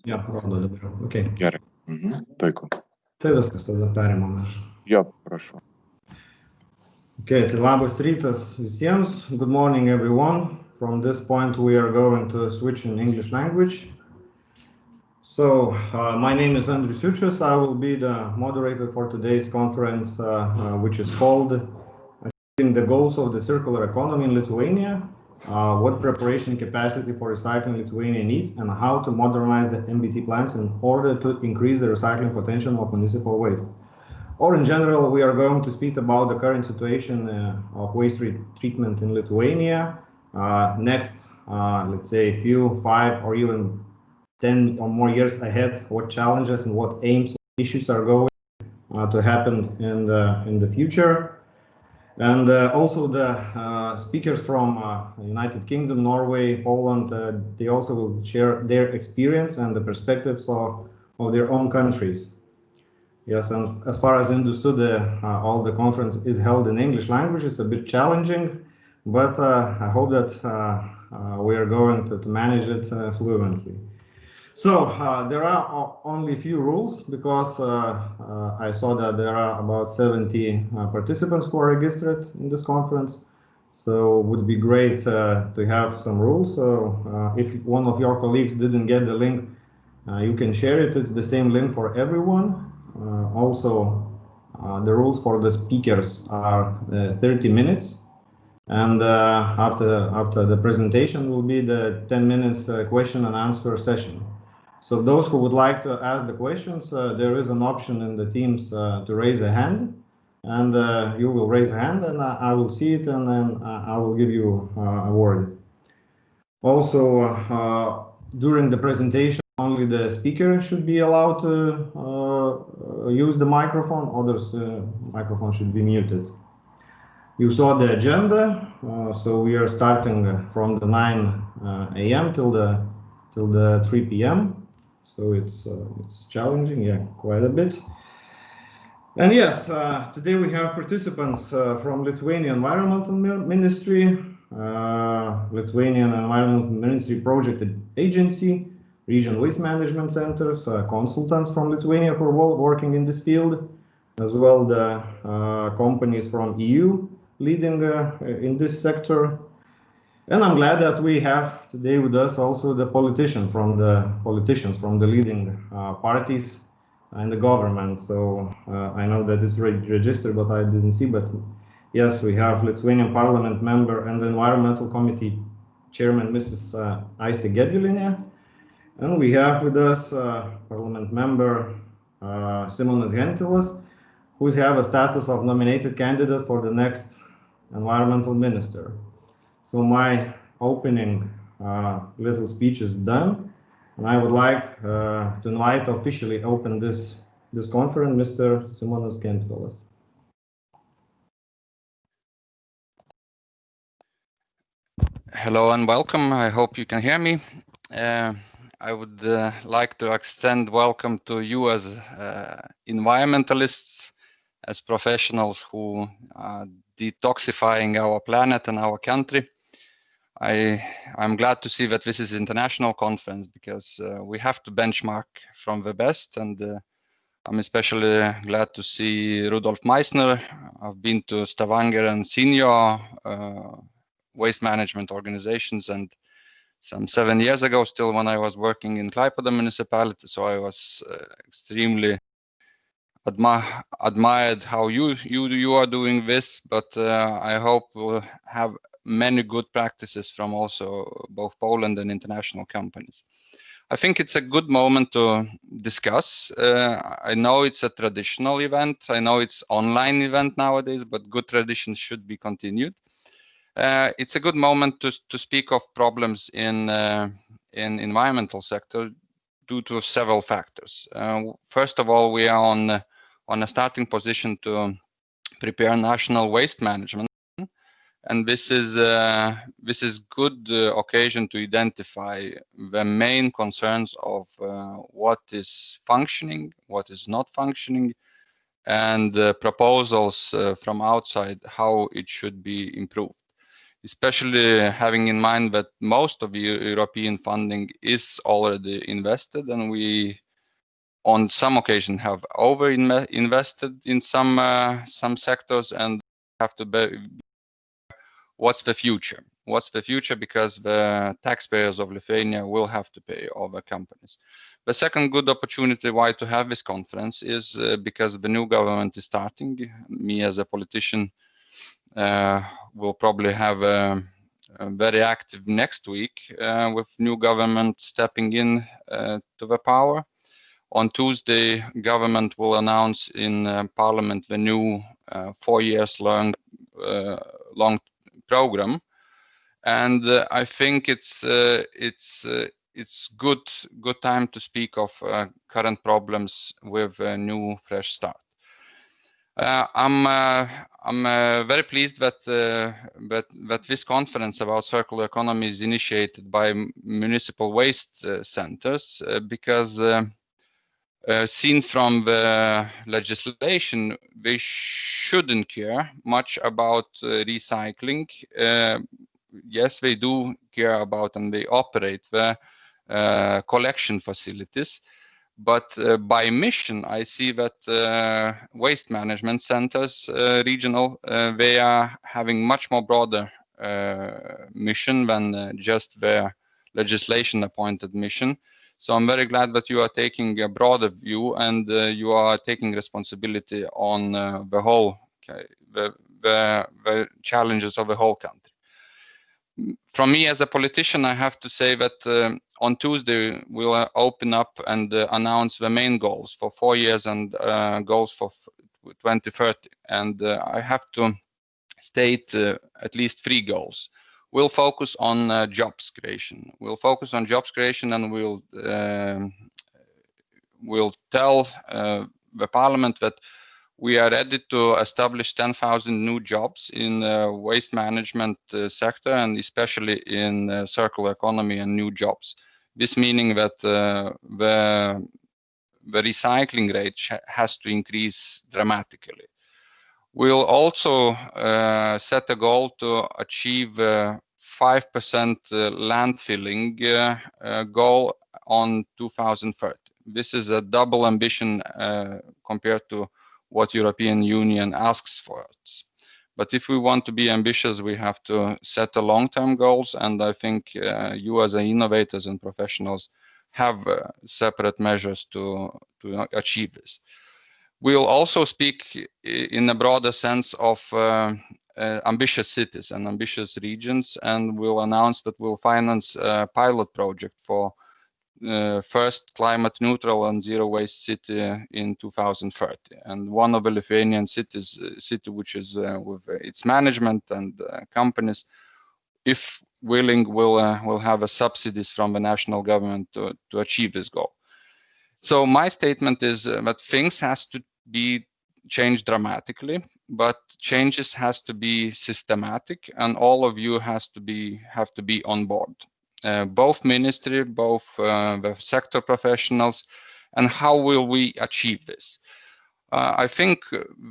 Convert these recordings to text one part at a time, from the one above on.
Jo, rodo dabar. Okay. Gerai. Puiku. Tai viskas, tada perimam aš. Jo, prašau. Okay, tai labas rytas visiems. Good morning, everyone. From this point, we are going to switch in English language. So, my name is Andrius Jučius. I will be the moderator for today's conference, which is called Achieving the Goals of the Circular Economy in Lithuania, what preparation capacity for recycling Lithuania needs, and how to modernize the MBT plants in order to increase the recycling potential of municipal waste. Or in general, we are going to speak about the current situation of waste treatment in Lithuania. Next, let's say a few, 5 or even 10 or more years ahead, what challenges and what aims, what issues are going to happen in the future. And also the speakers from United Kingdom, Norway, Poland, they also will share their experience and the perspectives of their own countries. Yes, and as far as I understood, all the conference is held in English language. It's a bit challenging, but I hope that we are going to manage it fluently. So there are only a few rules because I saw that there are about 70 participants who are registered in this conference. So it would be great to have some rules. So if one of your colleagues didn't get the link, you can share it. It's the same link for everyone. Also, the rules for the speakers are 30 minutes. And after the presentation will be the 10 minutes question and answer session. So those who would like to ask the questions, there is an option in the Teams to raise a hand, and you will raise a hand, and I will see it, and then I will give you a word. Also, during the presentation, only the speaker should be allowed to use the microphone. Others' microphone should be muted. You saw the agenda, so we are starting from the 9 a.m. till the 3 p.m. So it's challenging, yeah, quite a bit. And yes, today we have participants from Lithuanian Environmental Ministry, Lithuanian Environmental Ministry Project Agency, Region Waste Management Centers, consultants from Lithuania who are working in this field, as well the companies from EU leading in this sector. And I'm glad that we have today with us also the politicians from the leading parties and the government. So I know that it's registered, but I didn't see. But yes, we have Lithuanian Parliament member and the Environmental Committee Chairman, Mrs. Aiste Gedvilinė, and we have with us Parliament member Simonas Gentvilas, who have a status of nominated candidate for the next environmental minister. So my opening little speech is done, and I would like to invite officially open this conference, Mr. Simonas Gentvilas. Hello and welcome. I hope you can hear me. I would like to extend welcome to you as environmentalists, as professionals who are detoxifying our planet and our country. I'm glad to see that this is an international conference because we have to benchmark from the best, and I'm especially glad to see Rudolf Meissner. I've been to Stavanger and Senior waste management organizations, and some 7 years ago, still when I was working in Klaipėda municipality, so I was extremely admired how you are doing this, but I hope we'll have many good practices from also both Poland and international companies. I think it's a good moment to discuss. I know it's a traditional event. I know it's online event nowadays, but good traditions should be continued. It's a good moment to speak of problems in environmental sector due to several factors. First of all, we are on a starting position to prepare national waste management, and this is good occasion to identify the main concerns of what is functioning, what is not functioning, and proposals from outside how it should be improved. especially having in mind that most of the European funding is already invested, and we on some occasion have invested in some sectors, and have to be what's the future? What's the future? Because the taxpayers of Lithuania will have to pay all the companies. The second good opportunity why to have this conference is because the new government is starting. Me as a politician will probably have a very active next week with new government stepping in to the power. On Tuesday, government will announce in Parliament the new 4 years long program, and I think it's good time to speak of current problems with a new fresh start. I'm very pleased that this conference about circular economy is initiated by municipal waste centers because seen from the legislation, they shouldn't care much about recycling. Yes, they do care about and they operate the collection facilities. But by mission, I see that waste management centers, regional, they are having much more broader mission than just their legislation appointed mission. So I'm very glad that you are taking a broader view and you are taking responsibility on the whole, the challenges of the whole country. From me as a politician, I have to say that on Tuesday we'll open up and announce the main goals for 4 years and goals for 2030. And I have to state at least 3 goals. We'll focus on jobs creation. We'll focus on jobs creation, and we'll tell the Parliament that we are ready to establish 10,000 new jobs in waste management sector, and especially in circular economy and new jobs. This meaning that the recycling rate has to increase dramatically. We'll also set a goal to achieve 5% landfilling goal on 2030. This is a double ambition compared to what European Union asks for us. But if we want to be ambitious, we have to set a long-term goals, and I think you as innovators and professionals have separate measures to achieve this. We'll also speak in a broader sense of ambitious cities and ambitious regions, and we'll announce that we'll finance a pilot project for first climate neutral and zero waste city in 2030. And one of the Lithuanian cities, which is with its management and companies, if willing, will have a subsidies from the national government to achieve this goal. So my statement is that things has to be changed dramatically, but changes has to be systematic, and all of you have to be on board. Both ministry, both the sector professionals, and how will we achieve this? I think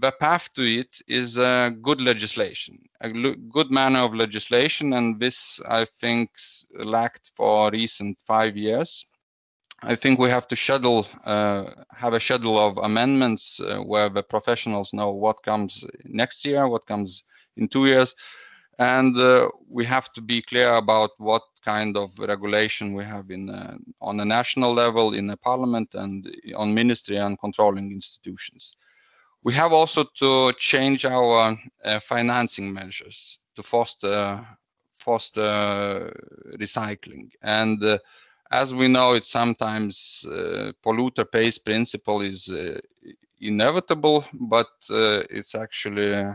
the path to it is good legislation, a good manner of legislation, and this I think lacked for recent 5 years. I think we have to have a schedule of amendments where the professionals know what comes next year, what comes in 2 years, and we have to be clear about what kind of regulation we have on a national level, in the Parliament, and on ministry and controlling institutions. We have also to change our financing measures to foster recycling. And as we know, it's sometimes polluter pays principle is inevitable, but it's actually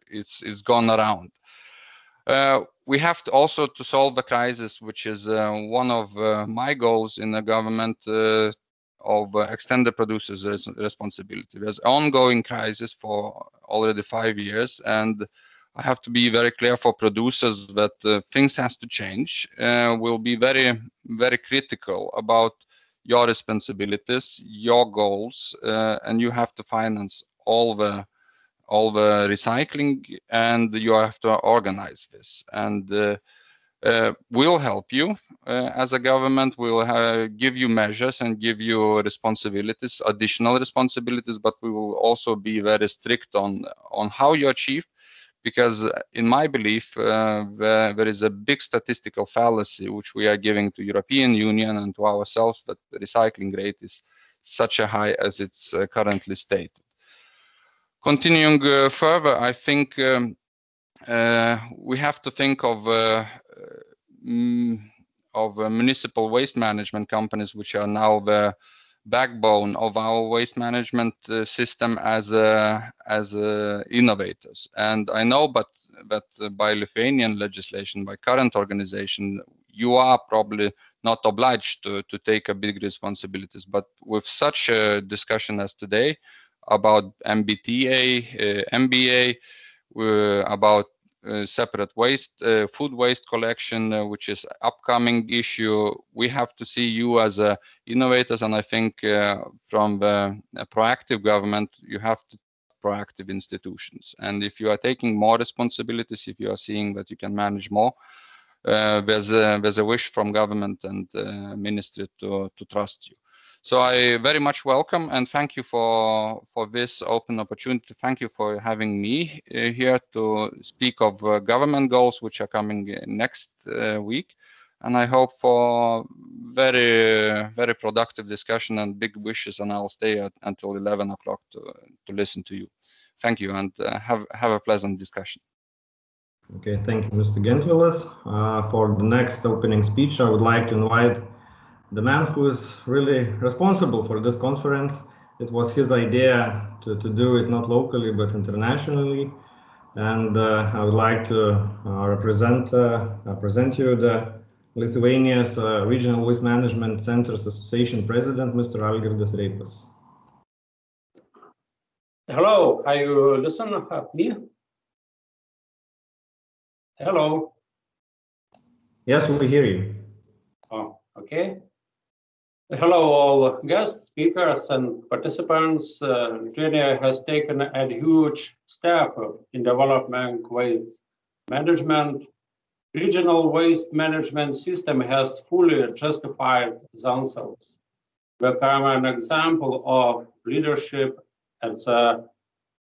it's gone around. We have to also to solve the crisis, which is one of my goals in the government of extended producers' responsibility. There's ongoing crisis for already 5 years, and I have to be very clear for producers that things has to change. We'll be very, very critical about your responsibilities, your goals, and you have to finance all the all the recycling, and you have to organize this. And we'll help you as a government. We'll give you measures and give you responsibilities, additional responsibilities, but we will also be very strict on how you achieve. Because in my belief, there is a big statistical fallacy which we are giving to European Union and to ourselves, that the recycling rate is such a high as it's currently stated. Continuing further, I think we have to think of municipal waste management companies, which are now the backbone of our waste management system as innovators. And I know, but that by Lithuanian legislation, by current organization, you are probably not obliged to take a big responsibilities. But with such a discussion as today about MBTA, MBA, about separate waste, food waste collection, which is upcoming issue, we have to see you as innovators. And I think from the proactive government, you have to proactive institutions. And if you are taking more responsibilities, if you are seeing that you can manage more, there's a wish from government and ministry to trust you. So I very much welcome and thank you for this open opportunity. Thank you for having me here to speak of government goals, which are coming next week. And I hope for very, very productive discussion and big wishes. And I'll stay until 11 o'clock to listen to you. Thank you, and have a pleasant discussion. Okay, thank you, Mr. Gentvilas. For the next opening speech, I would like to invite the man who is really responsible for this conference. It was his idea to do it not locally but internationally, and I would like to present you the Lithuania's Regional Waste Management Centers Association President, Mr. Algirdas Reipas. Hello, are you listening at me? Hello. Yes, we hear you. Oh, okay. Hello, all guests, speakers, and participants. Lithuania has taken a huge step in developing waste management. Regional waste management system has fully justified themselves, become an example of leadership and the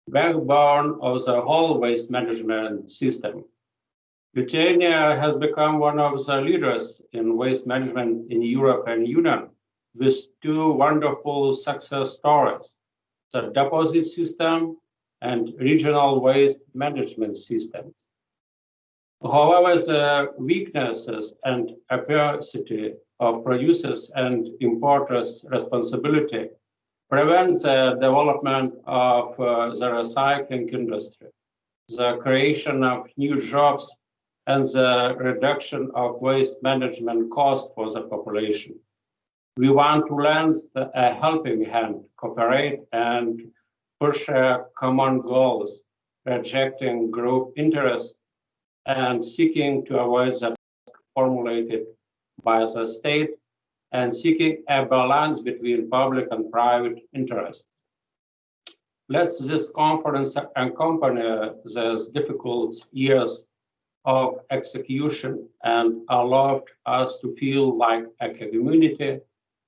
backbone of the whole waste management system. Lithuania has become one of the leaders in waste management in European Union, with two wonderful success stories: the deposit system and regional waste management systems. However, the weaknesses and opacity of producers and importers' responsibility prevent the development of the recycling industry, the creation of new jobs, and the reduction of waste management costs for the population. We want to lend a helping hand, cooperate, and push common goals, rejecting group interests and seeking to avoid the task formulated by the state and seeking a balance between public and private interests. Let this conference accompany these difficult years of execution and allowed us to feel like a community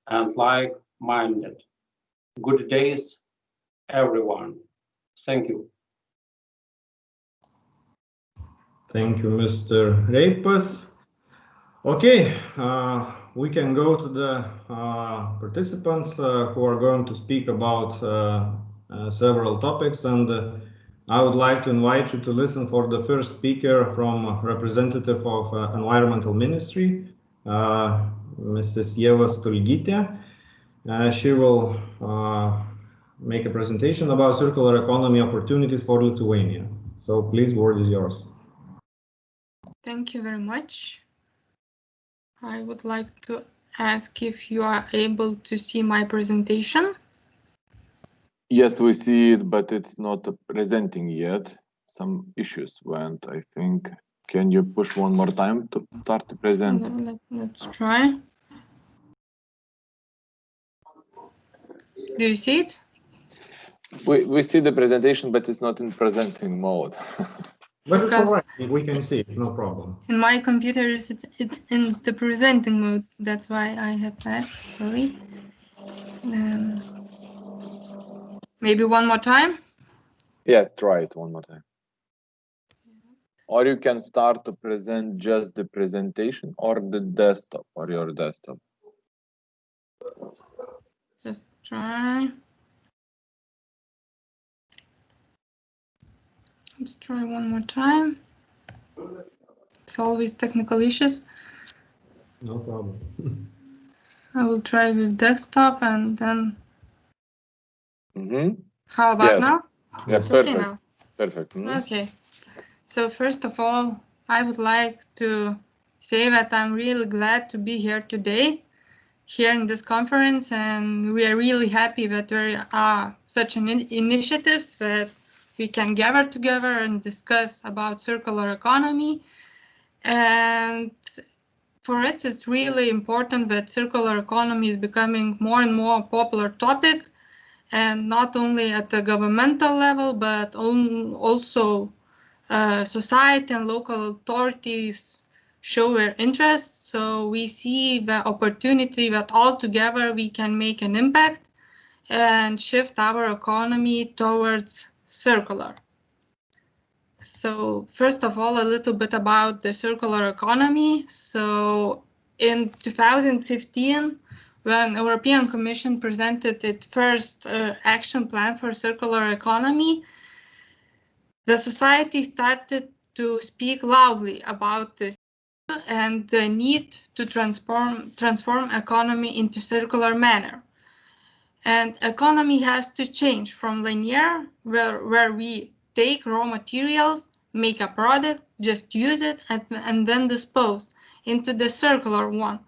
and like-minded. Good days, everyone. Thank you. Thank you, Mr. Reipas. Okay, we can go to the participants who are going to speak about several topics, and I would like to invite you to listen for the first speaker from representative of Environmental Ministry, Mrs. Ieva Stulgytė. She will make a presentation about circular economy opportunities for Lithuania. So please, word is yours. Thank you very much. I would like to ask if you are able to see my presentation. Yes, we see it, but it's not presenting yet. Some issues went, I think. Can you push one more time to start to present? Let's try. Do you see it? We see the presentation, but it's not in presenting mode. But it's all Because- right. We can see it, no problem. In my computer, it's in the presenting mode. That's why I have asked. Sorry. Maybe one more time. Yes, try it one more time. Or you can start to present just the presentation or the desktop or your desktop. Just try. Let's try one more time. It's always technical issues. No problem. I will try with desktop and then. Mm-hmm. How about Yes. now? Yeah, It's okay perfect. now. Perfect. Mhm. Okay. So first of all, I would like to say that I'm really glad to be here today, here in this conference, and we are really happy that there are such initiatives that we can gather together and discuss about circular economy. And for it, it's really important that circular economy is becoming more and more popular topic, and not only at the governmental level, but also society and local authorities show their interest. So we see the opportunity that all together we can make an impact and shift our economy towards circular. So first of all, a little bit about the circular economy. So in 2015, when European Commission presented its first action plan for circular economy, the society started to speak loudly about this and the need to transform economy into circular manner. And economy has to change from linear, where we take raw materials, make a product, just use it, and then dispose, into the circular one,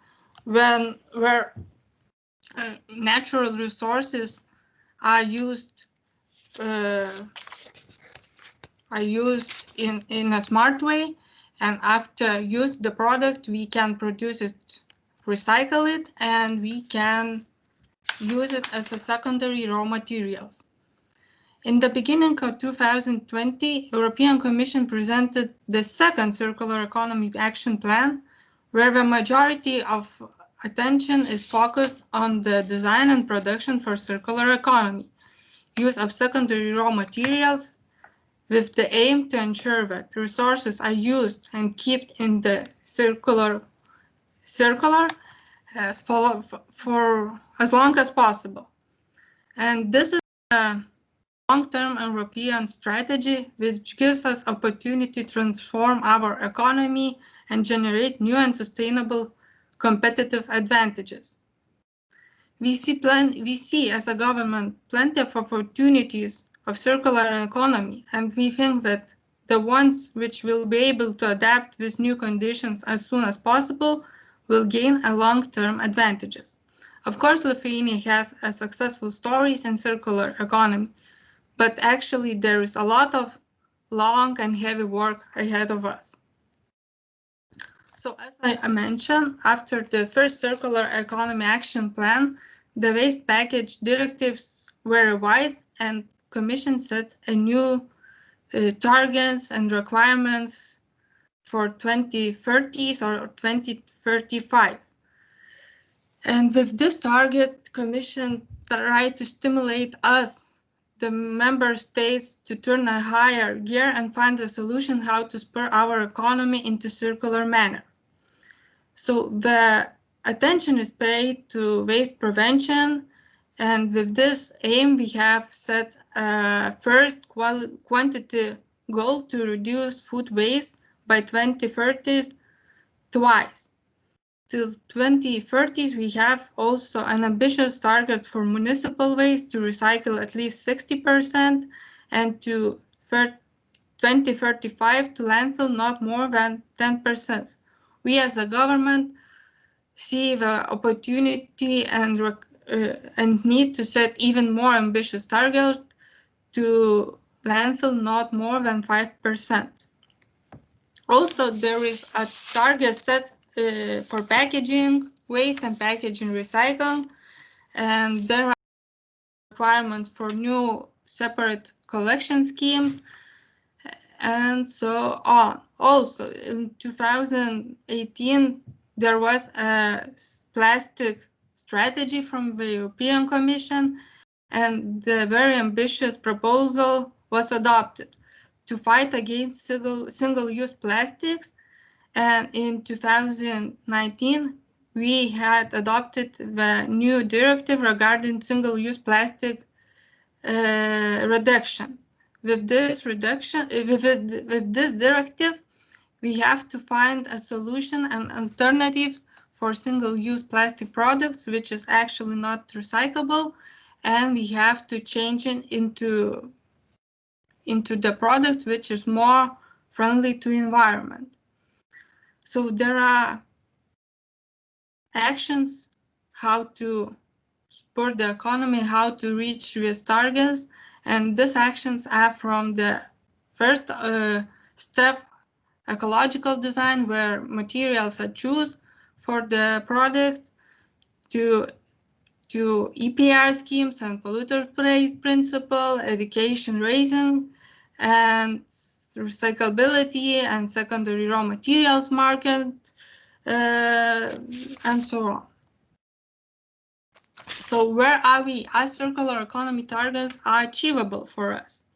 where natural resources are used in a smart way, and after use the product, we can produce it, recycle it, and we can use it as a secondary raw materials. In the beginning of 2020, European Commission presented the second Circular Economy Action Plan, where the majority of attention is focused on the design and production for circular economy, use of secondary raw materials, with the aim to ensure that resources are used and kept in the circular for as long as possible. And this is a long-term European strategy which gives us opportunity to transform our economy and generate new and sustainable competitive advantages. We see as a government plenty of opportunities of circular economy, and we think that the ones which will be able to adapt with new conditions as soon as possible will gain a long-term advantages. Of course, Lithuania has a successful stories in circular economy, but actually there is a lot of long and heavy work ahead of us. So as I mentioned, after the first Circular Economy Action Plan, the waste package directives were revised and Commission set a new targets and requirements for 2030 or 2035. And with this target, Commission tried to stimulate us, the member states, to turn a higher gear and find a solution how to spur our economy into circular manner. So the attention is paid to waste prevention, and with this aim, we have set a first quantity goal to reduce food waste by 2030 twice. Till 2030, we have also an ambitious target for municipal waste to recycle at least 60% and to 2035 to landfill not more than 10%. We as a government see the opportunity and need to set even more ambitious targets to landfill not more than 5%. Also, there is a target set for packaging waste and packaging recycling, and there are requirements for new separate collection schemes, and so on. Also, in 2018, there was a plastic strategy from the European Commission, and the very ambitious proposal was adopted to fight against single-use plastics. And in 2019, we had adopted the new directive regarding single-use plastic reduction. With this reduction, with this directive, we have to find a solution and alternatives for single-use plastic products, which is actually not recyclable, and we have to change it into the product which is more friendly to environment. So there are actions how to support the economy, how to reach these targets, and these actions are from the first step, ecological design, where materials are chosen for the product, to EPR schemes and polluter pays principle, education raising, and recyclability and secondary raw materials market, and so on. So where are we? As circular economy targets are achievable for us?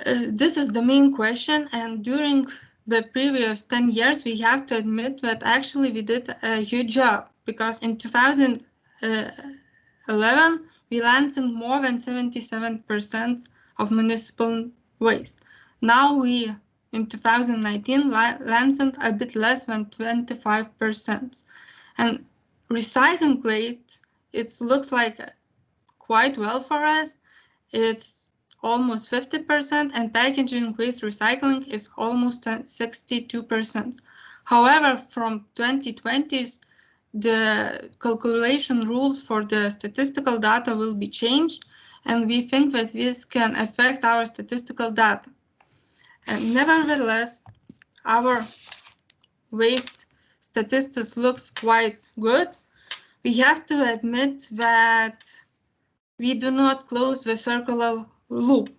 This is the main question, and during the previous 10 years, we have to admit that actually we did a huge job, because in 2011, we landfilled more than 77% of municipal waste. Now we, in 2019, landfilled a bit less than 25%. And recycling rate, it looks like quite well for us. It's almost 50%, and packaging waste recycling is almost 62%. However, from 2020s, the calculation rules for the statistical data will be changed, and we think that this can affect our statistical data. And nevertheless, our waste statistics looks quite good. We have to admit that we do not close the circular loop.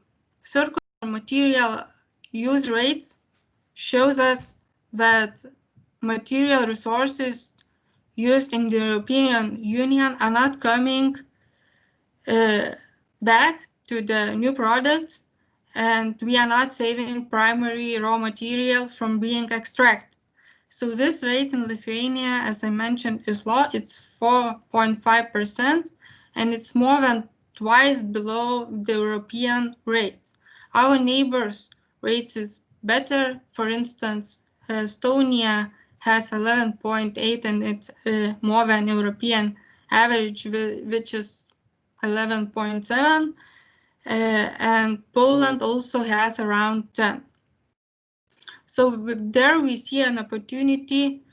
Circular material use rates shows us that material resources used in the European Union are not coming back to the new products, and we are not saving primary raw materials from being extracted. So this rate in Lithuania, as I mentioned, is low. It's 4.5%, and it's more than twice below the European rates. Our neighbors' rates is better. For instance, Estonia has 11.8, and it's more than European average, which is 11.7, and Poland also has around 10. So there we see an opportunity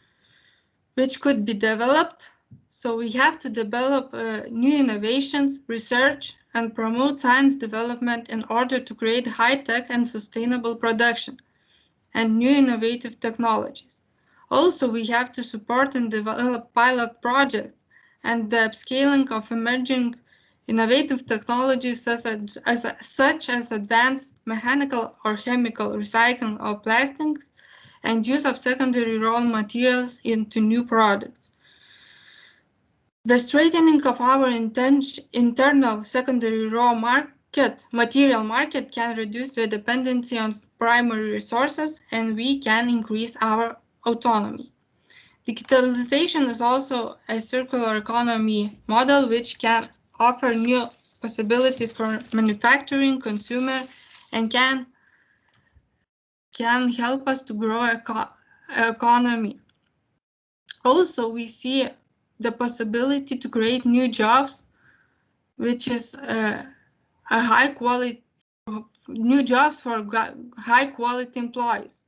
which could be developed. So we have to develop new innovations, research, and promote science development in order to create high-tech and sustainable production and new innovative technologies. Also, we have to support and develop pilot projects and the upscaling of emerging innovative technologies such as advanced mechanical or chemical recycling of plastics and use of secondary raw materials into new products. The strengthening of our internal secondary raw material market can reduce the dependency on primary resources, and we can increase our autonomy. Digitalization is also a circular economy model which can offer new possibilities for manufacturing, consumer, and can help us to grow economy. Also, we see the possibility to create new jobs, which is new jobs for high quality employees.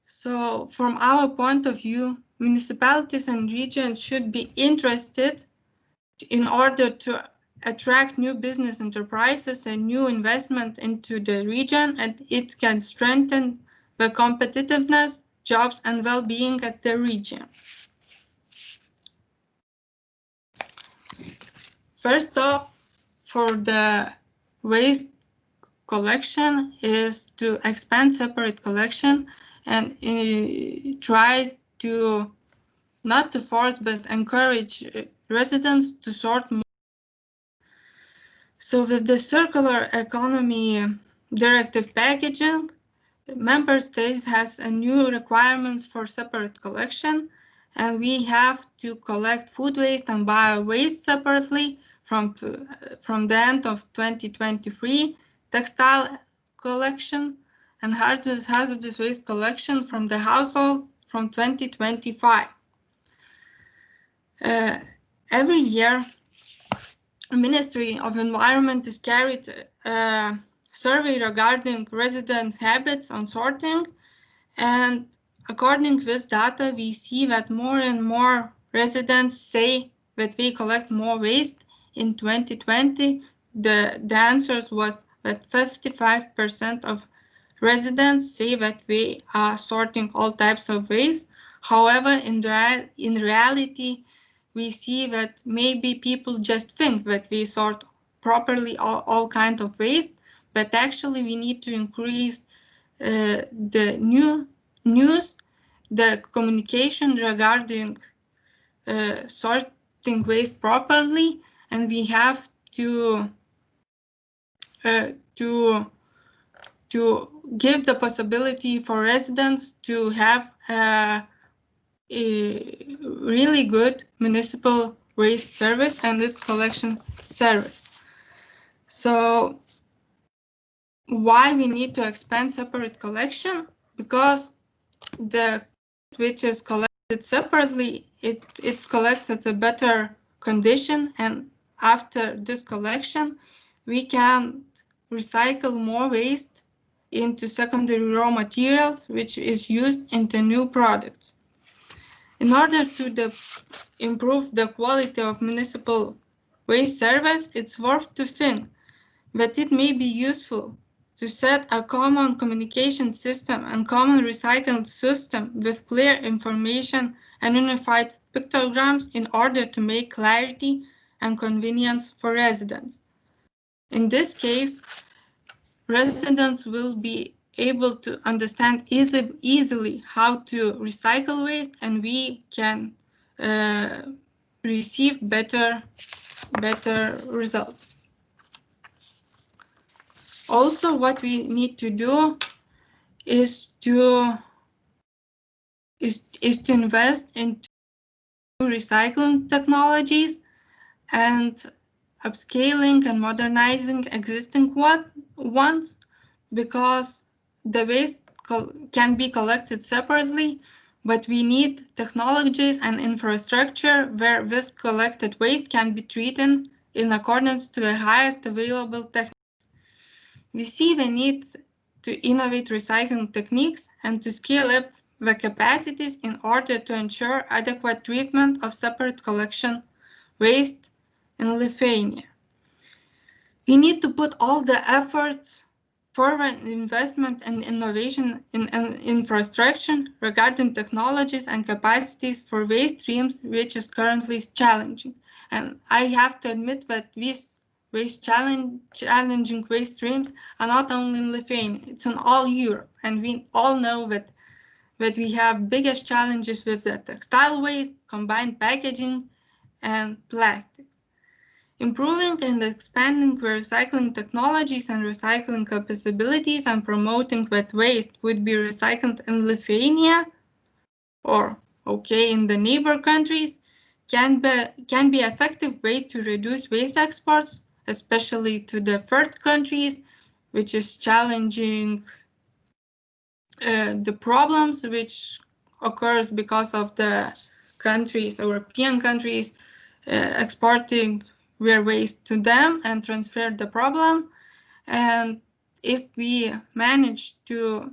So from our point of view, municipalities and regions should be interested in order to attract new business enterprises and new investment into the region, and it can strengthen the competitiveness, jobs, and well-being at the region. for the waste collection is to expand separate collection and try to not to force but encourage residents to sort more. So with the circular economy directive packaging, member states has a new requirements for separate collection, and we have to collect food waste and bio waste separately from the end of 2023, textile collection and hazardous waste collection from the household from 2025. Every year, Ministry of Environment is carried a survey regarding residents' habits on sorting, and according to this data, we see that more and more residents say that they collect more waste. In 2020, the answers was that 55% of residents say that they are sorting all types of waste. However, in reality, we see that maybe people just think that we sort properly all kinds of waste, but actually we need to increase the news, the communication regarding sorting waste properly, and we have to give the possibility for residents to have a really good municipal waste service and its collection service. So why we need to expand separate collection? Because the which is collected separately, it's collected at a better condition, and after this collection we can recycle more waste into secondary raw materials, which is used into new products. In order to improve the quality of municipal waste service, it's worth to think that it may be useful to set a common communication system and common recycling system with clear information and unified pictograms in order to make clarity and convenience for residents. In this case, residents will be able to understand easily how to recycle waste, and we can receive better results. Also, what we need to do is to invest into recycling technologies and upscaling and modernizing existing ones, because the waste can be collected separately, but we need technologies and infrastructure where this collected waste can be treated in accordance to the highest available techniques. We see the need to innovate recycling techniques and to scale up the capacities in order to ensure adequate treatment of separate collection waste in Lithuania. We need to put all the efforts forward investment and innovation in infrastructure regarding technologies and capacities for waste streams, which is currently challenging. And I have to admit that these challenging waste streams are not only in Lithuania, it's in all Europe. And we all know that we have biggest challenges with the textile waste, combined packaging, and plastics. Improving and expanding the recycling technologies and recycling capabilities and promoting that waste would be recycled in Lithuania or in the neighbor countries can be effective way to reduce waste exports, especially to the third countries, which is challenging the problems which occurs because of the countries, European countries, exporting their waste to them and transfer the problem. And if we manage to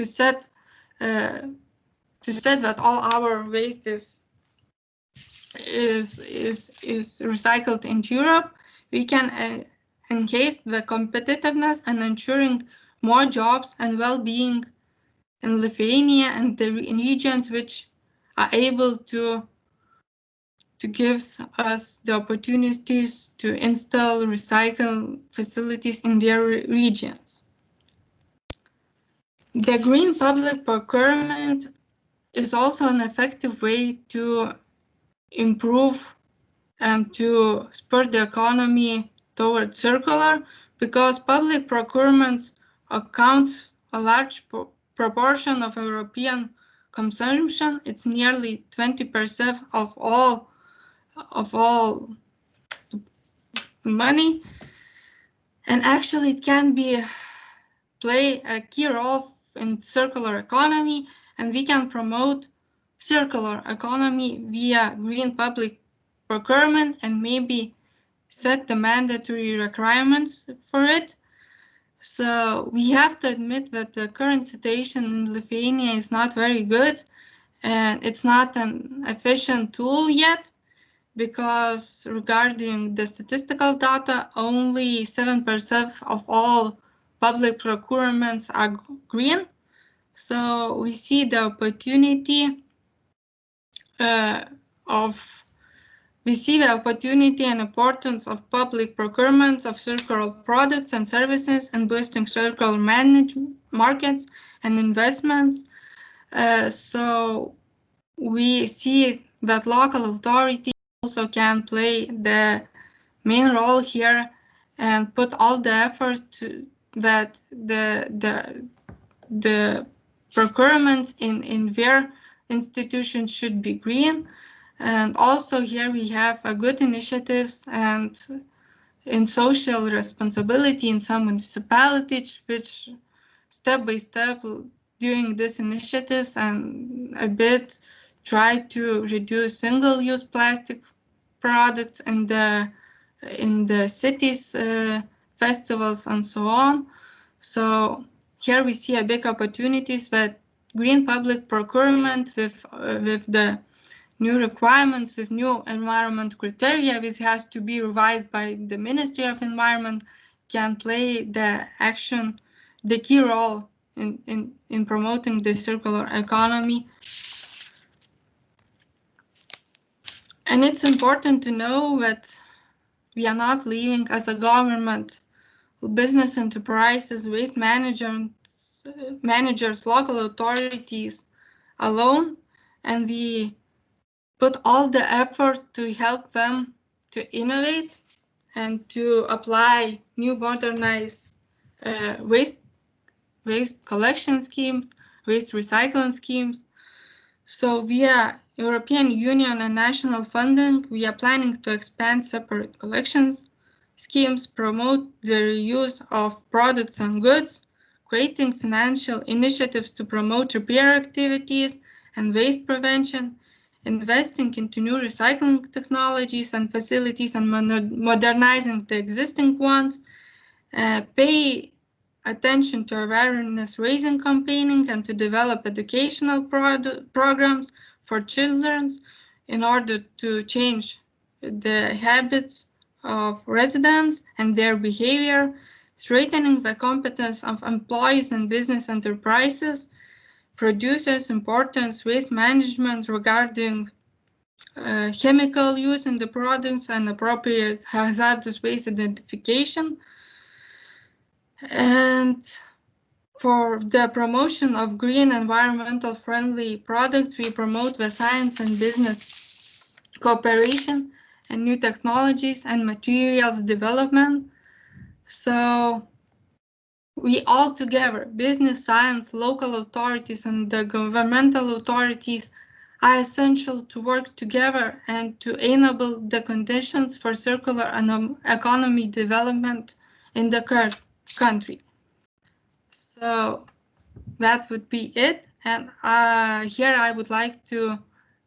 set that all our waste is recycled in Europe, we can enhance the competitiveness and ensuring more jobs and well-being in Lithuania and the regions which are able to to give us the opportunities to install recycle facilities in their regions. The green public procurement is also an effective way to improve and to spur the economy towards circular, because public procurement accounts a large proportion of European consumption. It's nearly 20% of all money, and actually it can play a key role in circular economy, and we can promote circular economy via green public procurement and maybe set the mandatory requirements for it. So we have to admit that the current situation in Lithuania is not very good, and it's not an efficient tool yet, because regarding the statistical data, only 7% of all public procurements are green. So we see the opportunity and importance of public procurement of circular products and services and boosting circular markets and investments. So we see that local authorities also can play the main role here and put all the effort that the procurement in their institutions should be green. And also here we have a good initiatives and in social responsibility in some municipalities, which step by step doing these initiatives and a bit try to reduce single-use plastic products in the cities, festivals, and so on. So here we see a big opportunities that green public procurement with the new requirements, with new environment criteria, which has to be revised by the Ministry of Environment, can play the key role in promoting the circular economy. And it's important to know that we are not leaving as a government, business enterprises, waste managers, local authorities alone, and we put all the effort to help them to innovate and to apply new modernized waste collection schemes, waste recycling schemes. So via European Union and national funding, we are planning to expand separate collections schemes, promote the reuse of products and goods, creating financial initiatives to promote repair activities and waste prevention, investing into new recycling technologies and facilities and modernizing the existing ones, pay attention to awareness raising campaigning and to develop educational programs for children in order to change the habits of residents and their behavior, strengthening the competence of employees and business enterprises, producers, importance, waste management regarding chemical use in the products and appropriate hazardous waste identification. And for the promotion of green environmental friendly products, we promote the science and business cooperation and new technologies and materials development. So we all together, business, science, local authorities, and the governmental authorities are essential to work together and to enable the conditions for circular economy development in the country. So that would be it. And here I would like to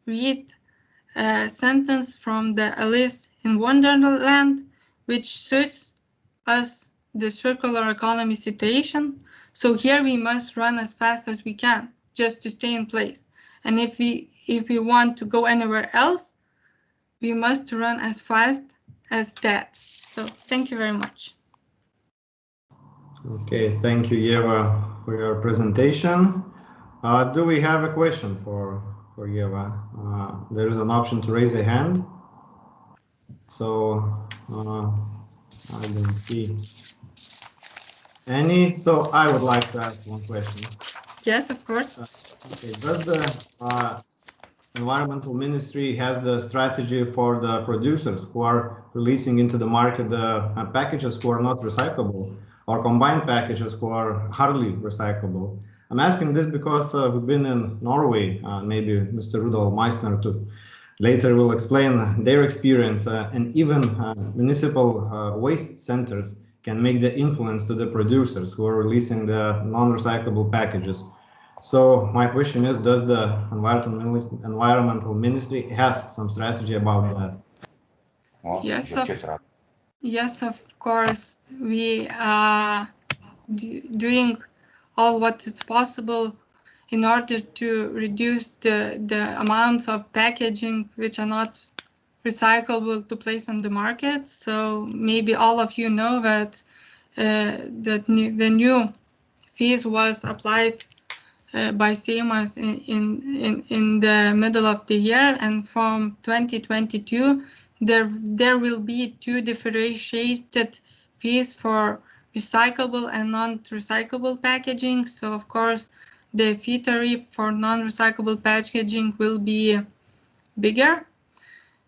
read a sentence from the Alice in Wonderland, which suits us the circular economy situation. So here we must run as fast as we can just to stay in place. And if we want to go anywhere else, we must run as fast as that. So thank you very much. Okay, thank you, Eva, for your presentation. Do we have a question for Eva? There is an option to raise a hand. So I don't see any. So I would like to ask one question. Yes, of course. Okay, does the Environmental Ministry has the strategy for the producers who are releasing into the market the packages who are not recyclable, or combined packages who are hardly recyclable? I'm asking this because we've been in Norway, maybe Mr. Rudolf Meissner later will explain their experience, and even municipal waste centers can make the influence to the producers who are releasing the non-recyclable packages. So my question is, does the Environmental Ministry has some strategy about that? Yes, of course. We are doing all what is possible in order to reduce the amounts of packaging which are not recyclable to place on the market. So maybe all of you know that the new fees was applied by Seimas in the middle of the year, and from 2022 there will be two differentiated fees for recyclable and non-recyclable packaging. So of course the fee tariff for non-recyclable packaging will be bigger.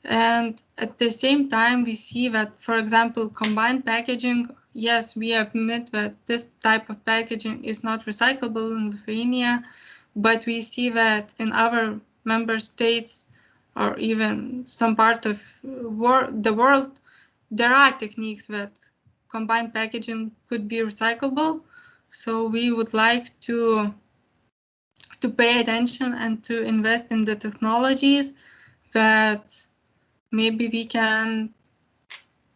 And at the same time, we see that, for example, combined packaging, yes, we admit that this type of packaging is not recyclable in Lithuania, but we see that in other member states or even some part of the world, there are techniques that combined packaging could be recyclable. So we would like to pay attention and to invest in the technologies that maybe we can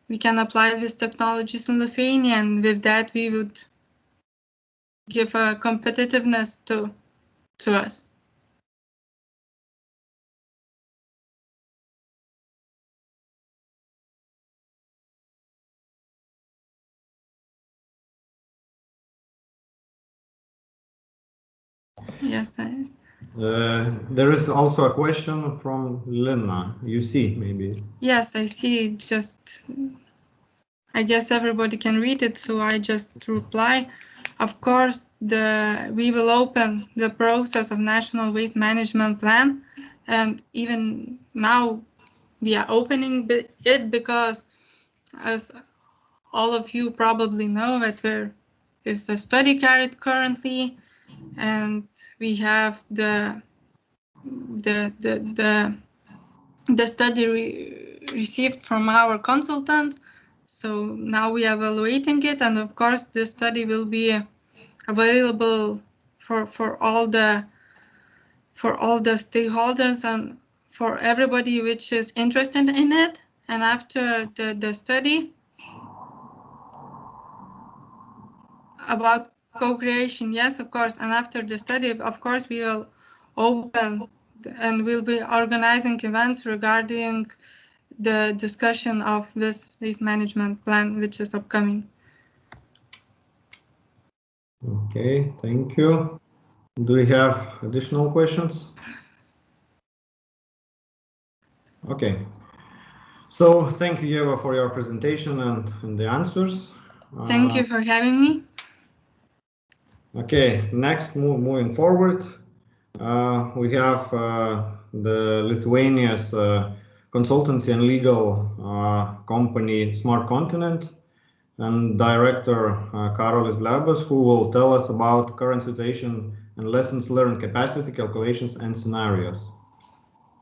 apply these technologies in Lithuania, and with that we would give a competitiveness to us. Yes, there is also a question from Lena. You see, maybe. Yes, I see. Just, I guess everybody can read it, so I just reply. Of course, we will open the process of National Waste Management Plan, and even now we are opening it because, as all of you probably know, that there is a study carried currently, and we have the study received from our consultant. So now we are evaluating it, and of course the study will be available for all the stakeholders and for everybody which is interested in it. And after the study about co-creation, yes, of course, and after the study, of course, we will open and we'll be organizing events regarding the discussion of this waste management plan, which is upcoming. Okay, thank you. Do we have additional questions? Okay. So thank you, Eva, for your presentation and the answers. Thank you for having me. Okay, next, moving forward, we have the Lithuania's consultancy and legal company Smart Continent, and director Karolis Blebas, who will tell us about current situation and lessons learned, capacity calculations and scenarios.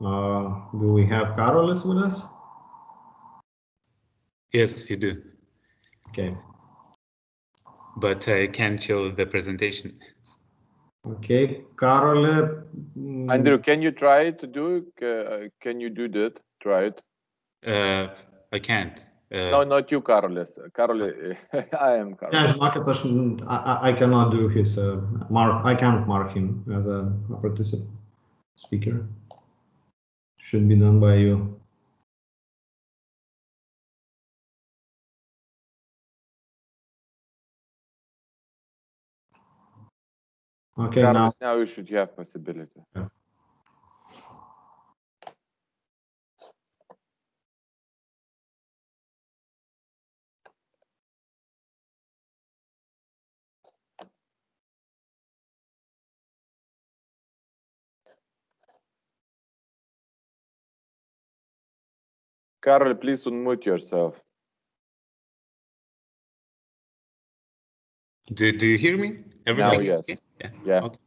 Do we have Karolis with us? Yes, you do. Okay. But I can't show the presentation. Okay, Karoli. Andrew, can you try to do it? Can you do that? Try it. I can't. No, not you, Karolis. Karoli, I am Karolis. Yeah, žinokit, I cannot do his mark. I can't mark him as a participant speaker. Should be done by you. Okay, Karolis, now you should have possibility. Yeah. Carol, please unmute yourself. Do you hear me? Now, yes. Okay? Yeah. Okay.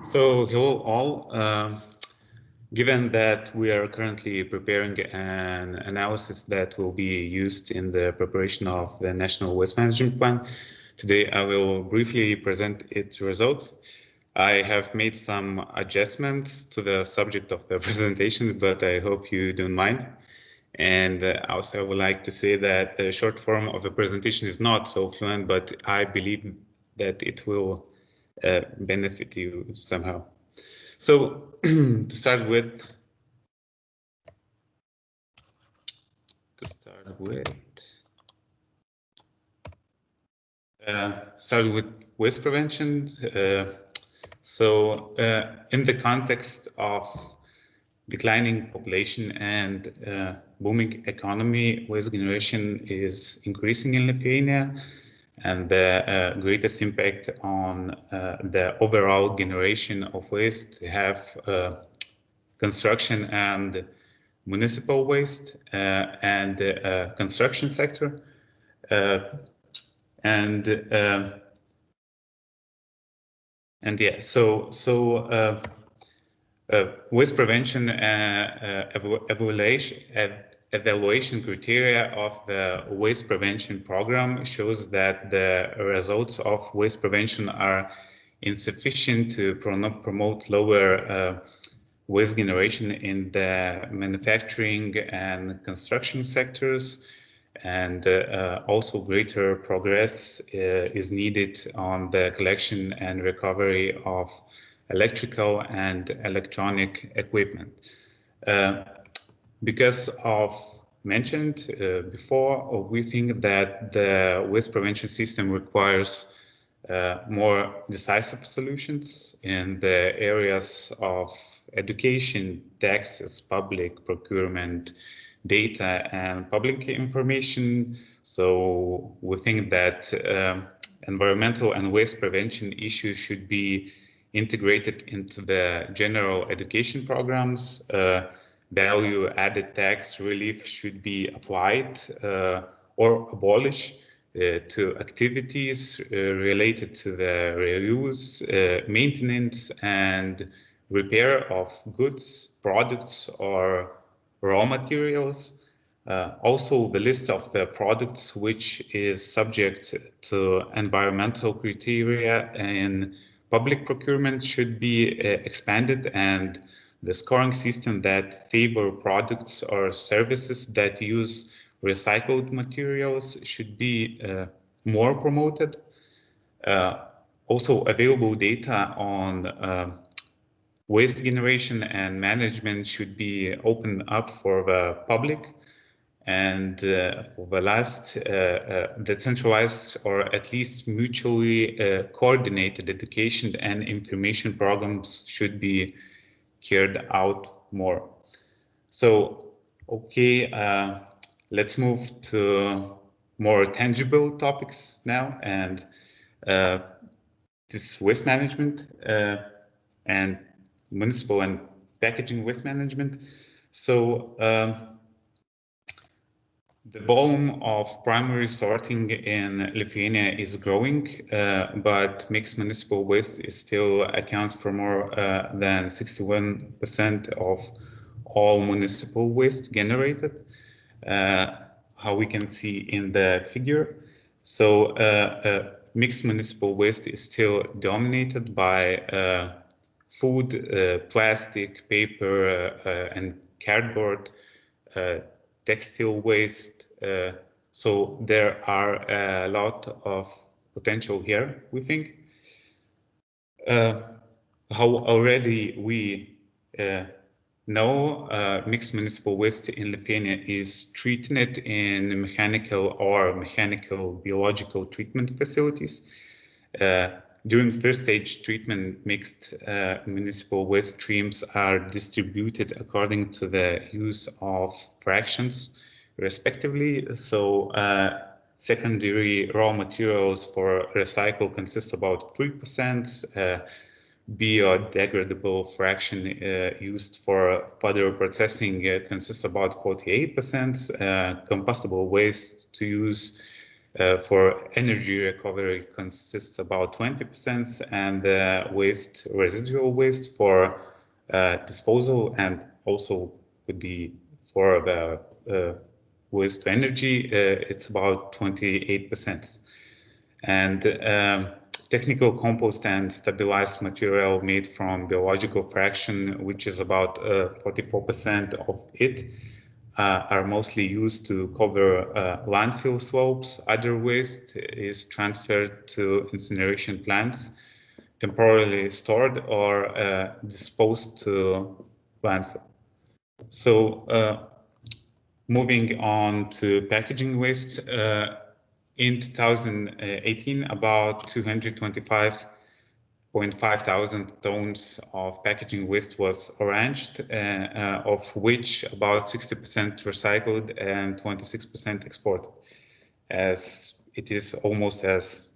So hello all. Given that we are currently preparing an analysis that will be used in the preparation of the National Waste Management Plan, today I will briefly present its results. I have made some adjustments to the subject of the presentation, but I hope you don't mind. And also I would like to say that the short form of the presentation is not so fluent, but I believe that it will benefit you somehow. So to start with waste prevention. In the context of declining population and booming economy, waste generation is increasing in Lithuania, and the greatest impact on the overall generation of waste have construction and municipal waste and construction sector. Waste prevention evaluation criteria of the waste prevention program shows that the results of waste prevention are insufficient to promote lower waste generation in the manufacturing and construction sectors, and also greater progress is needed on the collection and recovery of electrical and electronic equipment. Because of mentioned before, we think that the waste prevention system requires more decisive solutions in the areas of education, taxes, public procurement, data, and public information. So we think that environmental and waste prevention issues should be integrated into the general education programs. Value-added tax relief should be applied or abolished to activities related to the reuse, maintenance, and repair of goods, products, or raw materials. Also, the list of the products which is subject to environmental criteria in public procurement should be expanded, and the scoring system that favor products or services that use recycled materials should be more promoted. Also, available data on waste generation and management should be opened up for the public. And for the last, decentralized or at least mutually coordinated education and information programs should be carried out more. So, okay, let's move to more tangible topics now, and this waste management and municipal and packaging waste management. So the volume of primary sorting in Lithuania is growing, but mixed municipal waste still accounts for more than 61% of all municipal waste generated, how we can see in the figure. So mixed municipal waste is still dominated by food, plastic, paper, and cardboard, textile waste. So there are a lot of potential here, we think. How already we know, mixed municipal waste in Lithuania is treated in mechanical or mechanical biological treatment facilities. During first stage treatment, mixed municipal waste streams are distributed according to the use of fractions, respectively. So secondary raw materials for recycle consist about 3%, biodegradable fraction used for further processing consists about 48%, compostable waste to use for energy recovery consists about 20%, and residual waste for disposal and also would be for the waste to energy, it's about 28%. And technical compost and stabilized material made from biological fraction, which is about 44% of it, are mostly used to cover landfill slopes. Other waste is transferred to incineration plants, temporarily stored or disposed to landfill. So moving on to packaging waste, in 2018, about 225.5 thousand tons of packaging waste was arranged, of which about 60% recycled and 26% exported, as it is almost as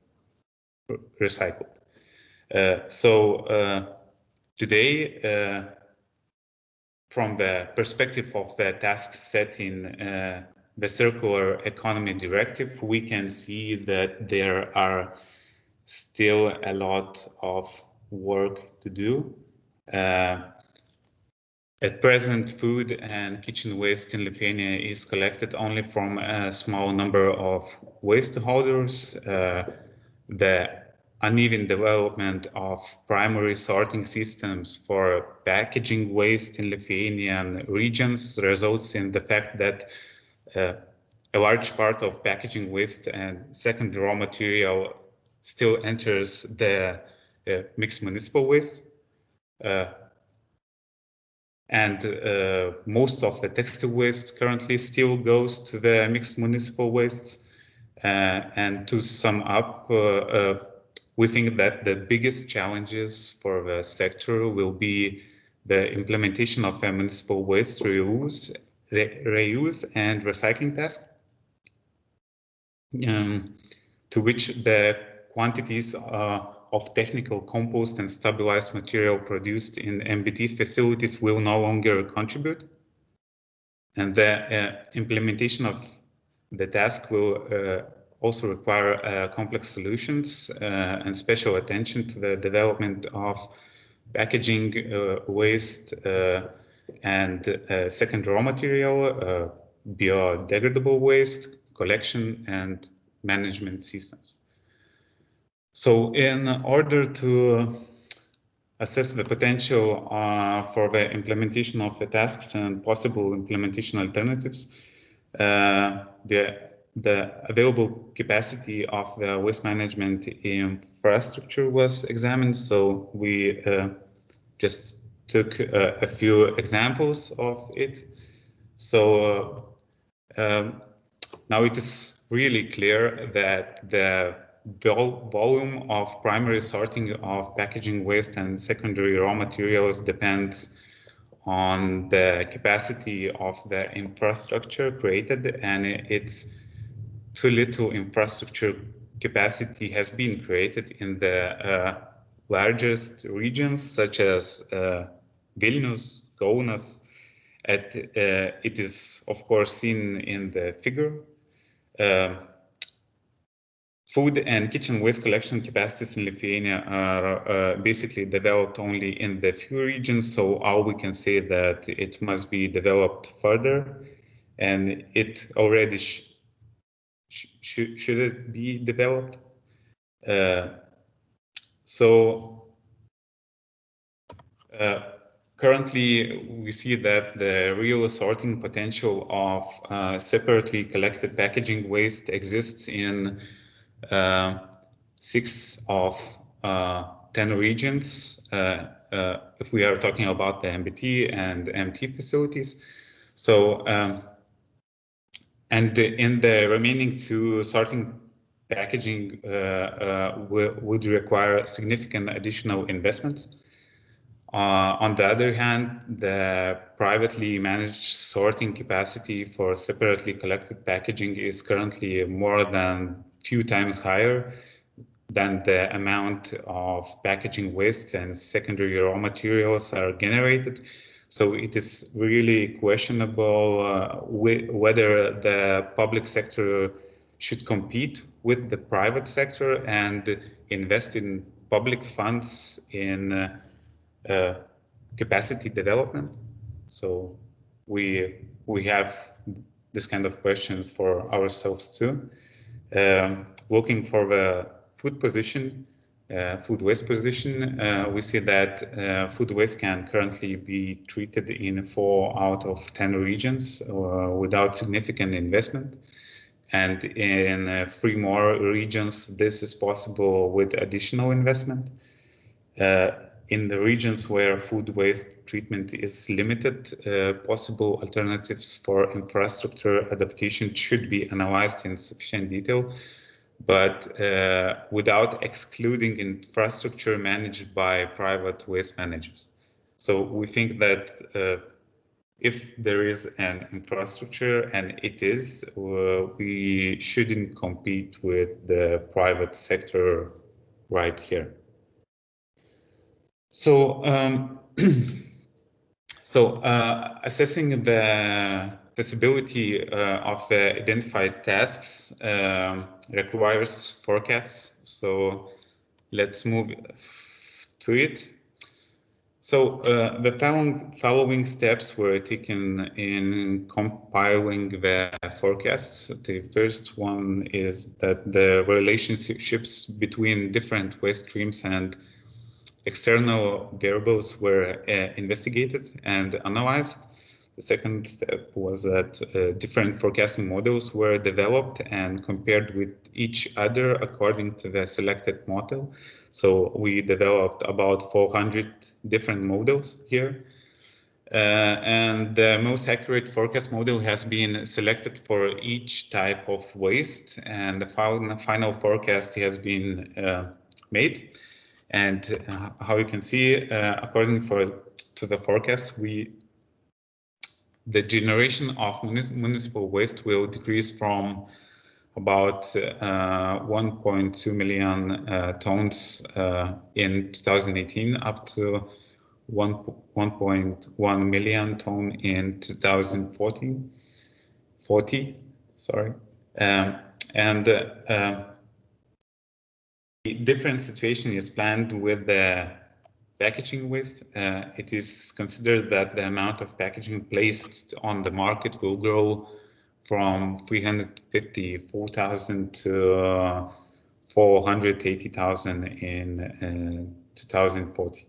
recycled. Today, from the perspective of the tasks set in the Circular Economy Directive, we can see that there are still a lot of work to do. At present, food and kitchen waste in Lithuania is collected only from a small number of waste holders. The uneven development of primary sorting systems for packaging waste in Lithuanian regions results in the fact that a large part of packaging waste and second raw material still enters the mixed municipal waste. Most of the textile waste currently still goes to the mixed municipal wastes. And to sum up, we think that the biggest challenges for the sector will be the implementation of a municipal waste reuse and recycling task, to which the quantities of technical compost and stabilized material produced in MBT facilities will no longer contribute. And the implementation of the task will also require complex solutions and special attention to the development of packaging waste and second raw material, biodegradable waste, collection and management systems. So in order to assess the potential for the implementation of the tasks and possible implementation alternatives, the available capacity of the waste management infrastructure was examined. So we just took a few examples of it. So now it is really clear that the volume of primary sorting of packaging waste and secondary raw materials depends on the capacity of the infrastructure created, and it's too little infrastructure capacity has been created in the largest regions such as Vilnius, Kaunas. It is of course seen in the figure. Food and kitchen waste collection capacities in Lithuania are basically developed only in the few regions, so all we can say that it must be developed further, and it already should it be developed. Currently, we see that the real sorting potential of separately collected packaging waste exists in 6 of 10 regions, if we are talking about the MBT and MT facilities. So, and in the remaining 2, sorting packaging would require significant additional investments. On the other hand, the privately managed sorting capacity for separately collected packaging is currently more than few times higher then the amount of packaging waste and secondary raw materials are generated. So it is really questionable whether the public sector should compete with the private sector and invest in public funds in capacity development. So we have this kind of questions for ourselves too. Looking for the food position, food waste position, we see that food waste can currently be treated in 4 out of 10 regions without significant investment. And in 3 more regions, this is possible with additional investment. In the regions where food waste treatment is limited, possible alternatives for infrastructure adaptation should be analyzed in sufficient detail, but without excluding infrastructure managed by private waste managers. So we think that if there is an infrastructure, and it is, we shouldn't compete with the private sector right here. So, assessing the feasibility of the identified tasks requires forecasts. So let's move to it. So the following steps were taken in compiling the forecasts. The first one is that the relationships between different waste streams and external variables were investigated and analyzed. The second step was that different forecasting models were developed and compared with each other according to the selected model. So we developed about 400 different models here. And the most accurate forecast model has been selected for each type of waste, and the final forecast has been made. And how you can see, according to the forecast, the generation of municipal waste will decrease from about 1.2 million tons in 2018 up to 1.1 million ton in 2040. Sorry, and the different situation is planned with the packaging waste. It is considered that the amount of packaging placed on the market will grow from 354,000 to 480,000 in 2040.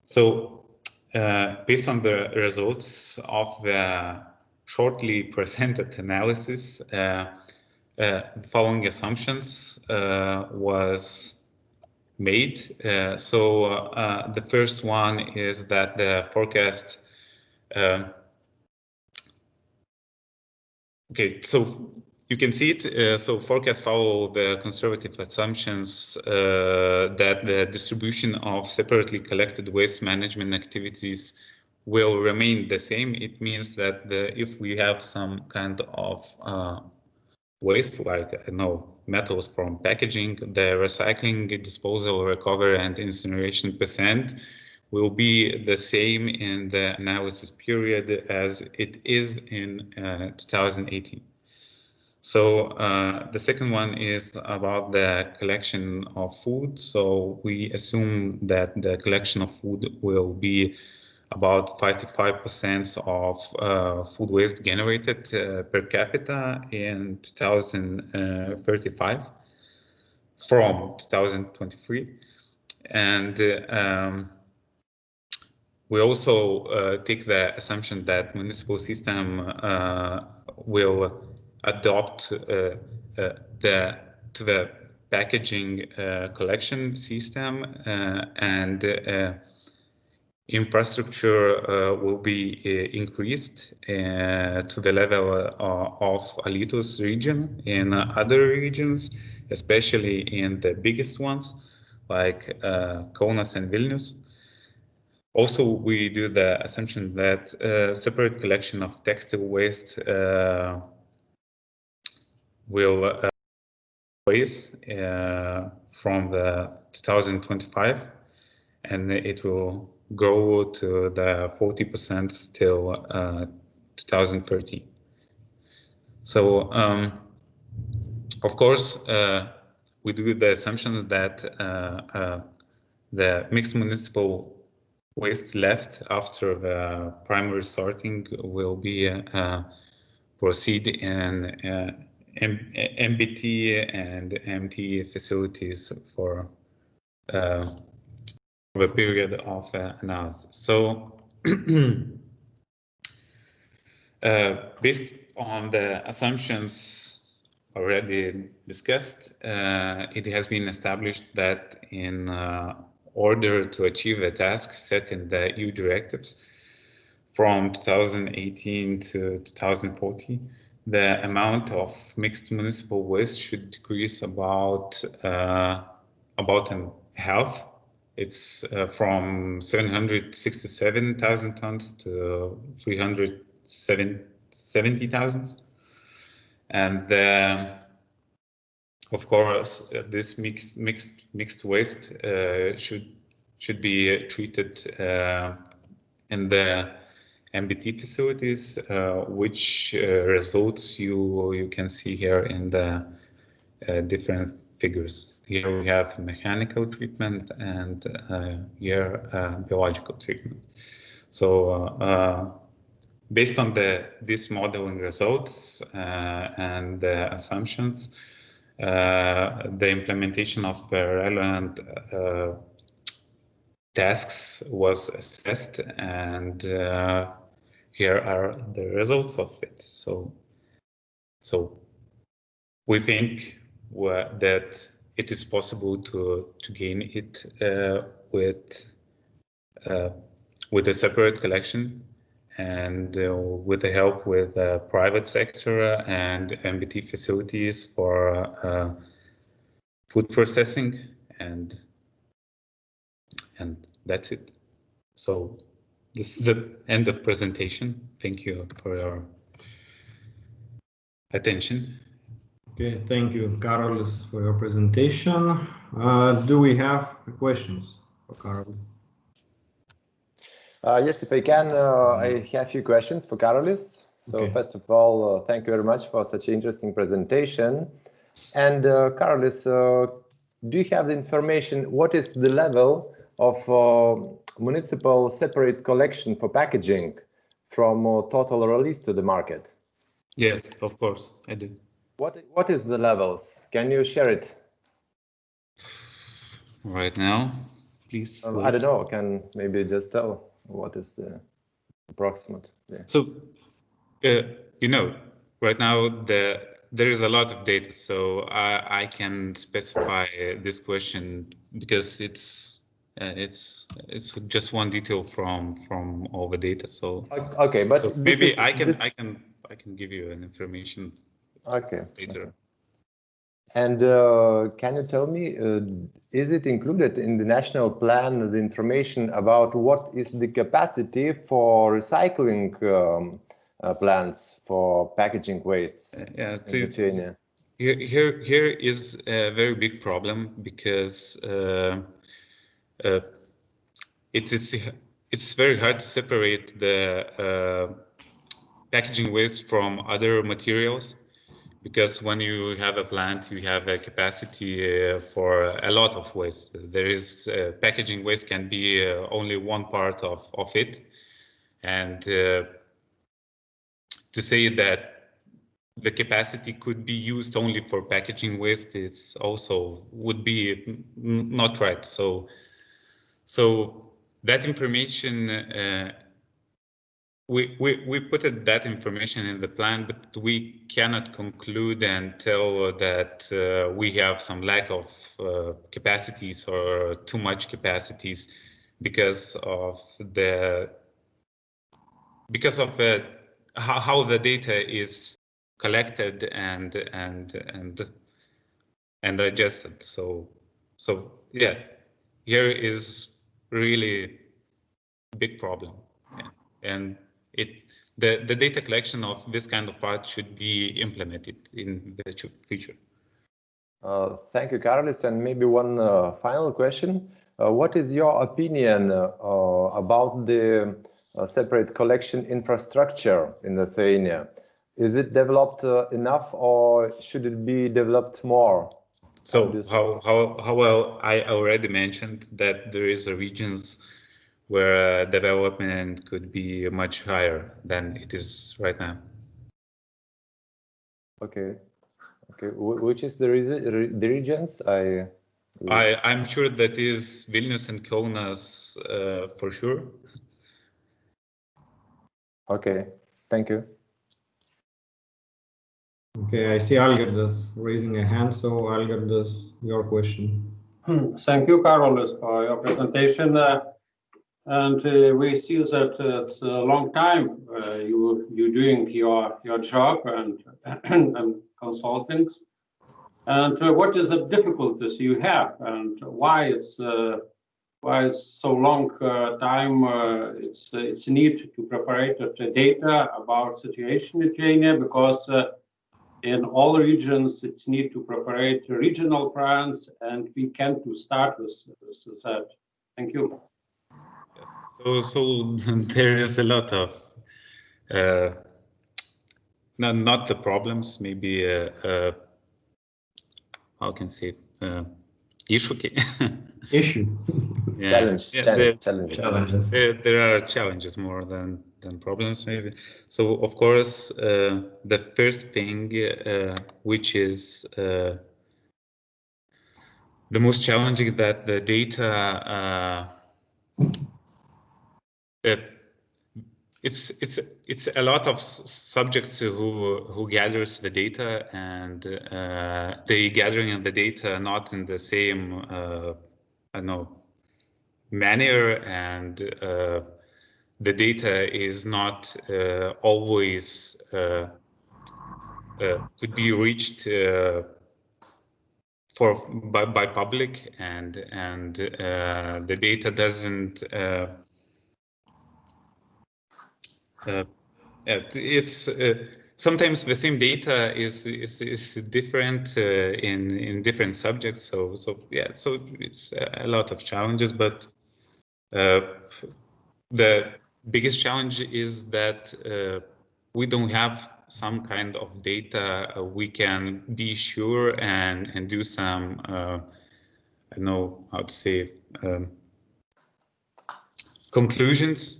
So based on the results of the shortly presented analysis, the following assumptions was made. So the first one is that the forecast okay, so you can see it. So forecasts follow the conservative assumptions that the distribution of separately collected waste management activities will remain the same. It means that if we have some kind of waste, like metals from packaging, the recycling, disposal, recovery, and incineration percent will be the same in the analysis period as it is in 2018. So the second one is about the collection of food. So we assume that the collection of food will be about 55% of food waste generated per capita in 2035 from 2023. And we also take the assumption that municipal system will adopt to the packaging collection system and infrastructure will be increased to the level of Alytus region. In other regions, especially in the biggest ones like Kaunas and Vilnius. Also, we do the assumption that separate collection of textile waste will waste from the 2025, and it will grow to the 40% till 2030. So of course we do the assumption that the mixed municipal waste left after the primary sorting will be proceed in MBT and MT facilities for the period of analysis. So based on the assumptions already discussed, it has been established that in order to achieve a task set in the EU directives from 2018 to 2040, the amount of mixed municipal waste should decrease about in half. It's from 767,000 tons to 370,000. And of course, this mixed waste should be treated in the MBT facilities, which results you can see here in the different figures. Here we have mechanical treatment and here biological treatment. So based on these modeling results and the assumptions, the implementation of the relevant tasks was assessed, and here are the results of it. So we think that it is possible to gain it with a separate collection and with the help with the private sector and MBT facilities for food processing, and that's it. So this is the end of presentation. Thank you for your attention. Okay, thank you, Karolis, for your presentation. Do we have questions for Karolis? Yes, if I can, I have a few questions for Karolis. So Okay. First of all, thank you very much for such an interesting presentation. And Karolis, do you have the information, what is the level of municipal separate collection for packaging from total release to the market? Yes, of course, I do. What is the levels? Can you share it? Right now, please. I don't know, can maybe just tell what is the approximate? Yeah. So, you know, right now there is a lot of data, so I can specify this question because it's just one detail from all the data. So okay, but so maybe I can give you an information. Okay. Later. Okay. And can you tell me, is it included in the national plan the information about what is the capacity for recycling plants for packaging wastes in Lithuania? Here is a very big problem because it's very hard to separate the packaging waste from other materials, because when you have a plant, you have a capacity for a lot of waste. There is packaging waste can be only one part of it, and to say that the capacity could be used only for packaging waste is also would be not right. So that information. We put that information in the plan, but we cannot conclude and tell that we have some lack of capacities or too much capacities because of how the data is collected and adjusted. So yeah, here is really a big problem, yeah. And the data collection of this kind of part should be implemented in the future. Thank you, Karolis. And maybe one final question. What is your opinion about the separate collection infrastructure in Lithuania? Is it developed enough, or should it be developed more? So how well, I already mentioned that there is regions where development could be much higher than it is right now. Okay. Okay. Which is the regions? I'm sure that is Vilnius and Kaunas for sure. Okay. Thank you. Okay, I see Algirdas raising a hand. So Algirdas, your question. Thank you, Karolis, for your presentation. And we see that it's a long time you're doing your job and consultings. And what is the difficulties you have, and why it's so long time it's need to prepare the data about situation in Lithuania, because in all regions it's need to prepare regional plans, and we can't start with that. Thank you. So there is a lot of not the problems, maybe how can I say issue. Yeah. Challenges. There are challenges more than problems, maybe. So of course, the first thing which is the most challenging, that the data it's a lot of subjects who gathers the data, and they gathering the data not in the same I know manner, and the data is not always could be reached by public, and the data doesn't it's sometimes the same data is different in different subjects. So yeah, so it's a lot of challenges, but the biggest challenge is that we don't have some kind of data we can be sure and do some I don't know how to say conclusions.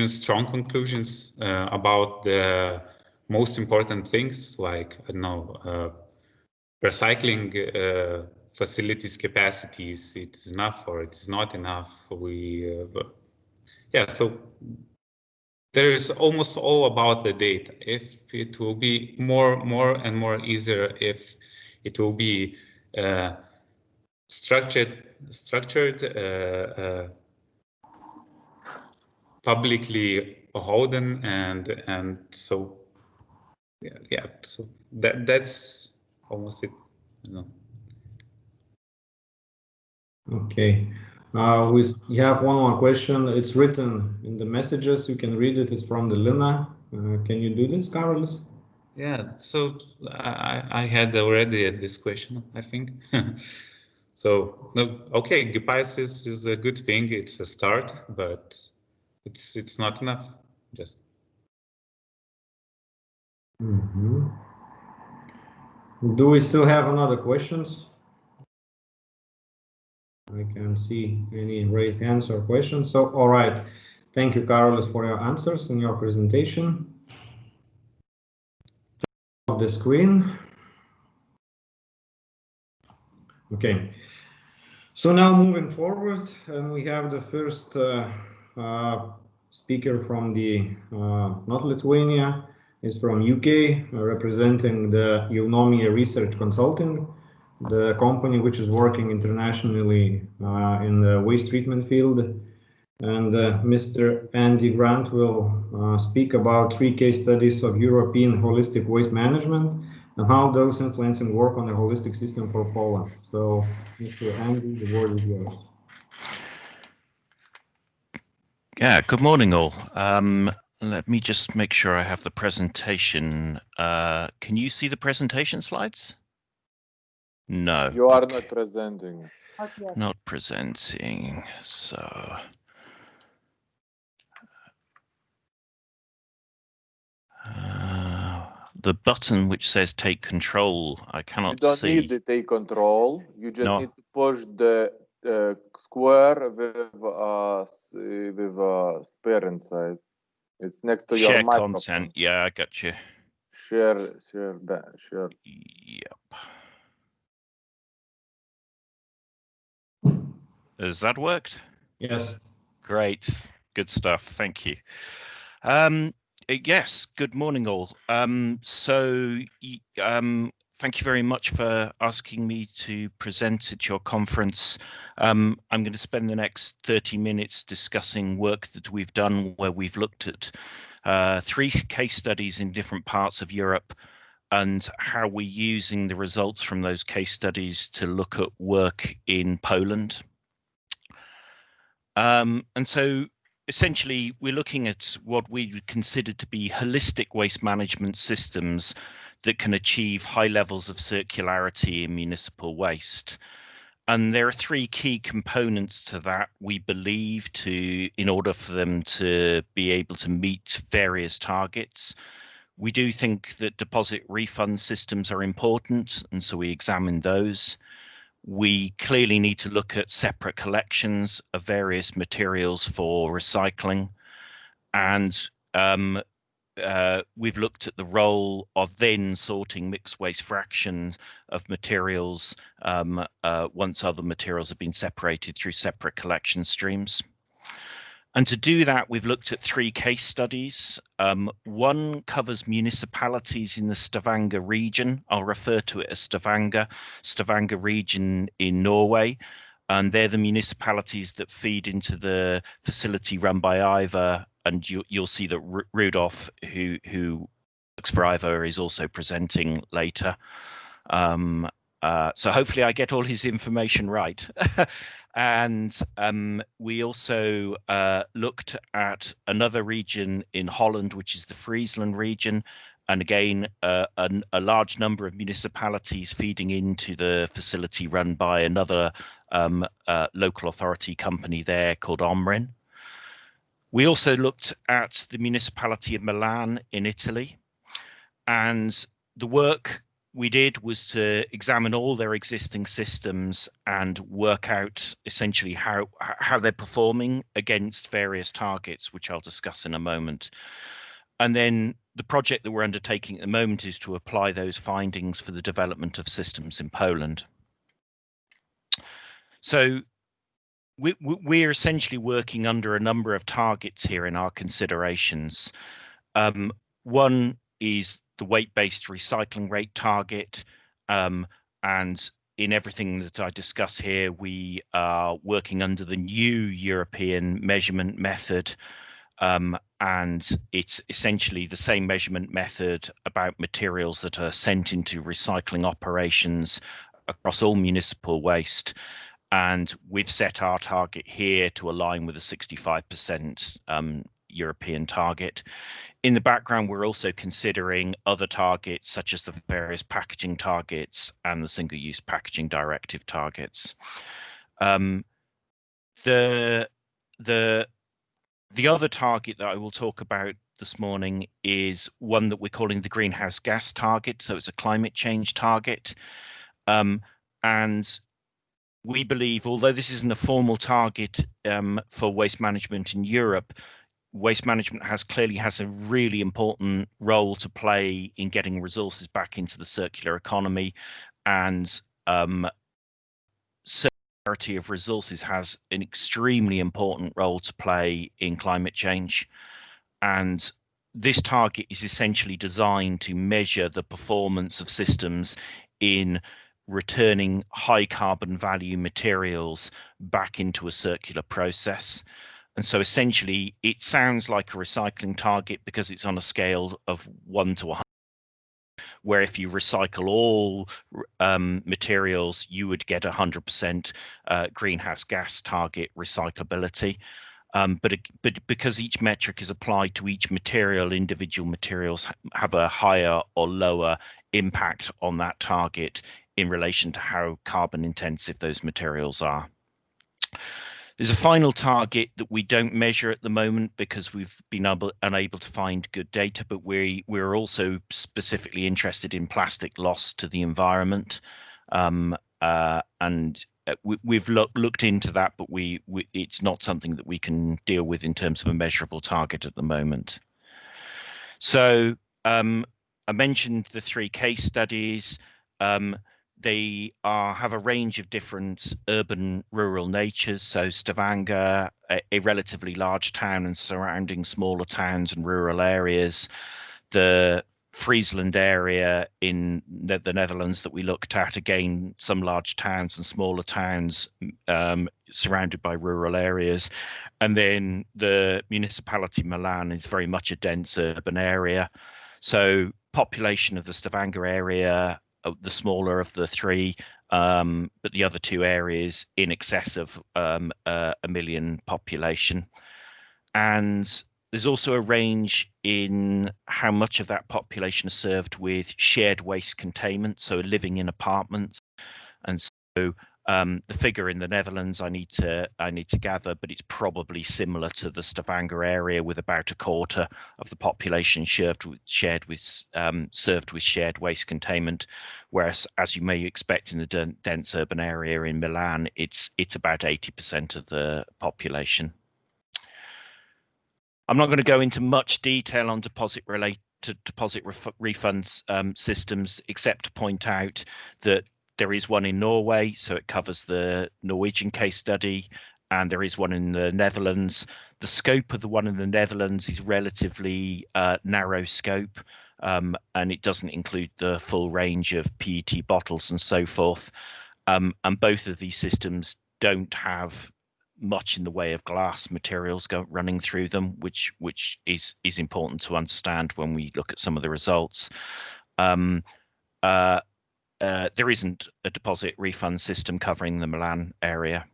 Strong conclusions about the most important things, like I don't know, recycling facilities capacities. It is enough or it is not enough. Yeah, so there is almost all about the data. If it will be more and more easier, if it will be structured. Publicly holden, and so yeah, so that's almost it, you know. Okay, we have one more question. It's written in the messages, you can read it. It's from the Lina. Can you do this, Karolis? Yeah, so I had already this question, I think. So no, okay, GPIS is a good thing, it's a start, but it's not enough. Just Do we still have another questions? I can't see any raised hands or questions. So all right, thank you, Karolis, for your answers and your presentation. Off the screen. Okay, so now moving forward, and we have the first speaker from the not Lithuania, is from UK, representing the Eunomia Research Consulting, the company which is working internationally in the waste treatment field. And Mr. Andy Grant will speak about 3 case studies of European holistic waste management and how those influencing work on a holistic system for Poland. So, Mr. Andy, the word is yours. Yeah, good morning all. Let me just make sure I have the presentation. Can you see the presentation slides? No. You are okay. not presenting. Not presenting. So. The button which says take control, I cannot You don't see. need to take control. You just No. need to push the square with a spare inside. It's next to your Share microphone. content. Yeah, I got you. Share. Yep. Has that worked? Yes. Great. Good stuff. Thank you. Yes, good morning all. Thank you very much for asking me to present at your conference. I'm going to spend the next 30 minutes discussing work that we've done where we've looked at 3 case studies in different parts of Europe and how we're using the results from those case studies to look at work in Poland. And so essentially, we're looking at what we would consider to be holistic waste management systems that can achieve high levels of circularity in municipal waste. And there are 3 key components to that, we believe, in order for them to be able to meet various targets. We do think that deposit refund systems are important, and so we examined those. We clearly need to look at separate collections of various materials for recycling. And we've looked at the role of then sorting mixed waste fractions of materials once other materials have been separated through separate collection streams. And to do that, we've looked at 3 case studies. One covers municipalities in the Stavanger region. I'll refer to it as Stavanger region in Norway. And they're the municipalities that feed into the facility run by IVA. And you'll see that Rudolf, who works for IVA, is also presenting later. So hopefully I get all his information right. And we also looked at another region in Holland, which is the Friesland region. And again, a large number of municipalities feeding into the facility run by another local authority company there called Omrin. We also looked at the municipality of Milan in Italy. And the work we did was to examine all their existing systems and work out essentially how they're performing against various targets, which I'll discuss in a moment. And then the project that we're undertaking at the moment is to apply those findings for the development of systems in Poland. So we're essentially working under a number of targets here in our considerations. One is the weight-based recycling rate target, and in everything that I discuss here, we are working under the new European measurement method, and it's essentially the same measurement method about materials that are sent into recycling operations across all municipal waste. And we've set our target here to align with a 65% European target. In the background, we're also considering other targets, such as the various packaging targets and the single-use packaging directive targets. The other target that I will talk about this morning is one that we're calling the greenhouse gas target. So it's a climate change target. And we believe, although this isn't a formal target for waste management in Europe, waste management clearly has a really important role to play in getting resources back into the circular economy, and circularity of resources has an extremely important role to play in climate change. And this target is essentially designed to measure the performance of systems in returning high carbon value materials back into a circular process. And so essentially, it sounds like a recycling target because it's on a scale of 1 to 100, where if you recycle all materials, you would get 100% greenhouse gas target recyclability. But because each metric is applied to each material, individual materials have a higher or lower impact on that target in relation to how carbon intensive those materials are. There's a final target that we don't measure at the moment because we've been unable to find good data, but we're also specifically interested in plastic loss to the environment. We've looked into that, but it's not something that we can deal with in terms of a measurable target at the moment. So I mentioned the 3 case studies. They have a range of different urban-rural natures. So Stavanger, a relatively large town and surrounding smaller towns and rural areas. The Friesland area in the Netherlands that we looked at, again, some large towns and smaller towns surrounded by rural areas. And then the municipality Milan is very much a dense urban area. So population of the Stavanger area, the smaller of the 3, but the other 2 areas in excess of 1 million population. And there's also a range in how much of that population is served with shared waste containment, so living in apartments. And so the figure in the Netherlands I need to gather, but it's probably similar to the Stavanger area, with about a quarter of the population served with shared waste containment, whereas, as you may expect in the dense urban area in Milan, it's about 80% of the population. I'm not going to go into much detail on deposit refunds systems, except to point out that there is one in Norway, so it covers the Norwegian case study, and there is one in the Netherlands. The scope of the one in the Netherlands is relatively narrow scope, and it doesn't include the full range of PET bottles and so forth. And both of these systems don't have much in the way of glass materials running through them, which is important to understand when we look at some of the results. There isn't a deposit refund system covering the Milan area.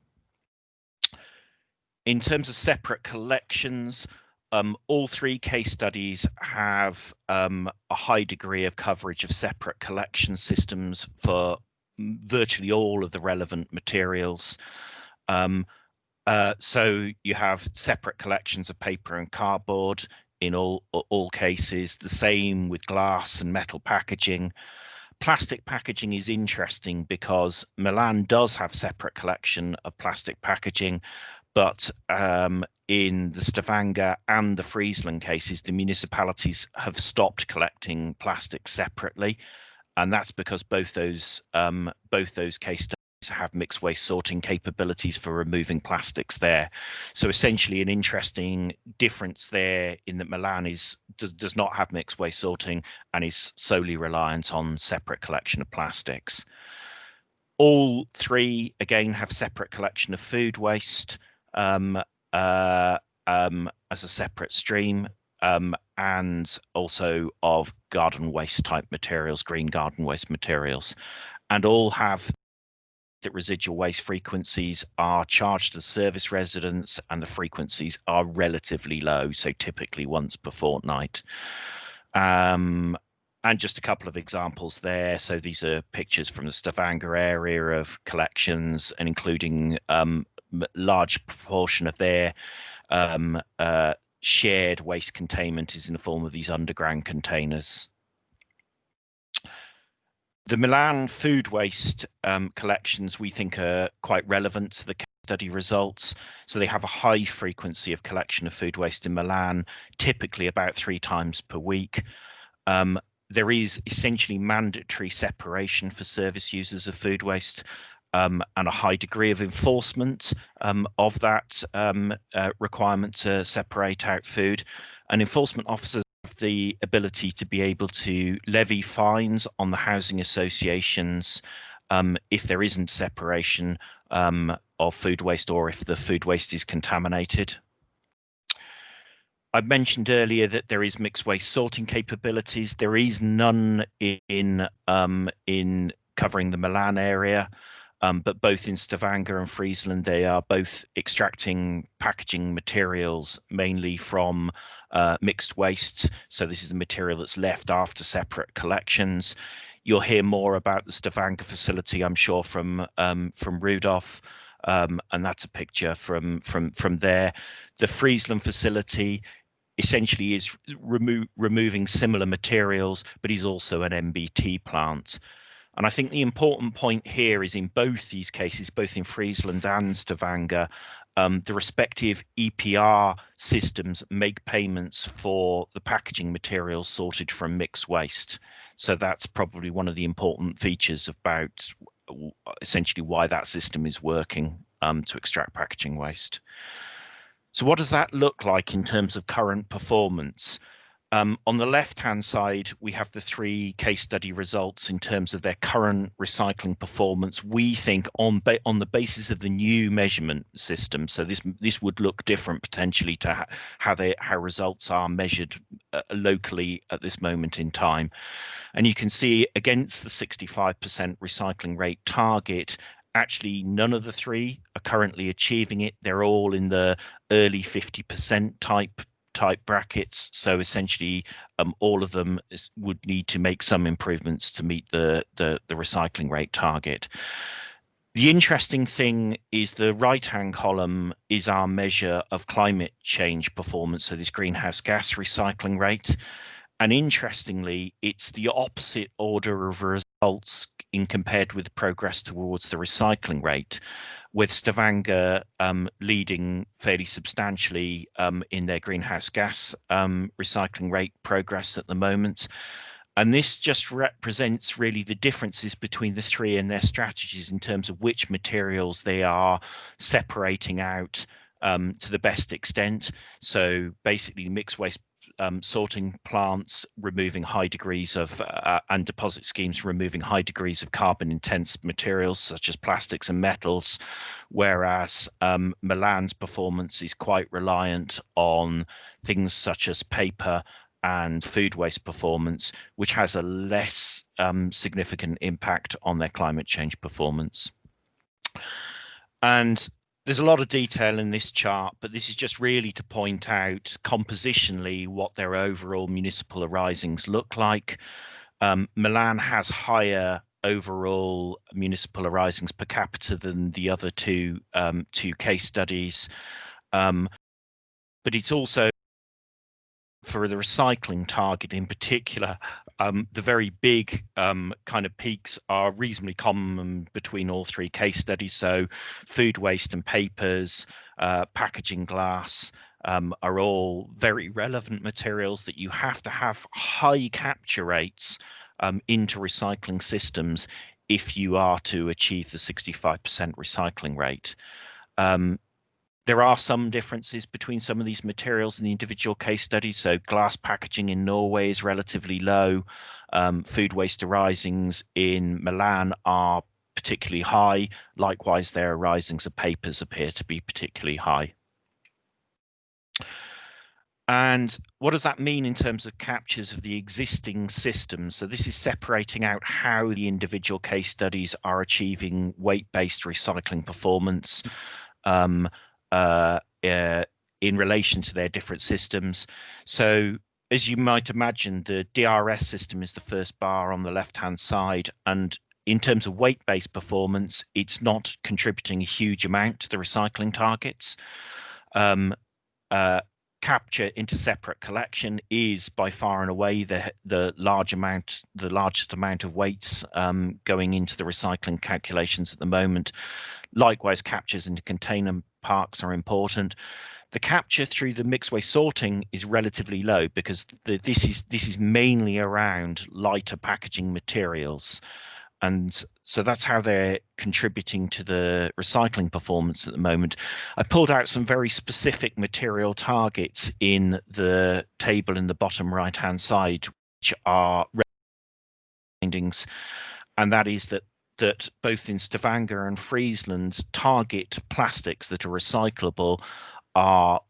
In terms of separate collections, all 3 case studies have a high degree of coverage of separate collection systems for virtually all of the relevant materials. So you have separate collections of paper and cardboard in all cases, the same with glass and metal packaging. Plastic packaging is interesting because Milan does have separate collection of plastic packaging, but in the Stavanger and the Friesland cases, the municipalities have stopped collecting plastic separately, and that's because both those case studies have mixed waste sorting capabilities for removing plastics there. So essentially an interesting difference there in that Milan does not have mixed waste sorting and is solely reliant on separate collection of plastics. All 3 again have separate collection of food waste as a separate stream, and also of garden waste type materials, green garden waste materials, and all have that residual waste frequencies are charged to service residents, and the frequencies are relatively low, so typically once per fortnight. And just a couple of examples there. So these are pictures from the Stavanger area of collections, and including large proportion of their shared waste containment is in the form of these underground containers. The Milan food waste collections we think are quite relevant to the case study results. So they have a high frequency of collection of food waste in Milan, typically about 3 times per week. There is essentially mandatory separation for service users of food waste, and a high degree of enforcement of that requirement to separate out food. And enforcement officers have the ability to be able to levy fines on the housing associations if there isn't separation of food waste, or if the food waste is contaminated. I mentioned earlier that there is mixed waste sorting capabilities. There is none in covering the Milan area. but both in Stavanger and Friesland, they are both extracting packaging materials mainly from mixed waste. So this is the material that's left after separate collections. You'll hear more about the Stavanger facility, I'm sure, from Rudolf, and that's a picture from there. The Friesland facility essentially is removing similar materials, but is also an MBT plant. And I think the important point here is in both these cases, both in Friesland and Stavanger, the respective EPR systems make payments for the packaging materials sorted from mixed waste. So that's probably one of the important features about essentially why that system is working to extract packaging waste. So what does that look like in terms of current performance? On the left-hand side, we have the 3 case study results in terms of their current recycling performance. We think on the basis of the new measurement system. So this would look different potentially to how results are measured locally at this moment in time. And you can see against the 65% recycling rate target, actually none of the 3 are currently achieving it. They're all in the early 50% type brackets. So essentially all of them would need to make some improvements to meet the recycling rate target. The interesting thing is the right-hand column is our measure of climate change performance, so this greenhouse gas recycling rate. And interestingly, it's the opposite order of results in compared with progress towards the recycling rate, with Stavanger leading fairly substantially in their greenhouse gas recycling rate progress at the moment. And this just represents really the differences between the 3 and their strategies in terms of which materials they are separating out to the best extent. So basically mixed waste sorting plants removing high degrees of and deposit schemes removing high degrees of carbon intense materials such as plastics and metals, whereas Milan's performance is quite reliant on things such as paper and food waste performance, which has a less significant impact on their climate change performance. And there's a lot of detail in this chart, but this is just really to point out compositionally what their overall municipal arisings look like. Milan has higher overall municipal arisings per capita than the other two case studies, but it's also, for the recycling target in particular, the very big kind of peaks are reasonably common between all 3 case studies. So food waste and papers, packaging glass are all very relevant materials that you have to have high capture rates into recycling systems if you are to achieve the 65% recycling rate. There are some differences between some of these materials in the individual case studies. So glass packaging in Norway is relatively low. Food waste arisings in Milan are particularly high. Likewise, their arisings of papers appear to be particularly high. And what does that mean in terms of captures of the existing systems? So this is separating out how the individual case studies are achieving weight-based recycling performance in relation to their different systems. So as you might imagine, the DRS system is the first bar on the left-hand side, and in terms of weight-based performance, it's not contributing a huge amount to the recycling targets. Capture into separate collection is by far and away the largest amount of weights going into the recycling calculations at the moment. Likewise, captures into container parks are important. The capture through the mixed waste sorting is relatively low because this is mainly around lighter packaging materials. And so that's how they're contributing to the recycling performance at the moment. I pulled out some very specific material targets in the table in the bottom right-hand side, which are findings, and that is that both in Stavanger and Friesland, target plastics that are recyclable are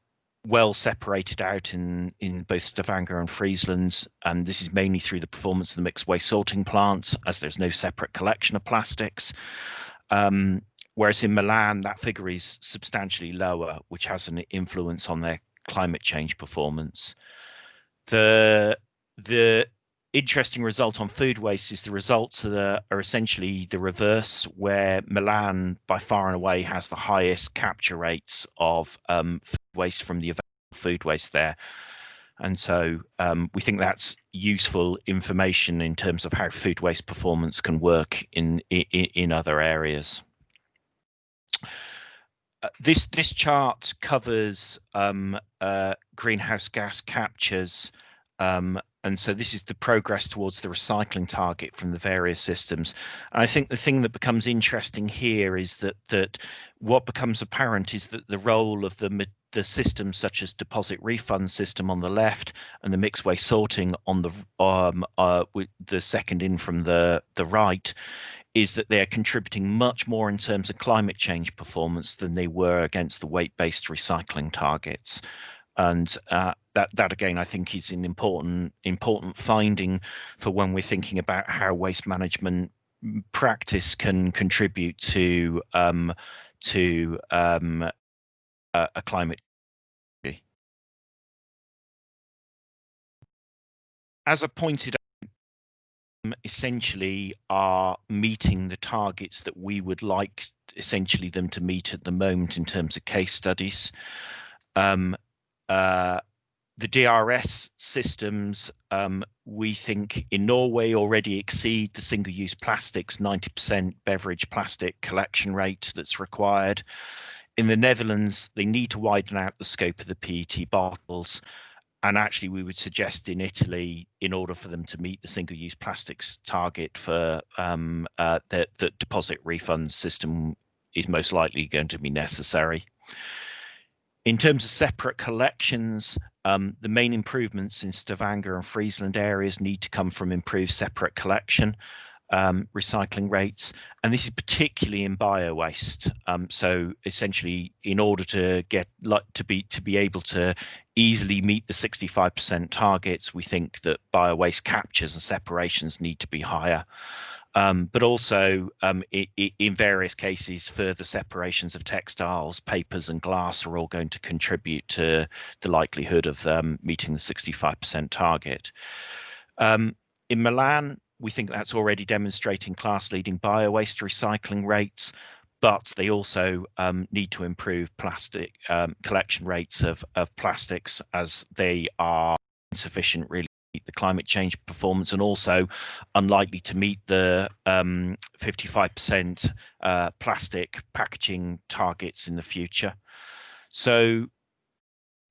well separated out in both Stavanger and Friesland, and this is mainly through the performance of the mixed waste sorting plants, as there's no separate collection of plastics. whereas in Milan, that figure is substantially lower, which has an influence on their climate change performance. The interesting result on food waste is the results are essentially the reverse, where Milan by far and away has the highest capture rates of food waste from the available food waste there. And so we think that's useful information in terms of how food waste performance can work in other areas. This chart covers greenhouse gas captures, and so this is the progress towards the recycling target from the various systems. And I think the thing that becomes interesting here is that what becomes apparent is that the role of the systems such as deposit refund system on the left and the mixed waste sorting on the with the second in from the right is that they are contributing much more in terms of climate change performance than they were against the weight-based recycling targets. And that again, I think, is an important finding for when we're thinking about how waste management practice can contribute to a climate change. As I pointed out, essentially are meeting the targets that we would like essentially them to meet at the moment in terms of case studies. The DRS systems, we think in Norway already exceed the single-use plastics 90% beverage plastic collection rate that's required. In the Netherlands, they need to widen out the scope of the PET bottles. And actually, we would suggest in Italy, in order for them to meet the single-use plastics target for the deposit refund system is most likely going to be necessary. In terms of separate collections, the main improvements in Stavanger and Friesland areas need to come from improved separate collection recycling rates, and this is particularly in bio-waste. So essentially, in order to get to be able to easily meet the 65% targets, we think that bio-waste captures and separations need to be higher. But also in various cases, further separations of textiles, papers and glass are all going to contribute to the likelihood of meeting the 65% target. In Milan, we think that's already demonstrating class-leading bio-waste recycling rates, but they also need to improve plastic collection rates of plastics, as they are insufficient really meet the climate change performance, and also unlikely to meet the 55% plastic packaging targets in the future. So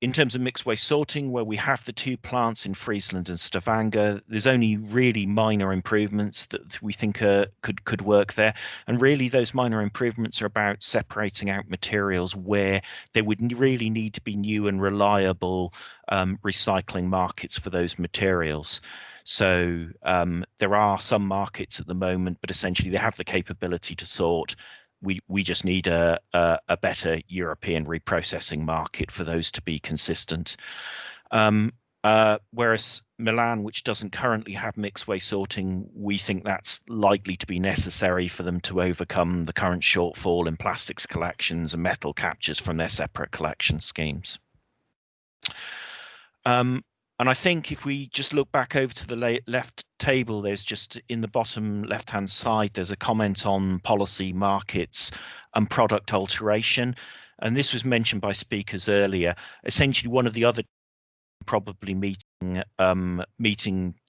in terms of mixed waste sorting, where we have the two plants in Friesland and Stavanger, there's only really minor improvements that we think could work there. And really those minor improvements are about separating out materials where there would really need to be new and reliable recycling markets for those materials. So there are some markets at the moment, but essentially they have the capability to sort. We just need a better European reprocessing market for those to be consistent. Whereas Milan, which doesn't currently have mixed waste sorting, we think that's likely to be necessary for them to overcome the current shortfall in plastics collections and metal captures from their separate collection schemes. And I think if we just look back over to the left table, there's just in the bottom left-hand side, there's a comment on policy, markets and product alteration. And this was mentioned by speakers earlier. Essentially, one of the other probably meeting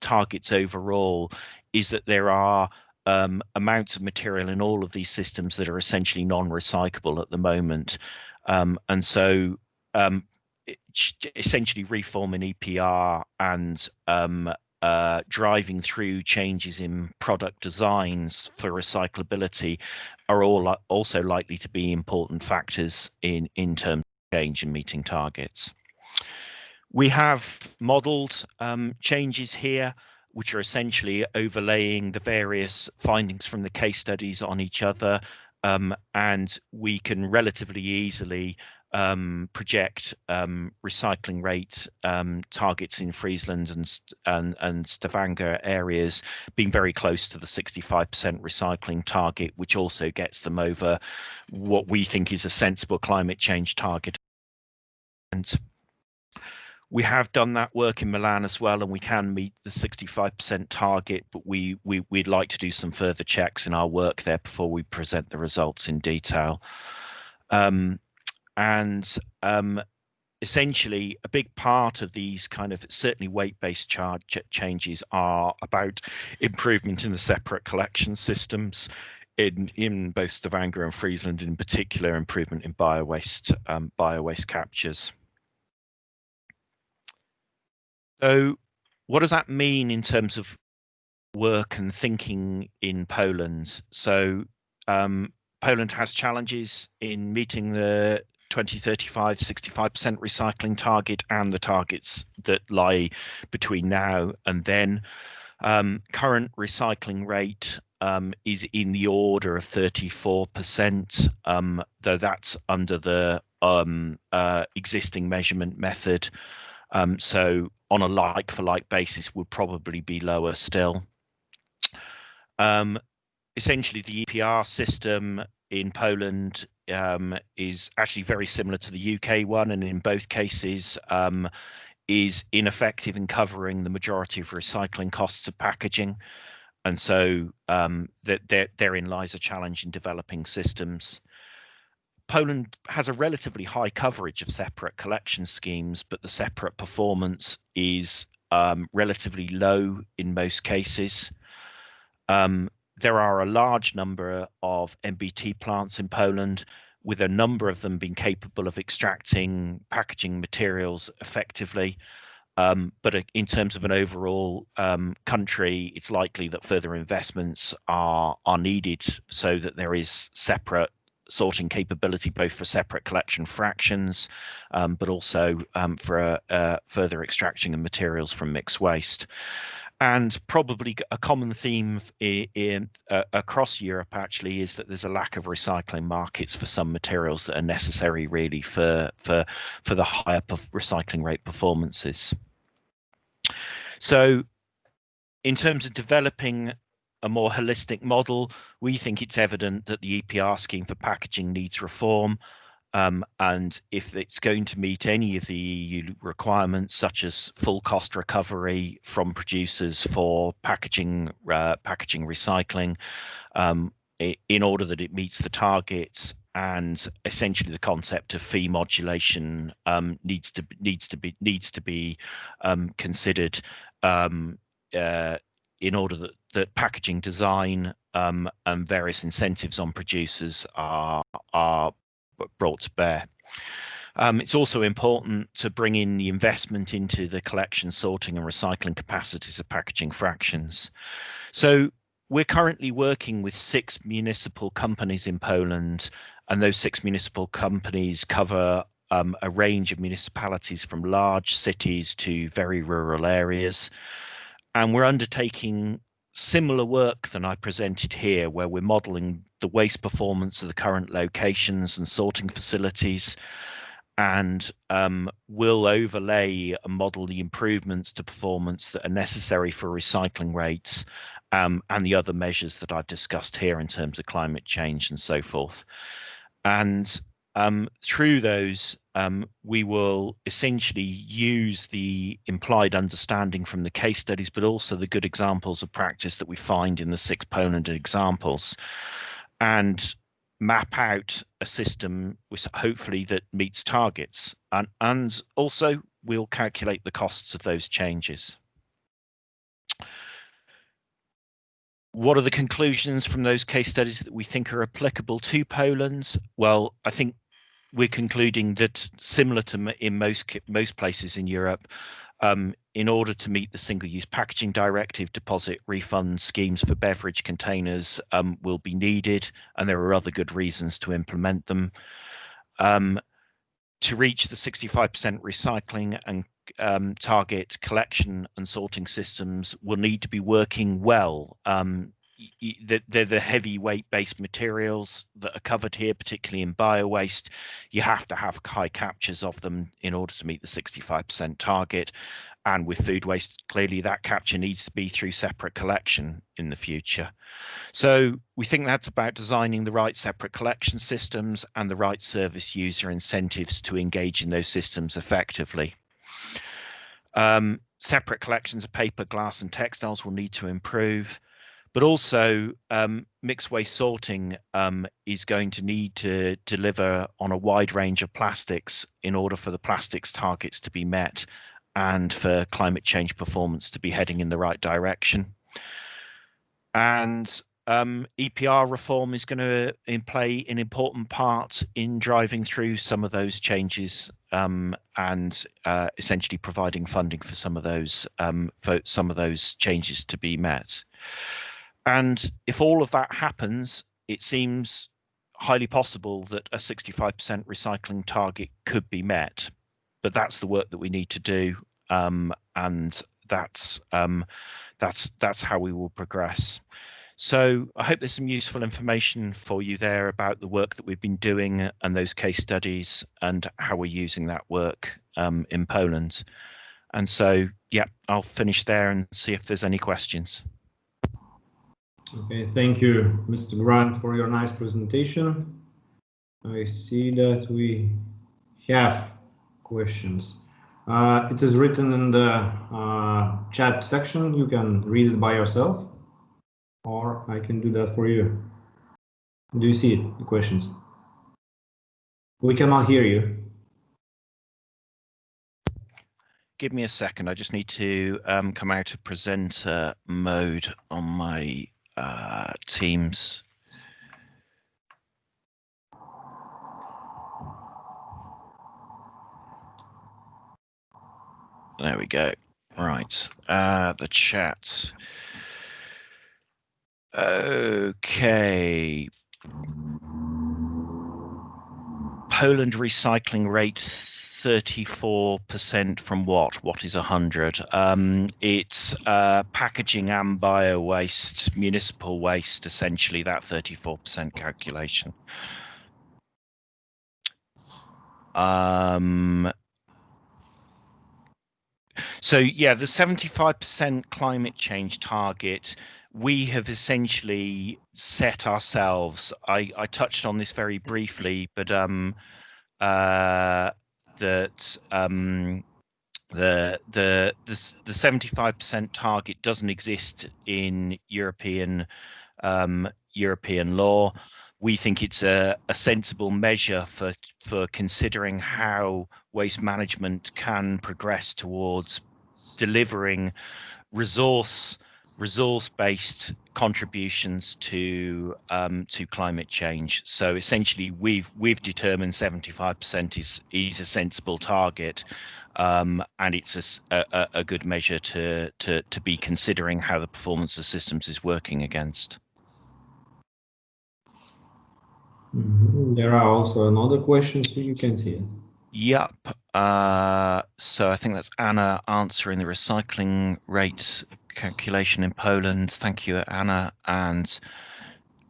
targets overall is that there are amounts of material in all of these systems that are essentially non-recyclable at the moment. And so essentially reforming EPR and driving through changes in product designs for recyclability are all also likely to be important factors in terms of change in meeting targets. We have modelled changes here, which are essentially overlaying the various findings from the case studies on each other, and we can relatively easily project recycling rate targets in Friesland and Stavanger areas being very close to the 65% recycling target, which also gets them over what we think is a sensible climate change target. And we have done that work in Milan as well, and we can meet the 65% target, but we'd like to do some further checks in our work there before we present the results in detail. Essentially, a big part of these kind of certainly weight-based charge changes are about improvement in the separate collection systems in both Stavanger and Friesland, in particular improvement in biowaste captures. So what does that mean in terms of work and thinking in Poland? So Poland has challenges in meeting the 2035 65% recycling target and the targets that lie between now and then. Current recycling rate is in the order of 34%, though that's under the existing measurement method. So on a like-for-like basis would probably be lower still. Essentially, the EPR system in Poland is actually very similar to the UK one, and in both cases is ineffective in covering the majority of recycling costs of packaging. And so therein lies a challenge in developing systems. Poland has a relatively high coverage of separate collection schemes, but the separate performance is relatively low in most cases. There are a large number of MBT plants in Poland, with a number of them being capable of extracting packaging materials effectively. But in terms of an overall country, it's likely that further investments are needed so that there is separate sorting capability, both for separate collection fractions, but also for further extraction of materials from mixed waste. And probably a common theme across Europe actually is that there's a lack of recycling markets for some materials that are necessary really for the higher recycling rate performances. So in terms of developing a more holistic model, we think it's evident that the EPR scheme for packaging needs reform. And if it's going to meet any of the EU requirements, such as full cost recovery from producers for packaging recycling, in order that it meets the targets, and essentially the concept of fee modulation needs to be considered in order that packaging design and various incentives on producers are brought to bear. It's also important to bring in the investment into the collection, sorting and recycling capacities of packaging fractions. So we're currently working with 6 municipal companies in Poland, and those 6 municipal companies cover a range of municipalities from large cities to very rural areas. And we're undertaking similar work than I presented here, where we're modeling the waste performance of the current locations and sorting facilities, and will overlay and model the improvements to performance that are necessary for recycling rates and the other measures that I've discussed here in terms of climate change and so forth. And through those, we will essentially use the implied understanding from the case studies, but also the good examples of practice that we find in the 6 Poland examples, and map out a system which hopefully that meets targets. And also we'll calculate the costs of those changes. What are the conclusions from those case studies that we think are applicable to Poland? Well, I think we're concluding that, similar to in most places in Europe, in order to meet the Single-Use Packaging Directive, deposit refund schemes for beverage containers will be needed, and there are other good reasons to implement them. To reach the 65% recycling and target, collection and sorting systems will need to be working well. they're the heavyweight based materials that are covered here, particularly in bio-waste. You have to have high captures of them in order to meet the 65% target. And with food waste, clearly that capture needs to be through separate collection in the future. So we think that's about designing the right separate collection systems and the right service user incentives to engage in those systems effectively. Separate collections of paper, glass and textiles will need to improve, but also mixed waste sorting is going to need to deliver on a wide range of plastics in order for the plastics targets to be met and for climate change performance to be heading in the right direction. And EPR reform is going to play an important part in driving through some of those changes and essentially providing funding for some of those changes to be met. And if all of that happens, it seems highly possible that a 65% recycling target could be met. But that's the work that we need to do, and that's how we will progress. So I hope there's some useful information for you there about the work that we've been doing and those case studies and how we're using that work in Poland. And so, yeah, I'll finish there and see if there's any questions. Okay, thank you, Mr. Grant, for your nice presentation. I see that we have questions. It is written in the chat section. You can read it by yourself, or I can do that for you. Do you see it, the questions? We cannot hear you. Give me a second. I just need to come out of presenter mode on my Teams. There we go. Right, the chat. Okay. Poland recycling rate 34% from what? What is 100? It's packaging and bio waste, municipal waste, essentially that 34% calculation. So yeah, the 75% climate change target, we have essentially set ourselves. I touched on this very briefly, but the 75% target doesn't exist in European law. We think it's a sensible measure for considering how waste management can progress towards delivering resource-based contributions to climate change. So essentially, we've determined 75% is a sensible target, and it's a good measure to be considering how the performance of systems is working against. There are also another question, so you can see it. Yep. So I think that's Anna answering the recycling rate calculation in Poland. Thank you, Anna. And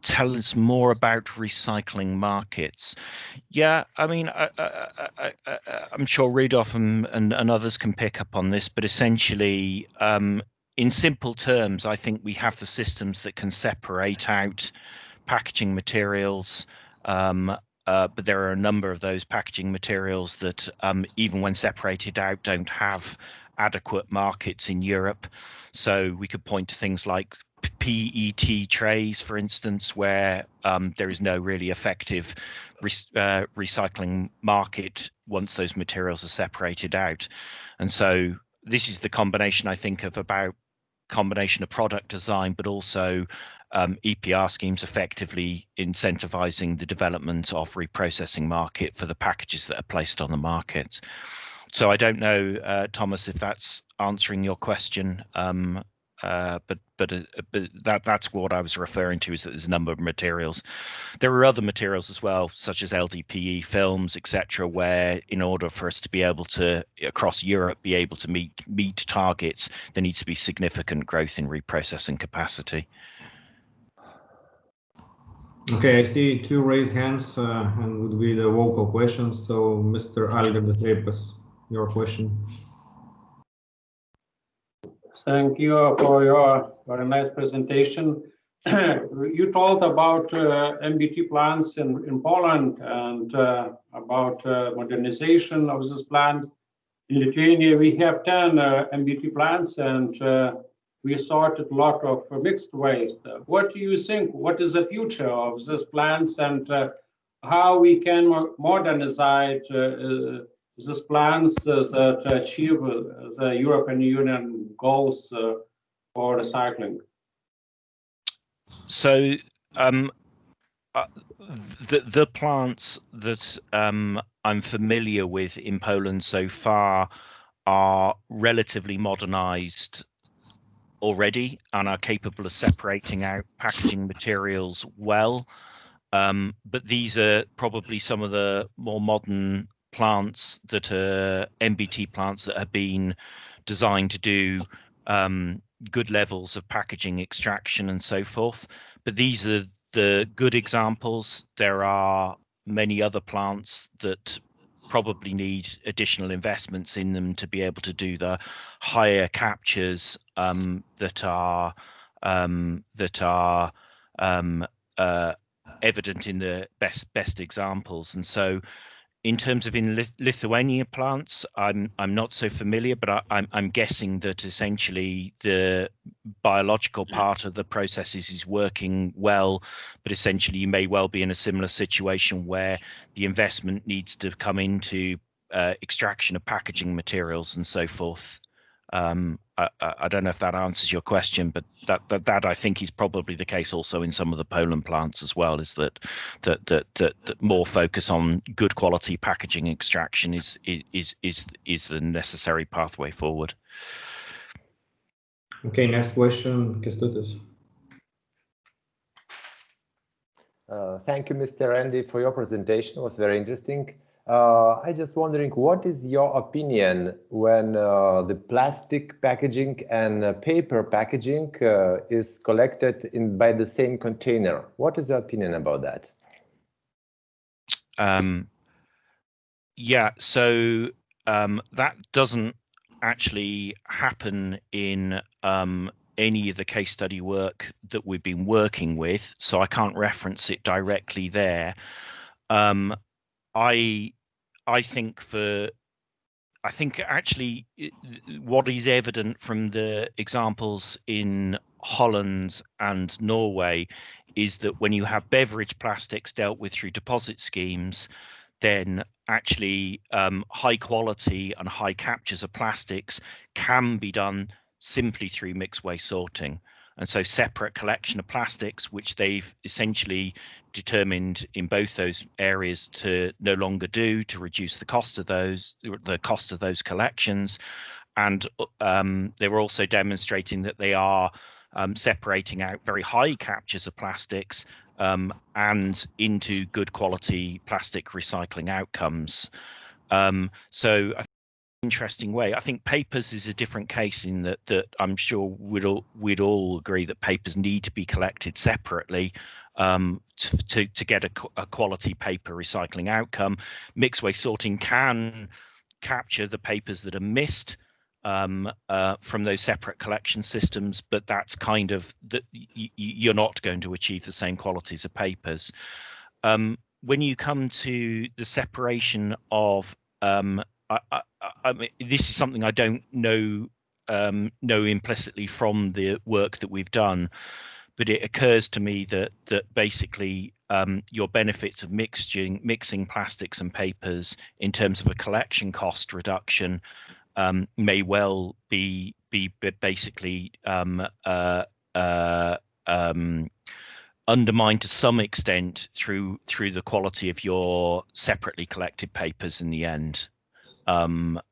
tell us more about recycling markets. Yeah, I mean, I'm sure Rudolf and others can pick up on this, but essentially, in simple terms, I think we have the systems that can separate out packaging materials, but there are a number of those packaging materials that, even when separated out, don't have adequate markets in Europe. So we could point to things like PET trays, for instance, where there is no really effective recycling market once those materials are separated out. And so this is the combination, I think, of combination of product design, but also EPR schemes effectively incentivizing the development of reprocessing market for the packages that are placed on the market. So I don't know, Thomas, if that's answering your question, but that's what I was referring to, is that there's a number of materials. There are other materials as well, such as LDPE films, etc., where in order for us to be able to, across Europe, be able to meet targets, there needs to be significant growth in reprocessing capacity. Okay, I see 2 raised hands and would be the vocal questions. So Mr. Algirdas Reipas, your question. Thank you for your very nice presentation. You told about MBT plants in Poland and about modernization of this plant. In Lithuania, we have 10 MBT plants and we sorted a lot of mixed waste. What do you think? What is the future of these plants and how we can modernize these plants that achieve the European Union goals for recycling? So the plants that I'm familiar with in Poland so far are relatively modernized already and are capable of separating out packaging materials well. But these are probably some of the more modern plants that are MBT plants that have been designed to do good levels of packaging extraction and so forth. But these are the good examples. There are many other plants that probably need additional investments in them to be able to do the higher captures that are evident in the best examples. And so in terms of in Lithuania plants, I'm not so familiar, but I'm guessing that essentially the biological part of the processes is working well, but essentially you may well be in a similar situation where the investment needs to come into extraction of packaging materials and so forth. I don't know if that answers your question, but that I think is probably the case also in some of the Poland plants as well. Is that more focus on good quality packaging extraction is the necessary pathway forward. Okay, next question, Kęstutis. Thank you, Mr. Andy, for your presentation. It was very interesting. I just wondering, what is your opinion when the plastic packaging and paper packaging is collected by the same container? What is your opinion about that? Yeah, so that doesn't actually happen in any of the case study work that we've been working with, so I can't reference it directly there. I think actually what is evident from the examples in Holland and Norway is that when you have beverage plastics dealt with through deposit schemes, then actually high quality and high captures of plastics can be done simply through mixed waste sorting. And so separate collection of plastics, which they've essentially determined in both those areas to no longer do, to reduce the cost of those collections. And they were also demonstrating that they are separating out very high captures of plastics and into good quality plastic recycling outcomes. So I think interesting way. I think papers is a different case in that I'm sure we'd all agree that papers need to be collected separately to get a quality paper recycling outcome. Mixed waste sorting can capture the papers that are missed from those separate collection systems, but that's kind of that you're not going to achieve the same qualities of papers. When you come to the separation of I mean, this is something I don't know implicitly from the work that we've done, but it occurs to me that basically your benefits of mixing plastics and papers in terms of a collection cost reduction may well be basically undermined to some extent through the quality of your separately collected papers in the end. But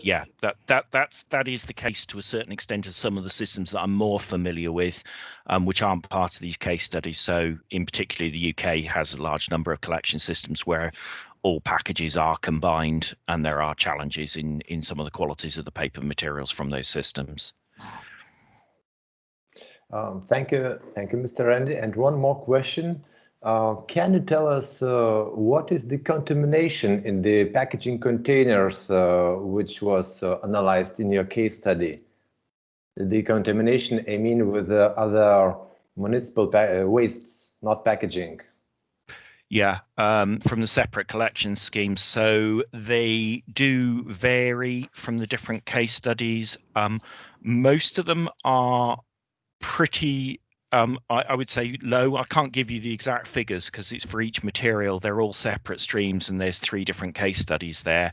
yeah, that is the case to a certain extent of some of the systems that I'm more familiar with, which aren't part of these case studies. So in particular, the UK has a large number of collection systems where all packages are combined, and there are challenges in some of the qualities of the paper materials from those systems. Thank you, Mr. Andy. And one more question. Can you tell us what is the contamination in the packaging containers which was analyzed in your case study? The contamination, I mean, with other municipal wastes, not packaging. Yeah, from the separate collection schemes. So they do vary from the different case studies. Most of them are pretty, I would say, low. I can't give you the exact figures because it's for each material. They're all separate streams and there's 3 different case studies there.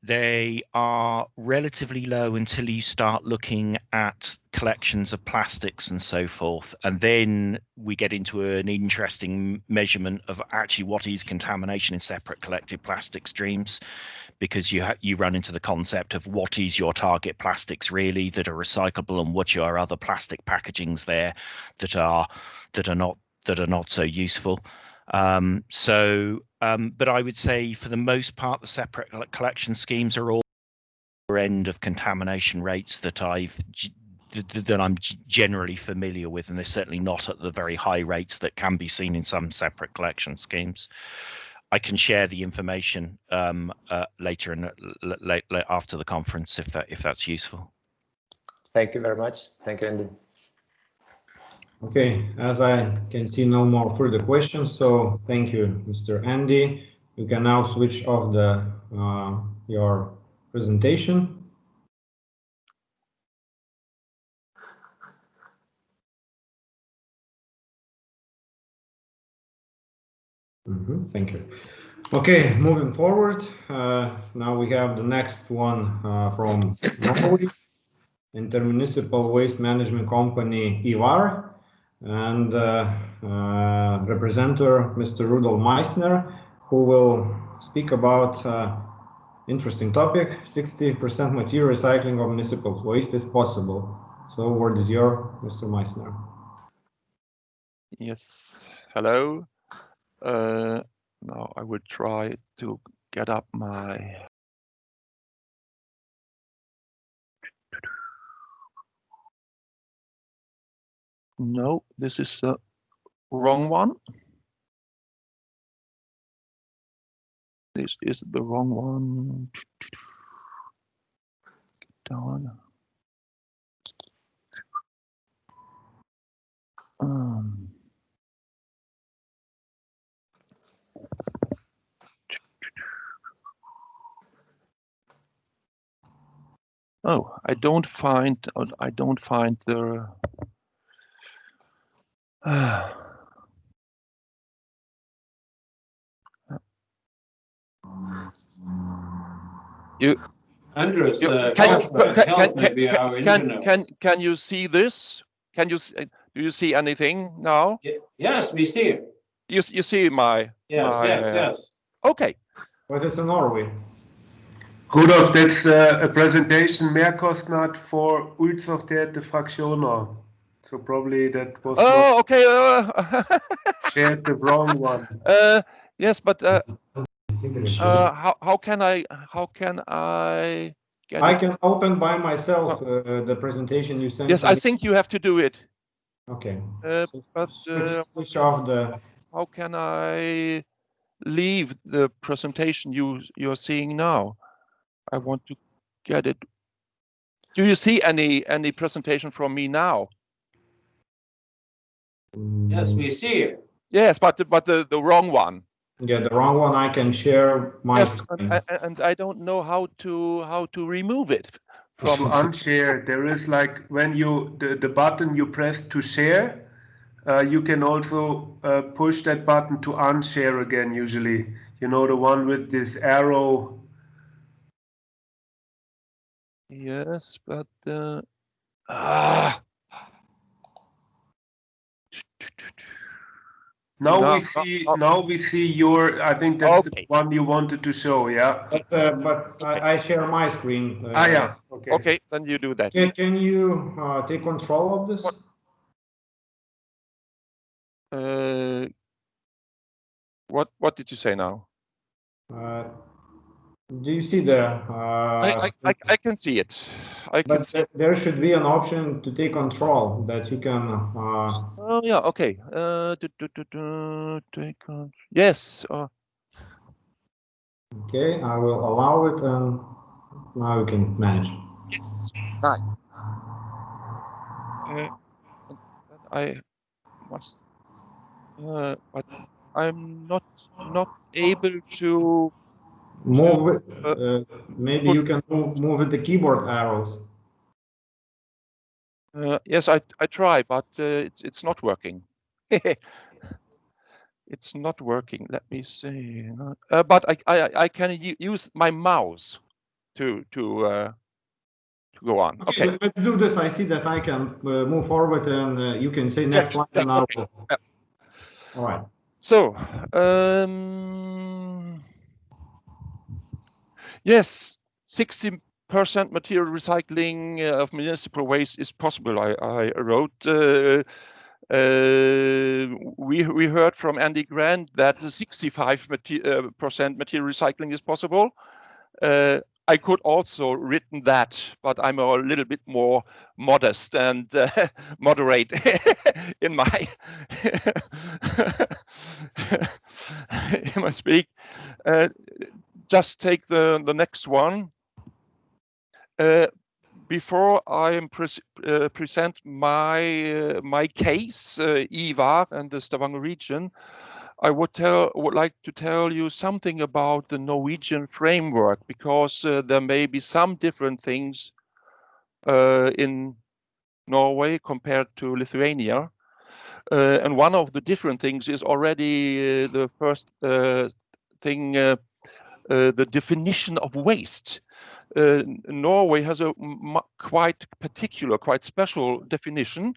They are relatively low until you start looking at collections of plastics and so forth. And then we get into an interesting measurement of actually what is contamination in separate collected plastic streams, because you run into the concept of what is your target plastics really that are recyclable and what are other plastic packagings there that are not so useful. But I would say for the most part, the separate collection schemes are all end of contamination rates that I'm generally familiar with, and they're certainly not at the very high rates that can be seen in some separate collection schemes. I can share the information later after the conference if that's useful. Thank you very much. Thank you, Andy. Okay, as I can see no more further questions, so thank you, Mr. Andy. You can now switch off your presentation. Thank you. Okay, moving forward, now we have the next one from Norway, Intermunicipal Waste Management Company, IVAR. And representative Mr. Rudolf Meissner, who will speak about interesting topic, 60% material recycling of municipal waste is possible. So word is yours, Mr. Meissner. Yes, hello. Now I will try to get up my No, this is the wrong one. This is the wrong one. Down. Oh, I don't find the you Andrews, can you see this? Can you do you see anything now? Yes, we see it. You see my yes. Okay. What is in Norway? Rudolf, that's a presentation merkostnad for uitsorterte fraksjoner. So probably that was okay. shared the wrong one. Yes, but how can I get I can open by myself the presentation you sent. Yes, I think you have to do it. Okay. But switch off the. How can I leave the presentation you're seeing now? I want to get it. Do you see any presentation from me now? Yes, we see it. Yes, but the wrong one. Yeah, the wrong one. I can share my screen. And I don't know how to remove it. From to unshare, there is like when you the button you press to share, you can also push that button to unshare again. Usually, you know, the one with this arrow. Yes, but Now we see your. I think that's the one you wanted to show. Yeah. But I share my screen. Yeah. Okay. Okay, then you do that. Can you take control of this? What did you say now? Do you see there? I can see it. But there should be an option to take control that you can. Oh yeah, okay. Yes. Okay, I will allow it, and now you can manage. Yes. Nice. I must, but I'm not able to move. Maybe you can move with the keyboard arrows. Yes, I try, but it's not working. It's not working. Let me see. But I can use my mouse to go on. Okay. Let's do this. I see that I can move forward, and you can say next slide, and I'll. Okay. All right. So, yes, 60% material recycling of municipal waste is possible. I wrote. We heard from Andy Grant that 65% material recycling is possible. I could also written that, but I'm a little bit more modest and moderate in my in my speak. Just take the next one. Before I present my case, IVAR and the Stavanger region, I would like to tell you something about the Norwegian framework, because there may be some different things in Norway compared to Lithuania. And one of the different things is already the first thing, the definition of waste. Norway has a quite particular, quite special definition.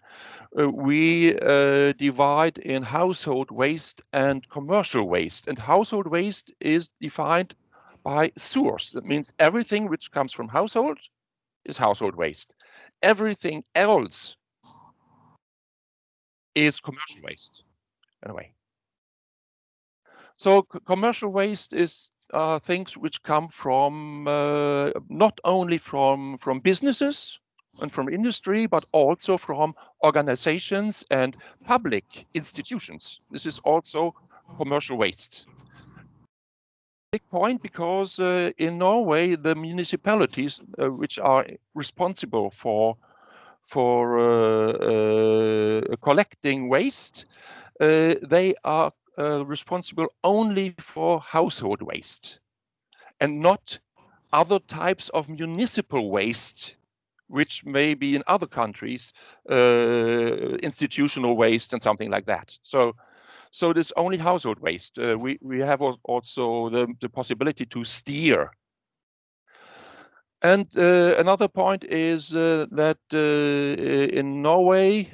We divide in household waste and commercial waste. And household waste is defined by source. That means everything which comes from household is household waste. Everything else is commercial waste, in a way. So commercial waste is things which come from not only from businesses and from industry, but also from organizations and public institutions. This is also commercial waste. Big point, because in Norway, the municipalities which are responsible for collecting waste, they are responsible only for household waste and not other types of municipal waste, which may be in other countries, institutional waste and something like that. So there's only household waste. We have also the possibility to steer. And another point is that in Norway,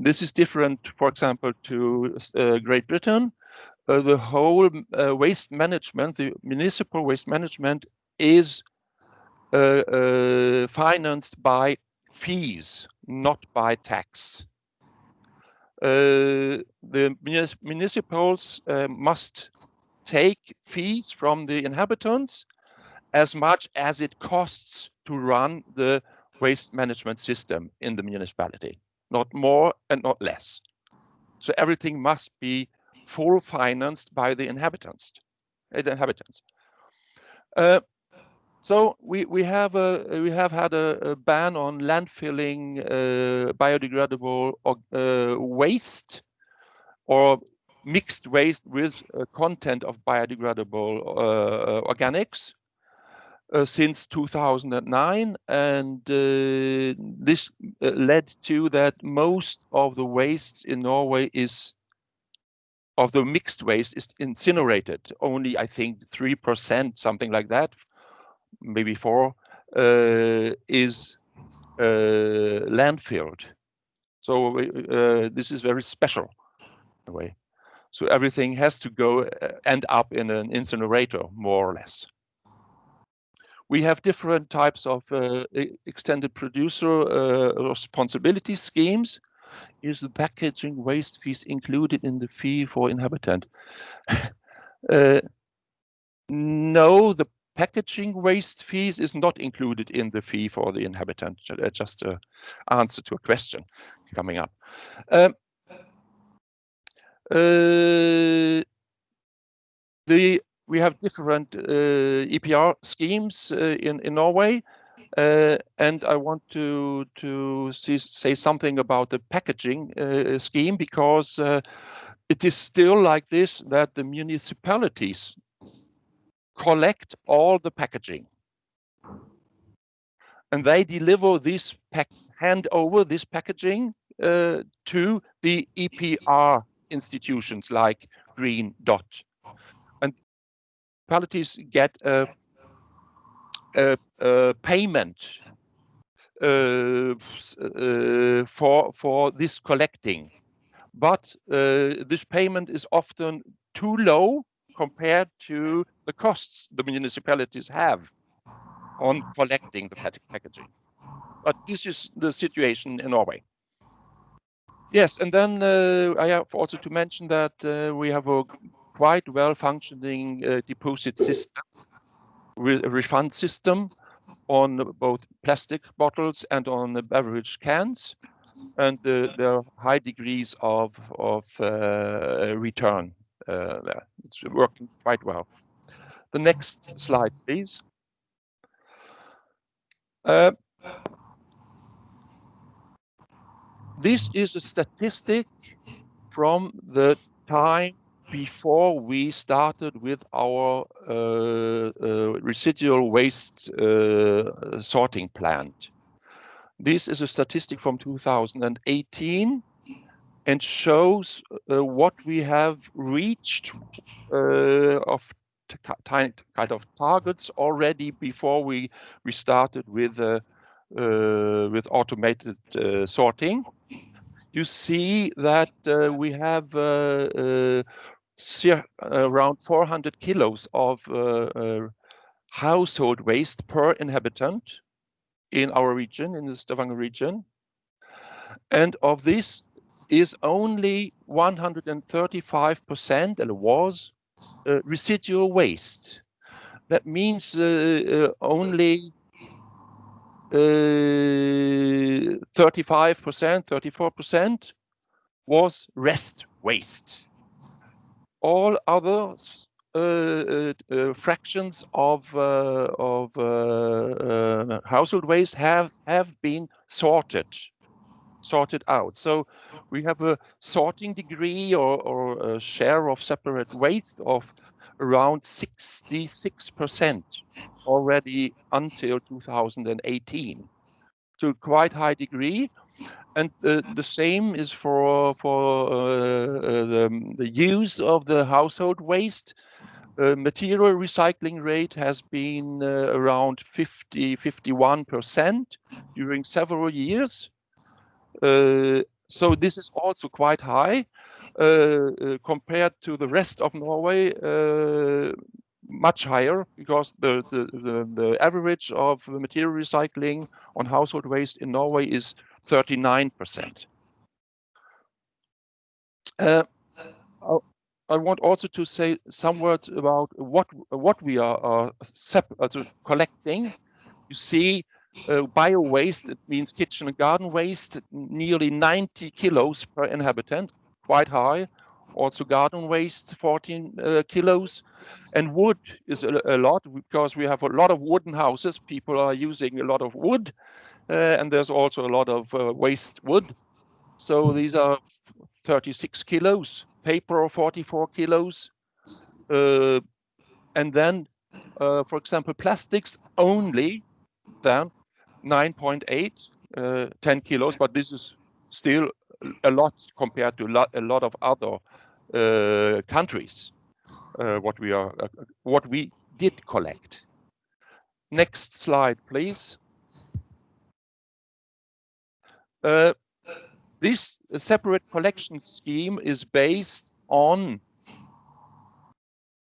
this is different, for example, to Great Britain. The whole waste management, the municipal waste management, is financed by fees, not by tax. The municipals must take fees from the inhabitants as much as it costs to run the waste management system in the municipality, not more and not less. So everything must be full financed by the inhabitants. So we have had a ban on landfilling biodegradable waste or mixed waste with content of biodegradable organics since 2009, and this led to that most of the waste in Norway of the mixed waste is incinerated. Only, I think, 3%, something like that, maybe 4%, is landfilled. So this is very special in a way. So everything has to end up in an incinerator, more or less. We have different types of extended producer responsibility schemes. Is the packaging waste fees included in the fee for inhabitant? No, the packaging waste fees is not included in the fee for the inhabitant. Just an answer to a question coming up. We have different EPR schemes in Norway, and I want to say something about the packaging scheme, because it is still like this, that the municipalities collect all the packaging, and they deliver this hand over this packaging to the EPR institutions like Green Dot, and municipalities get a payment for this collecting, but this payment is often too low compared to the costs the municipalities have on collecting the packaging. But this is the situation in Norway. Yes, and then I have also to mention that we have a quite well functioning deposit system, with a refund system on both plastic bottles and on the beverage cans, and there are high degrees of return there. It's working quite well. The next slide, please. This is a statistic from the time before we started with our residual waste sorting plant. This is a statistic from 2018 and shows what we have reached of kind of targets already before we started with automated sorting. You see that we have around 400 kilos of household waste per inhabitant in our region, in the Stavanger region. And of this is only 135%, and was residual waste. That means only 35%, 34% was rest waste. All other fractions of household waste have been sorted out. So we have a sorting degree or a share of separate waste of around 66% already until 2018. So quite high degree. And the same is for the use of the household waste. Material recycling rate has been around 51% during several years. So this is also quite high compared to the rest of Norway, much higher, because the average of material recycling on household waste in Norway is 39%. I want also to say some words about what we are collecting. You see, bio waste, it means kitchen and garden waste, nearly 90 kilos per inhabitant, quite high. Also garden waste, 14 kilos. And wood is a lot, because we have a lot of wooden houses. People are using a lot of wood, and there's also a lot of waste wood. So these are 36 kilos, paper 44 kilos. And then, for example, plastics only then 9.8, 10 kilos, but this is still a lot compared to a lot of other countries, what we did collect. Next slide, please. This separate collection scheme is based on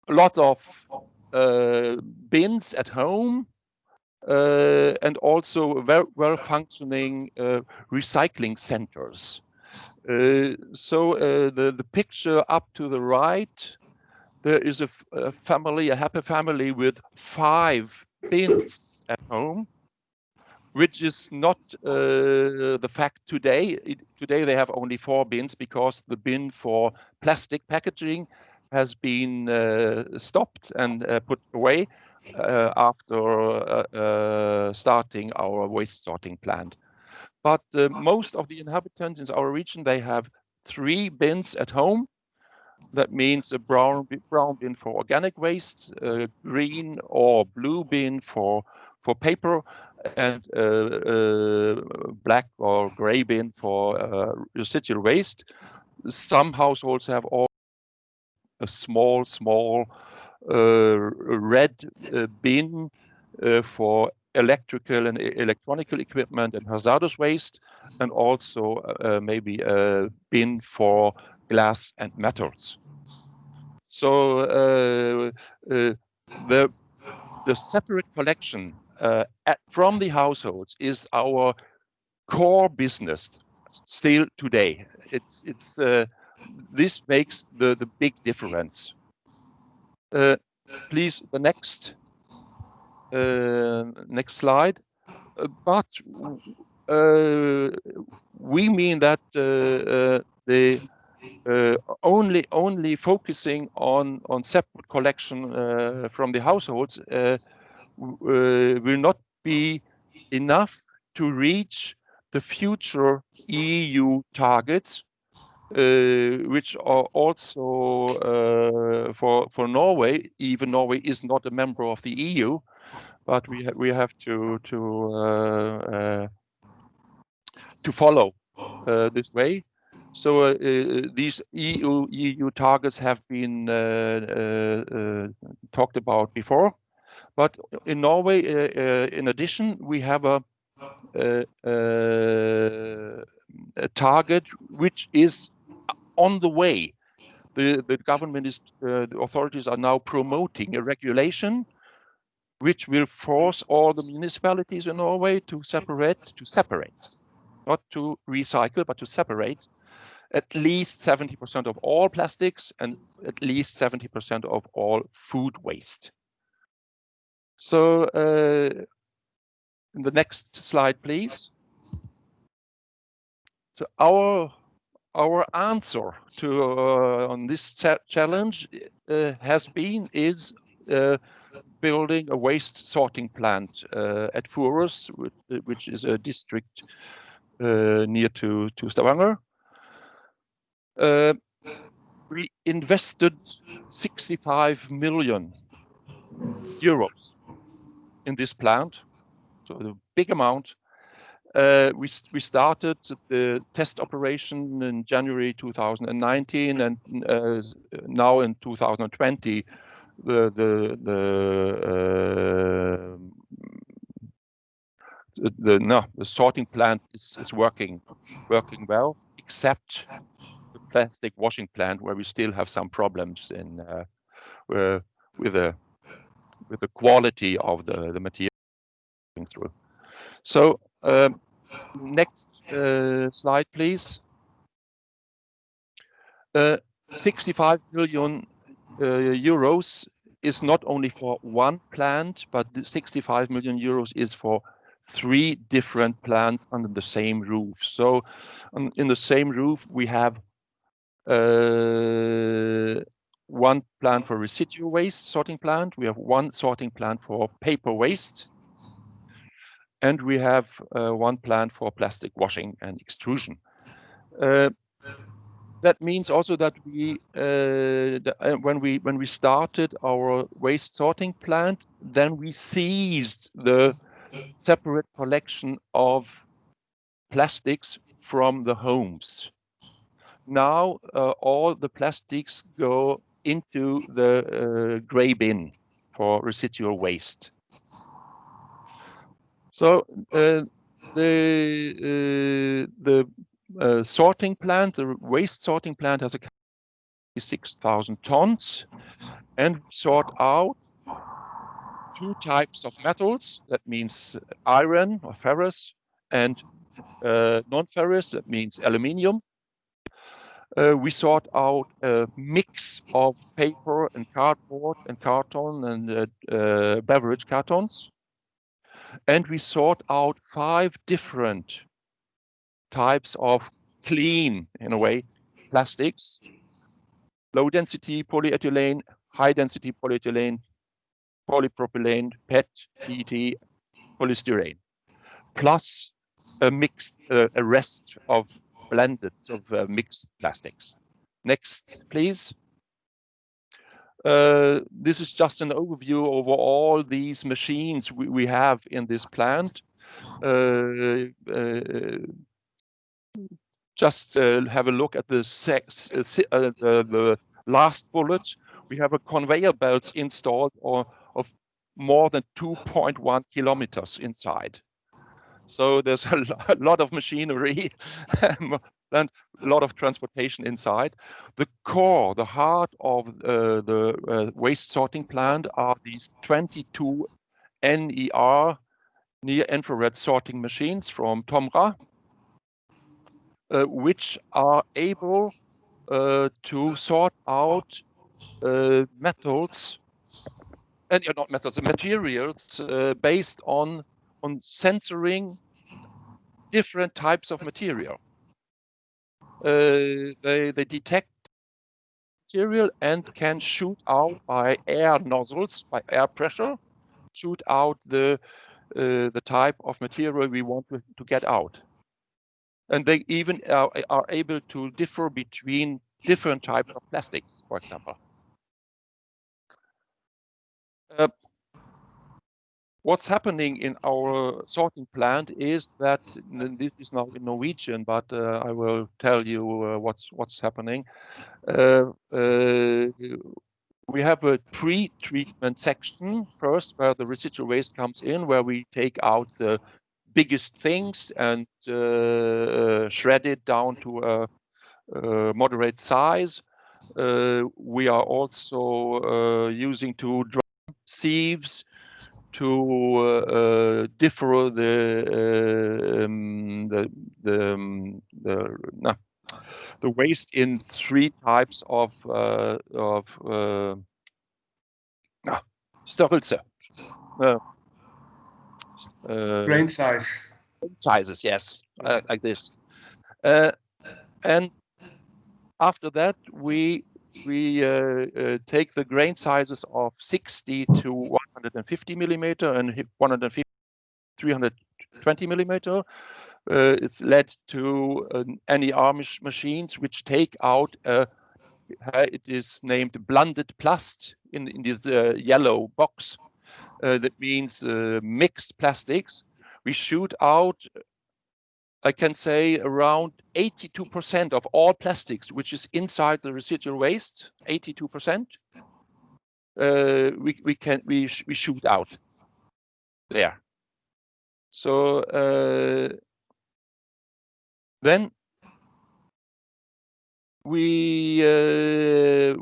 a lot of bins at home, and also very well functioning recycling centers. So the picture up to the right there is a family, a happy family with 5 bins at home, which is not the fact today. Today they have only 4 bins because the bin for plastic packaging has been stopped and put away after starting our waste sorting plant. But most of the inhabitants in our region, they have 3 bins at home. That means a brown bin for organic waste, a green or blue bin for paper, and black or gray bin for residual waste. Some households have all a small red bin for electrical and electronical equipment and hazardous waste, and also maybe a bin for glass and metals. So the separate collection from the households is our core business still today. It's this makes the big difference. Please, the next slide. But we mean that the only focusing on separate collection from the households will not be enough to reach the future EU targets, which are also for Norway. Even Norway is not a member of the EU, but we have to follow this way. So these EU targets have been talked about before, but in Norway, in addition, we have a target which is on the way. The government is, the authorities are now promoting a regulation which will force all the municipalities in Norway to separate, not to recycle, but to separate at least 70% of all plastics and at least 70% of all food waste. So the next slide, please. So our answer to on this challenge is building a waste sorting plant at Furus, which is a district near to Stavanger. We invested 65 million euros in this plant, so a big amount. We started the test operation in January 2019, and now in 2020, the sorting plant is working well, except the plastic washing plant, where we still have some problems in with the quality of the material going through. So next slide, please. 65 million euros is not only for one plant, but the 65 million euros is for 3 different plants under the same roof. So in the same roof, we have one plant for residual waste sorting plant. We have one sorting plant for paper waste. And we have one plant for plastic washing and extrusion. That means also that when we started our waste sorting plant, then we ceased the separate collection of plastics from the homes. Now all the plastics go into the gray bin for residual waste. So the sorting plant, the waste sorting plant, has a capacity of 6,000 tons, and sort out 2 types of metals. That means iron or ferrous, and non-ferrous. That means aluminium. We sort out a mix of paper and cardboard and carton and beverage cartons. And we sort out 5 different types of clean, in a way, plastics: low density polyethylene, high density polyethylene, polypropylene, PET, PET, polystyrene, plus a mixed, a rest of blended of mixed plastics. Next, please. This is just an overview over all these machines we have in this plant. Just have a look at the last bullet. We have a conveyor belts installed of more than 2.1 kilometers inside. So there's a lot of machinery and a lot of transportation inside. The core, the heart of the waste sorting plant are these 22 NER, near infrared sorting machines from Tomra, which are able to sort out metals, and not metals, materials based on censoring different types of material. They detect material and can shoot out by air nozzles, by air pressure, shoot out the type of material we want to get out. And they even are able to differ between different types of plastics, for example. What's happening in our sorting plant is that, this is now in Norwegian, but I will tell you what's happening. We have a pre-treatment section first, where the residual waste comes in, where we take out the biggest things and shred it down to a moderate size. We are also using 2 drum sieves to differ the waste in 3 types of størrelse. Grain size. Sizes, yes, like this. And after that, we take the grain sizes of 60 to 150 millimeter and 150 320 millimeter. It's led to NER machines which take out it is named blended plast in this yellow box. That means mixed plastics. We shoot out, I can say, around 82% of all plastics which is inside the residual waste. 82%. We shoot out there. So then the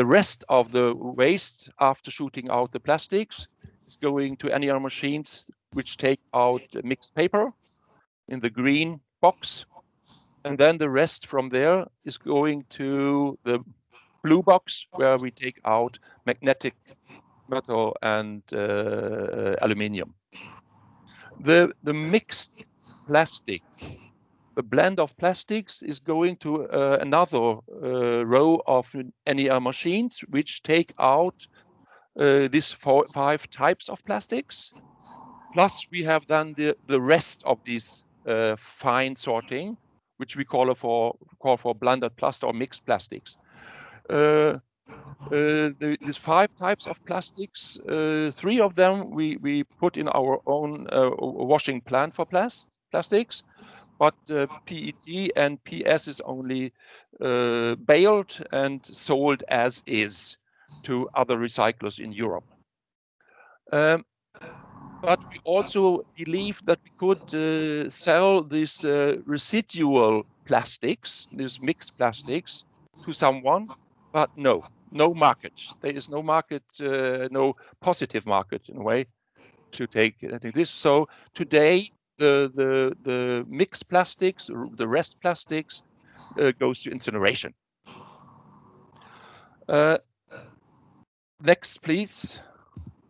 rest of the waste after shooting out the plastics is going to NER machines which take out mixed paper in the green box, and then the rest from there is going to the blue box where we take out magnetic metal and aluminium. The mixed plastic, the blend of plastics, is going to another row of NER machines which take out these 5 types of plastics. Plus we have then the rest of these fine sorting, which we call for blended plastic or mixed plastics. These 5 types of plastics, 3 of them we put in our own washing plant for plastics, but PET and PS is only baled and sold as is to other recyclers in Europe. But we also believe that we could sell these residual plastics, these mixed plastics, to someone, but no market. There is no market, no positive market in a way to take this. So today, the mixed plastics, the rest plastics, goes to incineration. Next, please.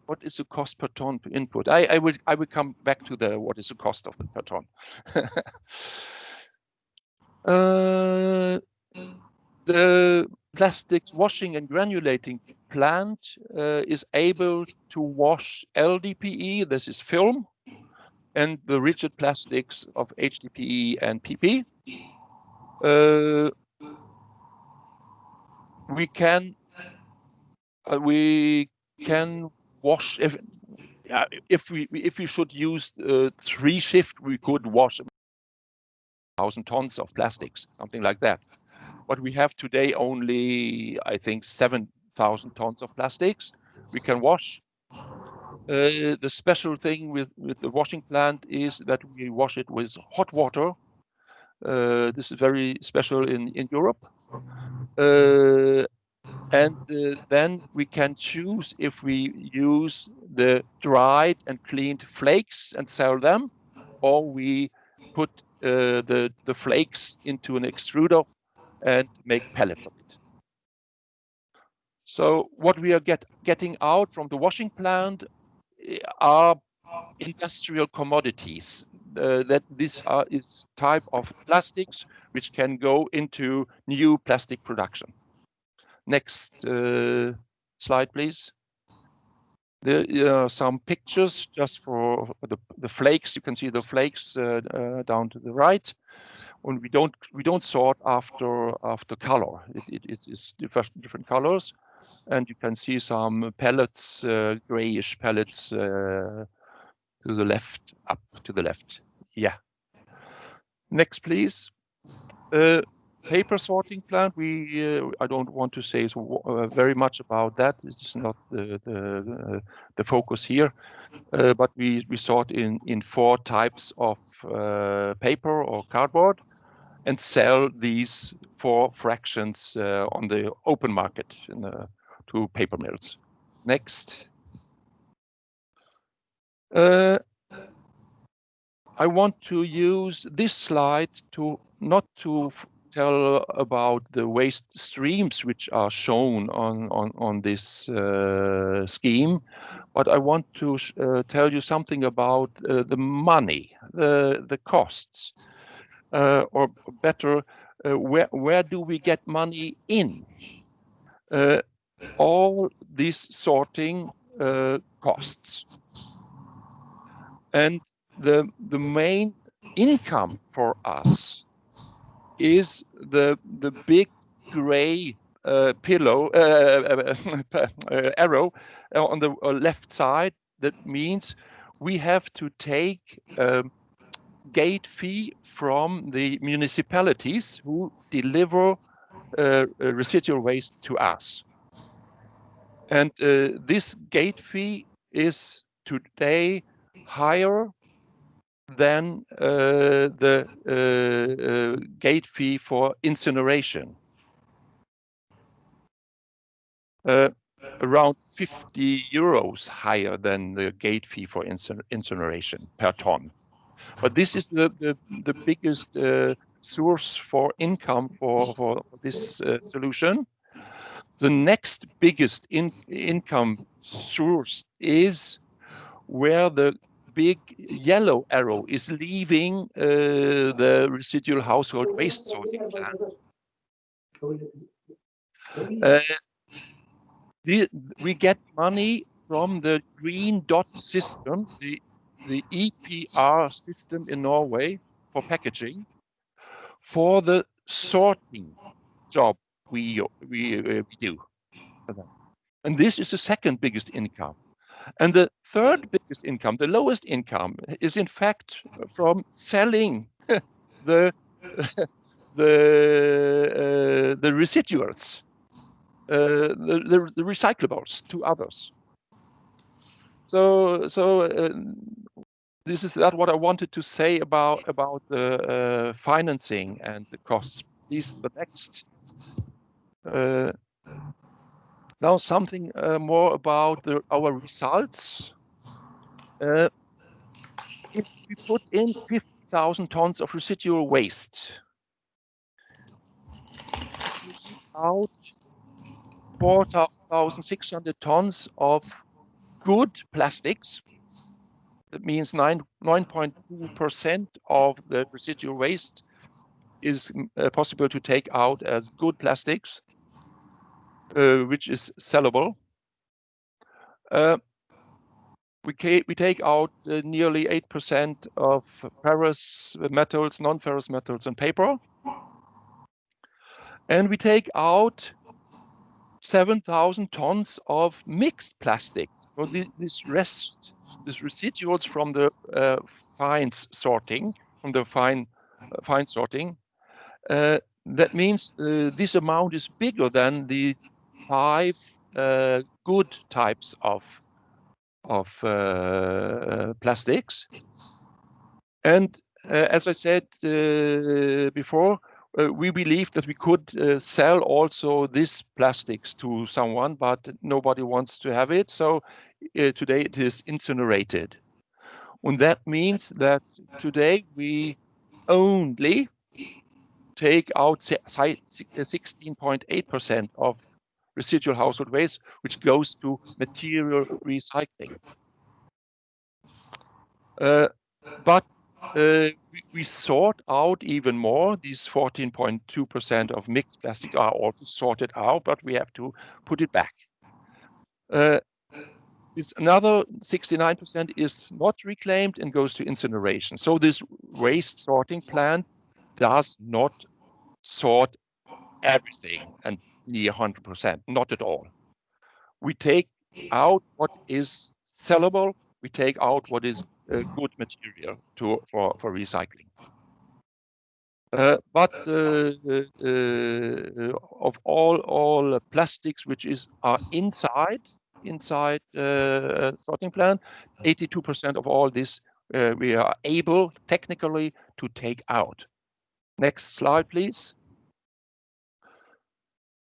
What is the cost per ton per input? I will come back to the what is the cost of the per ton. The plastics washing and granulating plant is able to wash LDPE, this is film, and the rigid plastics of HDPE and PP. We can wash if we should use 3 shift, we could wash 1,000 tons of plastics, something like that. But we have today only, I think, 7,000 tons of plastics we can wash. The special thing with the washing plant is that we wash it with hot water. This is very special in Europe. And then we can choose if we use the dried and cleaned flakes and sell them, or we put the flakes into an extruder and make pellets of it. So what we are getting out from the washing plant are industrial commodities. That is type of plastics which can go into new plastic production. Next slide, please. There are some pictures just for the flakes. You can see the flakes down to the right. And we don't sort after color. It's different colors, and you can see some pellets, grayish pellets to the left, up to the left. Yeah. Next, please. Paper sorting plant. I don't want to say very much about that. It's not the focus here. But we sort in 4 types of paper or cardboard, and sell these 4 fractions on the open market to paper mills. Next. I want to use this slide not to tell about the waste streams which are shown on this scheme, but I want to tell you something about the money, the costs. Or better, where do we get money in? All these sorting costs. And the main income for us is the big gray arrow on the left side. That means we have to take gate fee from the municipalities who deliver residual waste to us. And this gate fee is today higher than the gate fee for incineration. Around 50 euros higher than the gate fee for incineration per ton. But this is the biggest source for income for this solution. The next biggest income source is where the big yellow arrow is leaving the residual household waste sorting plant. We get money from the green dot system, the EPR system in Norway for packaging, for the sorting job we do. And this is the second biggest income. And the third biggest income, the lowest income, is in fact from selling the residuals, the recyclables to others. So this is what I wanted to say about the financing and the costs. Please, the next. Now something more about our results. If we put in 50,000 tons of residual waste, out 4,600 tons of good plastics. That means 9.2% of the residual waste is possible to take out as good plastics, which is sellable. We take out nearly 8% of ferrous metals, non-ferrous metals, and paper. And we take out 7,000 tons of mixed plastic. So this residuals from the fines sorting, sorting. That means this amount is bigger than the 5 good types of plastics. And as I said before, we believe that we could sell also these plastics to someone, but nobody wants to have it. So today it is incinerated. And that means that today we only take out 16.8% of residual household waste, which goes to material recycling. But we sort out even more. These 14.2% of mixed plastic are also sorted out, but we have to put it back. This another 69% is not reclaimed and goes to incineration. So this waste sorting plant does not sort everything and near 100%, not at all. We take out what is sellable. We take out what is good material for recycling. But of all plastics which are inside sorting plant, 82% of all this we are able technically to take out. Next slide, please.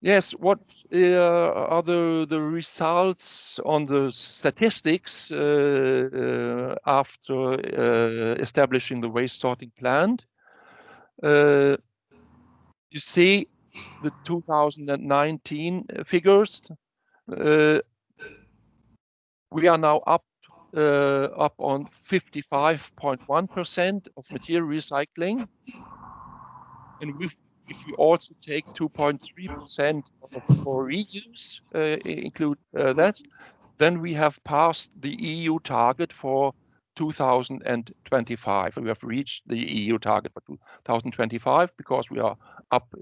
Yes, what are the results on the statistics after establishing the waste sorting plant? You see the 2019 figures. We are now up on 55.1% of material recycling, and if we also take 2.3% for reuse, include that, then we have passed the EU target for 2025. We have reached the EU target for 2025 because we are up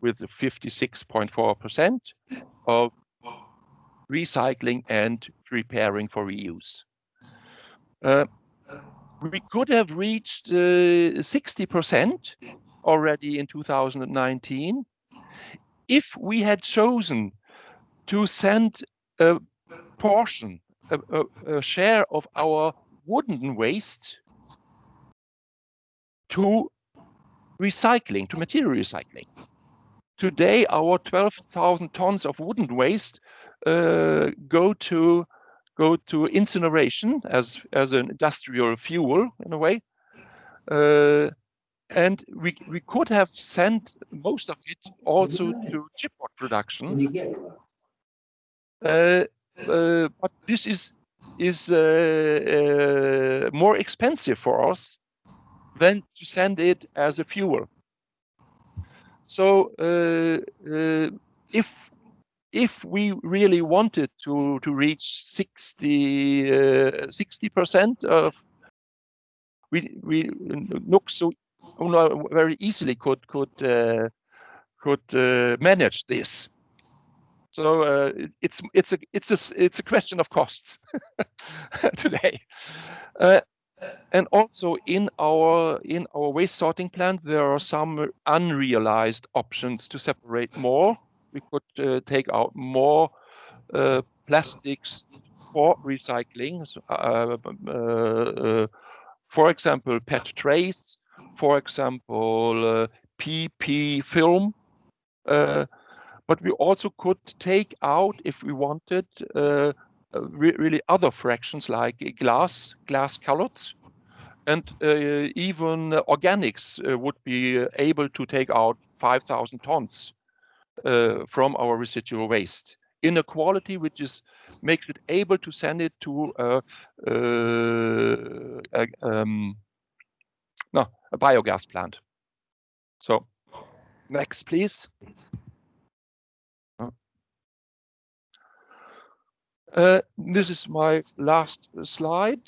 with 56.4% of recycling and preparing for reuse. We could have reached 60% already in 2019 if we had chosen to send a portion, a share of our wooden waste to recycling, to material recycling. Today, our 12,000 tons of wooden waste go to incineration as an industrial fuel in a way. And we could have sent most of it also to chipboard production. But this is more expensive for us than to send it as a fuel. So if we really wanted to reach 60% of, we look so very easily could manage this. So it's a question of costs today. And also in our waste sorting plant, there are some unrealized options to separate more. We could take out more plastics for recycling. For example, PET trays. For example, PP film. But we also could take out, if we wanted, really other fractions like glass cullets, and even organics would be able to take out 5,000 tons from our residual waste in a quality which is makes it able to send it to a biogas plant. So next, please. This is my last slide.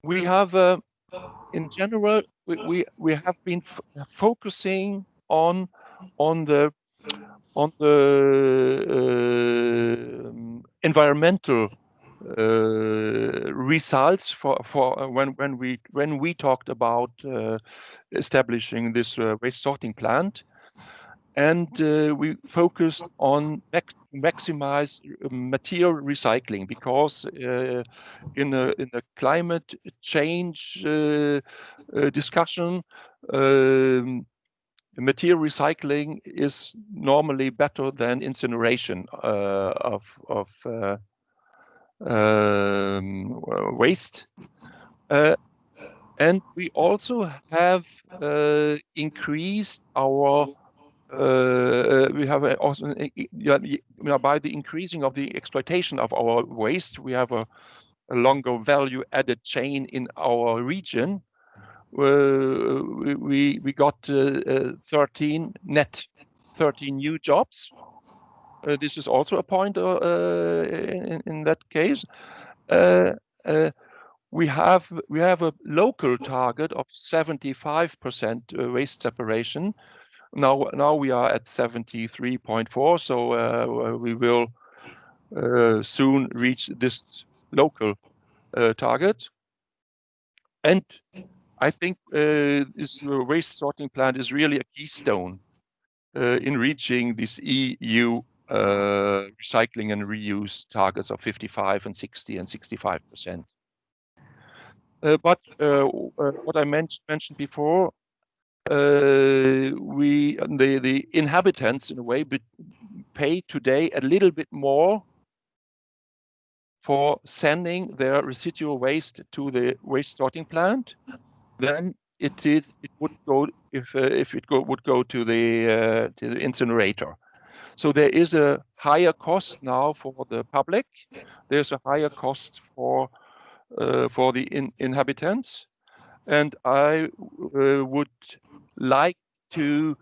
We have, in general, we have been focusing on the environmental results for when we talked about establishing this waste sorting plant. And we focused on maximize material recycling because in a climate change discussion, material recycling is normally better than incineration of waste. And we also have increased our we have also by the increasing of the exploitation of our waste, we have a longer value added chain in our region. We got 13 new jobs. This is also a point in that case. We have a local target of 75% waste separation. Now we are at 73.4, so we will soon reach this local target. And I think this waste sorting plant is really a keystone in reaching this EU recycling and reuse targets of 55 and 60 and 65%. But what I mentioned before, the inhabitants in a way pay today a little bit more for sending their residual waste to the waste sorting plant than it would go if it would go to the incinerator. So there is a higher cost now for the public. There's a higher cost for the inhabitants, and I would like to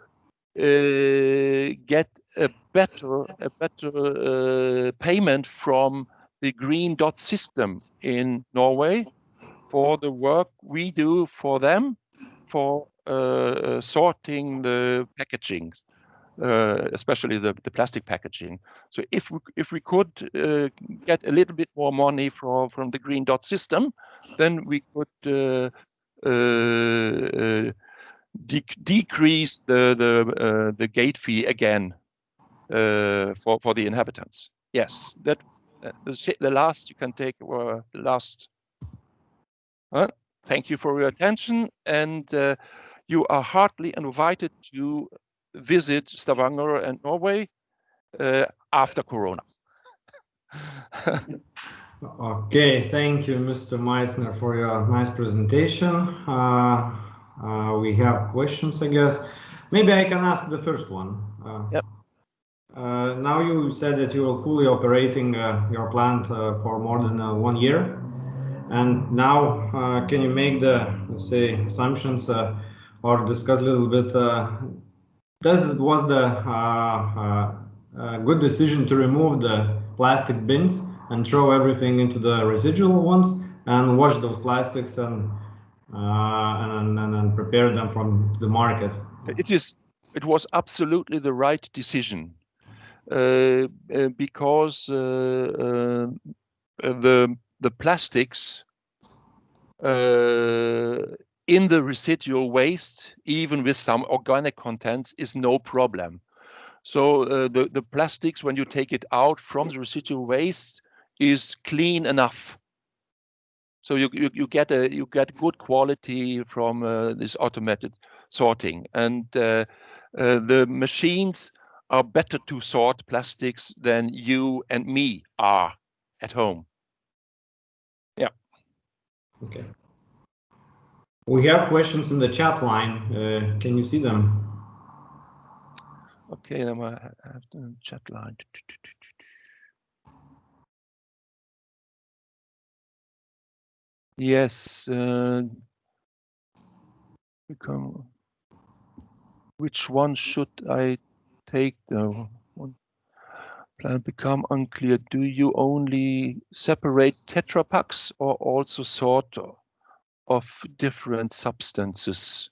get a better payment from the Green Dot system in Norway for the work we do for them for sorting the packaging, especially the plastic packaging. So if we could get a little bit more money from the Green Dot system, then we could decrease the gate fee again for the inhabitants. Yes, that the last you can take the last. Thank you for your attention, and you are heartily invited to visit Stavanger and Norway after Corona. Okay, thank you, Mr. Meissner, for your nice presentation. We have questions, I guess. Maybe I can ask the first one. Yep. Now you said that you are fully operating your plant for more than 1 year. And now can you make the, let's say, assumptions or discuss a little bit, was the good decision to remove the plastic bins and throw everything into the residual ones and wash those plastics and prepare them from the market? It was absolutely the right decision because the plastics in the residual waste, even with some organic contents, is no problem. So the plastics, when you take it out from the residual waste, is clean enough. So you get good quality from this automated sorting, and the machines are better to sort plastics than you and me are at home. Yeah. Okay. We have questions in the chat line. Can you see them? Okay, then I have the chat line. Yes, which one should I take? The one plan become unclear. Do you only separate Tetra Paks or also sort of different substances?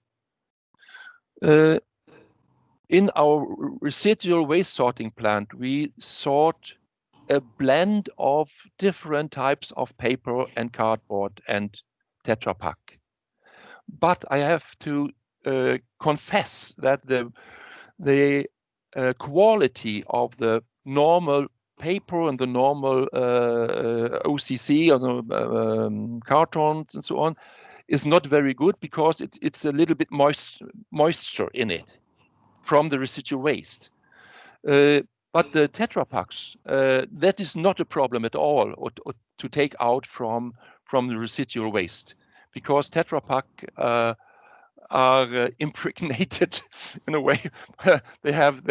In our residual waste sorting plant, we sort a blend of different types of paper and cardboard and Tetra Pak. But I have to confess that the quality of the normal paper and the normal OCC or the cartons and so on is not very good because it's a little bit moisture in it from the residual waste. But the Tetra Paks, that is not a problem at all or to take out from the residual waste, because Tetra Pak are impregnated in a way. they have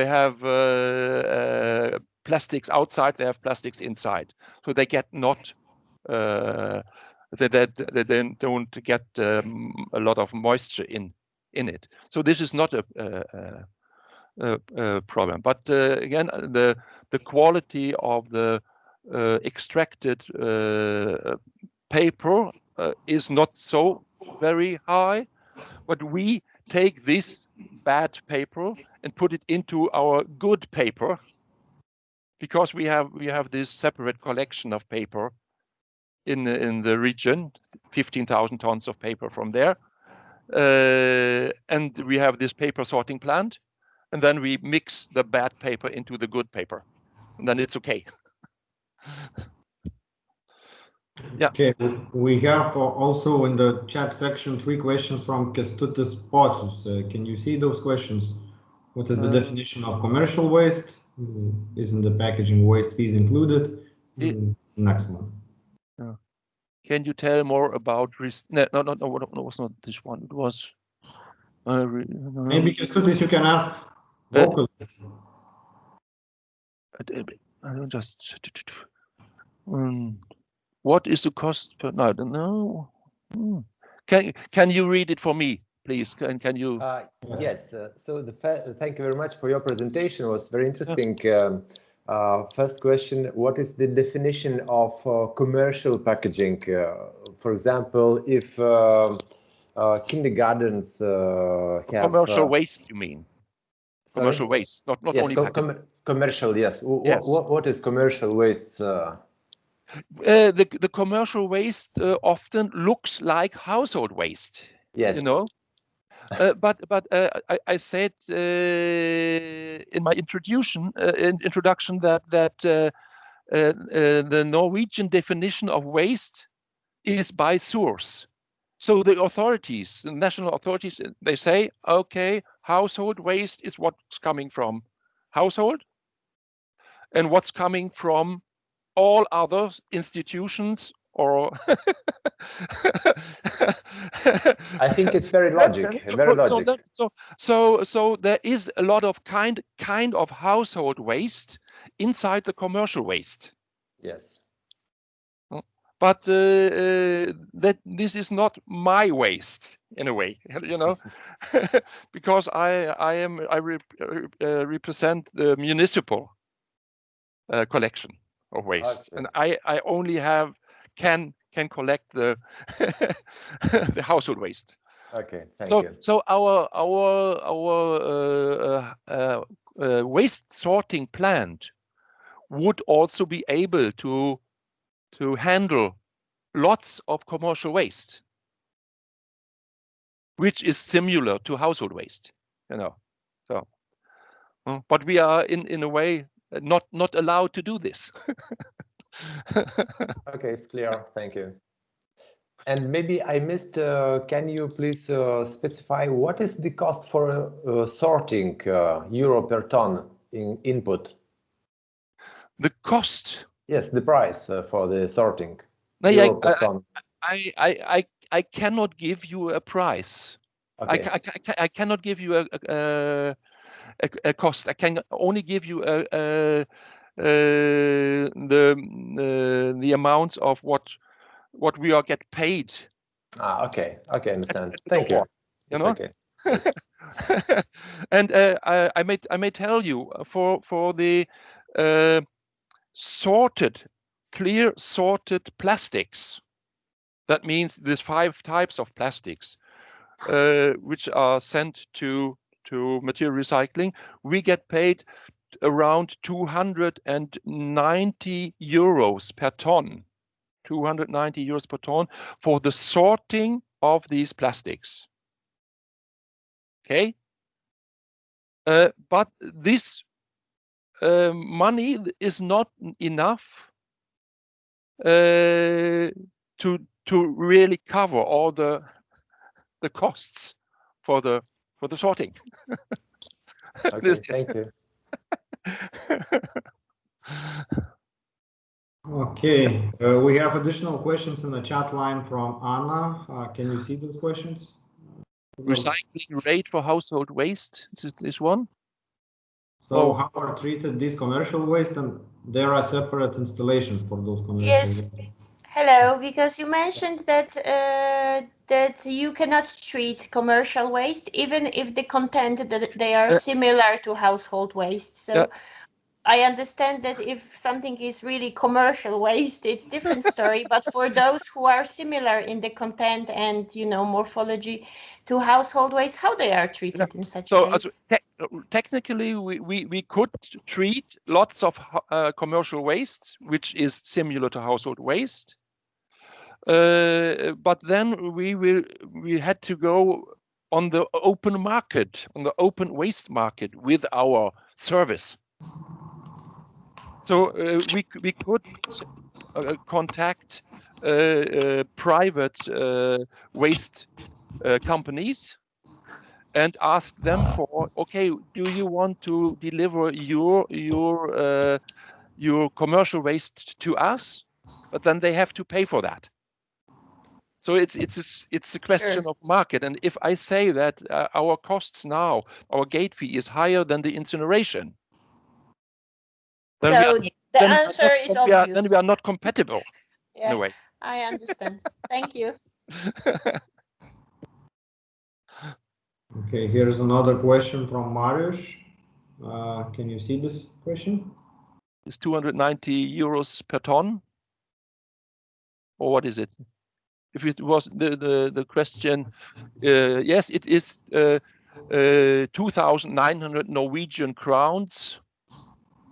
plastics outside, they have plastics inside, so they get not they then don't get a lot of moisture in it. So this is not a problem. But again, the quality of the extracted paper is not so very high. But we take this bad paper and put it into our good paper, because we have this separate collection of paper in the region, 15,000 tons of paper from there, and we have this paper sorting plant, and then we mix the bad paper into the good paper, and then it's okay. Yeah. Okay, we have also in the chat section 3 questions from Kęstutis Pocius. Can you see those questions? What is the definition of commercial waste? Isn't the packaging waste fees included? Next one. Can you tell more about no, it was not this one. It was maybe Kęstutis, you can ask vocally. I don't just. What is the cost per? No, I don't know. Can you read it for me, please? Can you? Yes. So thank you very much for your presentation. It was very interesting. First question: what is the definition of commercial packaging? For example, if kindergartens have commercial waste, you mean? Sorry? Commercial waste, not yes, only commercial. Yes. Yeah. What is commercial waste? The commercial waste often looks like household waste. Yes. You know. But I said in my introduction that the Norwegian definition of waste is by source. So the authorities, the national authorities, they say, okay, household waste is what's coming from household, and what's coming from all other institutions or I think it's very logic. Very logic. So there is a lot of kind of household waste inside the commercial waste. Yes. But that this is not my waste in a way, you know, because I represent the municipal collection of waste, okay. And I only can collect the the household waste. Okay, thank you. So our waste sorting plant would also be able to handle lots of commercial waste, which is similar to household waste, you know. So, but we are in a way not allowed to do this. Okay, it's clear. Thank you. And maybe I missed, can you please specify what is the cost for sorting euro per ton in input? The cost? Yes, the price for the sorting. No, I cannot give you a price. Okay. I cannot give you a cost. I can only give you the amounts of what we are get paid. Ah, okay, okay, understand. Thank you. You It's know. okay. And I may tell you for the clear sorted plastics. That means there's 5 types of plastics which are sent to material recycling. We get paid around 290 euros per ton. 290 euros per ton for the sorting of these plastics. Okay, but this money is not enough to really cover all the costs for the sorting. Okay, thank you. Okay, we have additional questions in the chat line from Anna. Can you see those questions? Recycling rate for household waste is this one. So how are treated these commercial waste, and there are separate installations for those commercial Yes. waste? Hello, because you mentioned that that you cannot treat commercial waste even if the content that they are similar to household waste. So I understand that if something is really commercial waste, it's different story. But for those who are similar in the content and morphology to household waste, how they are treated in such case? Technically, we could treat lots of commercial waste, which is similar to household waste. But then we had to go on the open market, on the open waste market with our service. So we could contact private waste companies and ask them for, okay, do you want to deliver your commercial waste to us? But then they have to pay for that. So it's a question of market. And if I say that our costs now, our gate fee is higher than the incineration, then the answer is obvious. Then we are not compatible in a way. I understand. Thank you. Okay, here's another question from Mariusz. Can you see this question? It's 290 euros per ton, or what is it? If it was the question, yes, it is 2,900 Norwegian crowns.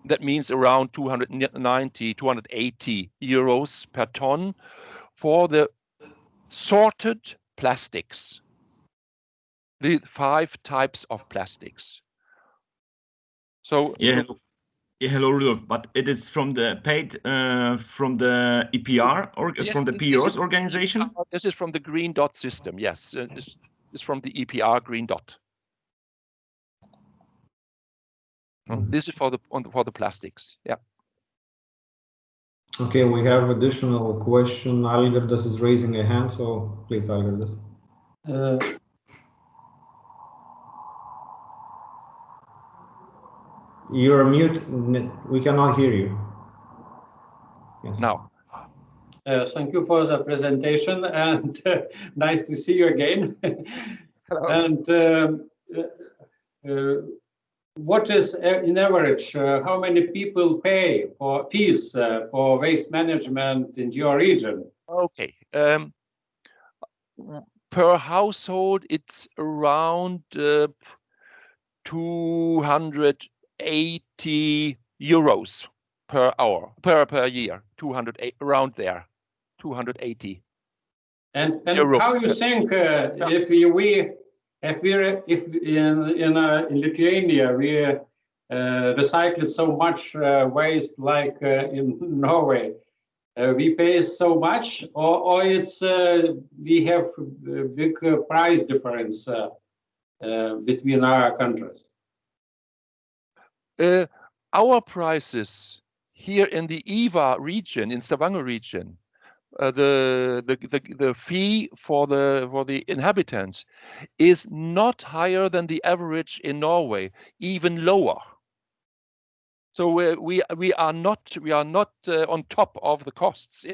That means around 290, 280 euros per ton for the sorted plastics. The 5 types of plastics. So hello, Rudolf. But it is from the paid from the EPR or yes, from the PRO's organization. This is from the Green Dot system. Yes, it's from the EPR Green Dot. This is for the plastics. Yeah. Okay, we have additional question. Algirdas is raising a hand, so please, Algirdas. You're mute. We cannot hear you. Yes. Now. Thank you for the presentation, and nice to see you again. Hello. And what is, in average, how many people pay for fees for waste management in your region? Okay. Per household, it's around 280 euros per hour, per year. 208 around there, 280. And how you think if in Lithuania we recycle so much waste like in Norway, we pay so much, or it's we have a big price difference between our countries? Our prices here in the Iva region, in Stavanger region, the fee for the inhabitants is not higher than the average in Norway, even lower. So we are not on top of the costs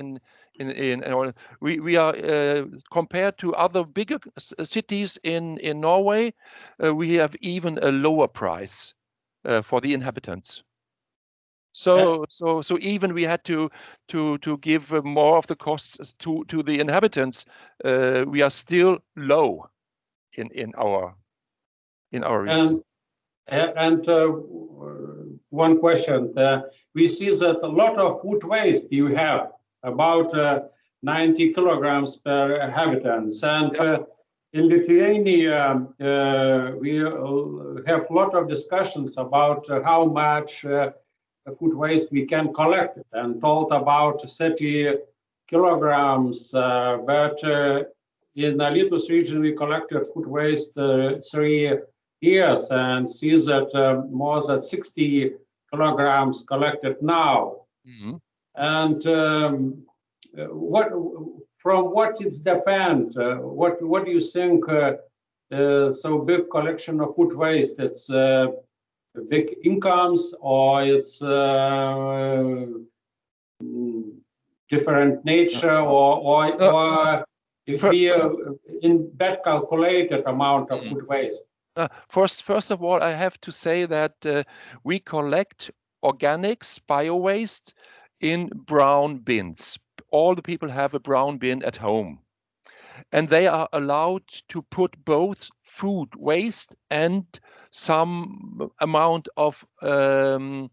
we are compared to other bigger cities in Norway. We have even a lower price for the inhabitants. So even we had to give more of the costs to the inhabitants. We are still low in our region. And one question: we see that a lot of food waste you have, about 90 kilograms per inhabitants, and in Lithuania we have a lot of discussions about how much food waste we can collect, and told about 30 kilograms, but in the Alytus region we collected food waste 3 years and see that more than 60 kilograms collected now. Mm-hmm. And from what it depends? What do you think? So big collection of food waste, it's big incomes, or it's different nature, or if we in bad calculated amount of food waste? First of all, I have to say that we collect organics, bio-waste in brown bins. All the people have a brown bin at home. And they are allowed to put both food waste and some amount of garden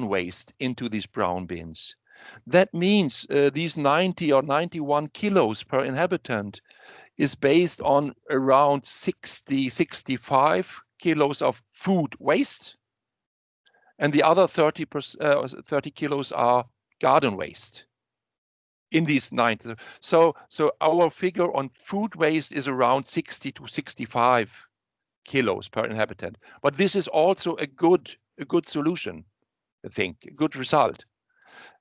waste into these brown bins. That means these 90 or 91 kilos per inhabitant is based on around 60, 65 kilos of food waste. And the other 30 kilos are garden waste in these 90. So our figure on food waste is around 60 to 65 kilos per inhabitant. But this is also a good solution, I think, a good result.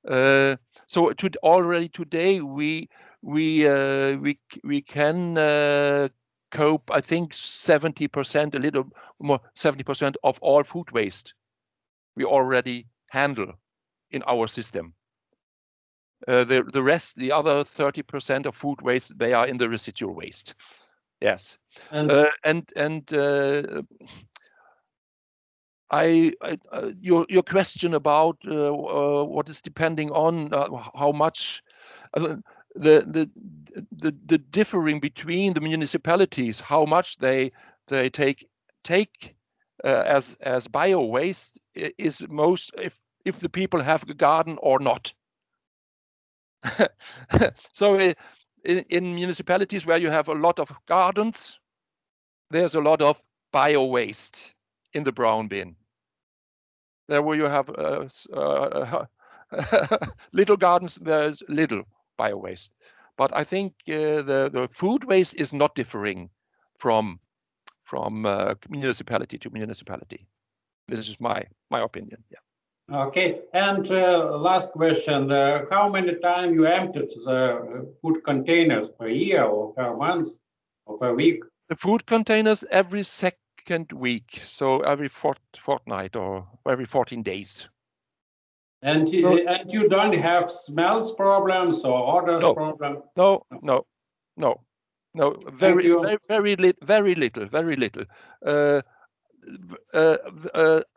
So already today we can cope, I think 70%, a little more, 70% of all food waste we already handle in our system. The rest, the other 30% of food waste, they are in the residual waste. Yes, and your question about what is depending on how much the differing between the municipalities, how much they take as bio waste is most if the people have a garden or not. So in municipalities where you have a lot of gardens, there's a lot of bio waste in the brown bin. There where you have little gardens, there's little bio waste. But I think the food waste is not differing from municipality to municipality. This is my opinion. Yeah. Okay, and last question: how many times you emptied the food containers per year, or per month, or per week? The food containers every second week, so every fortnight or every 14 days. And you don't have smells problems or odors problems? No. Very little.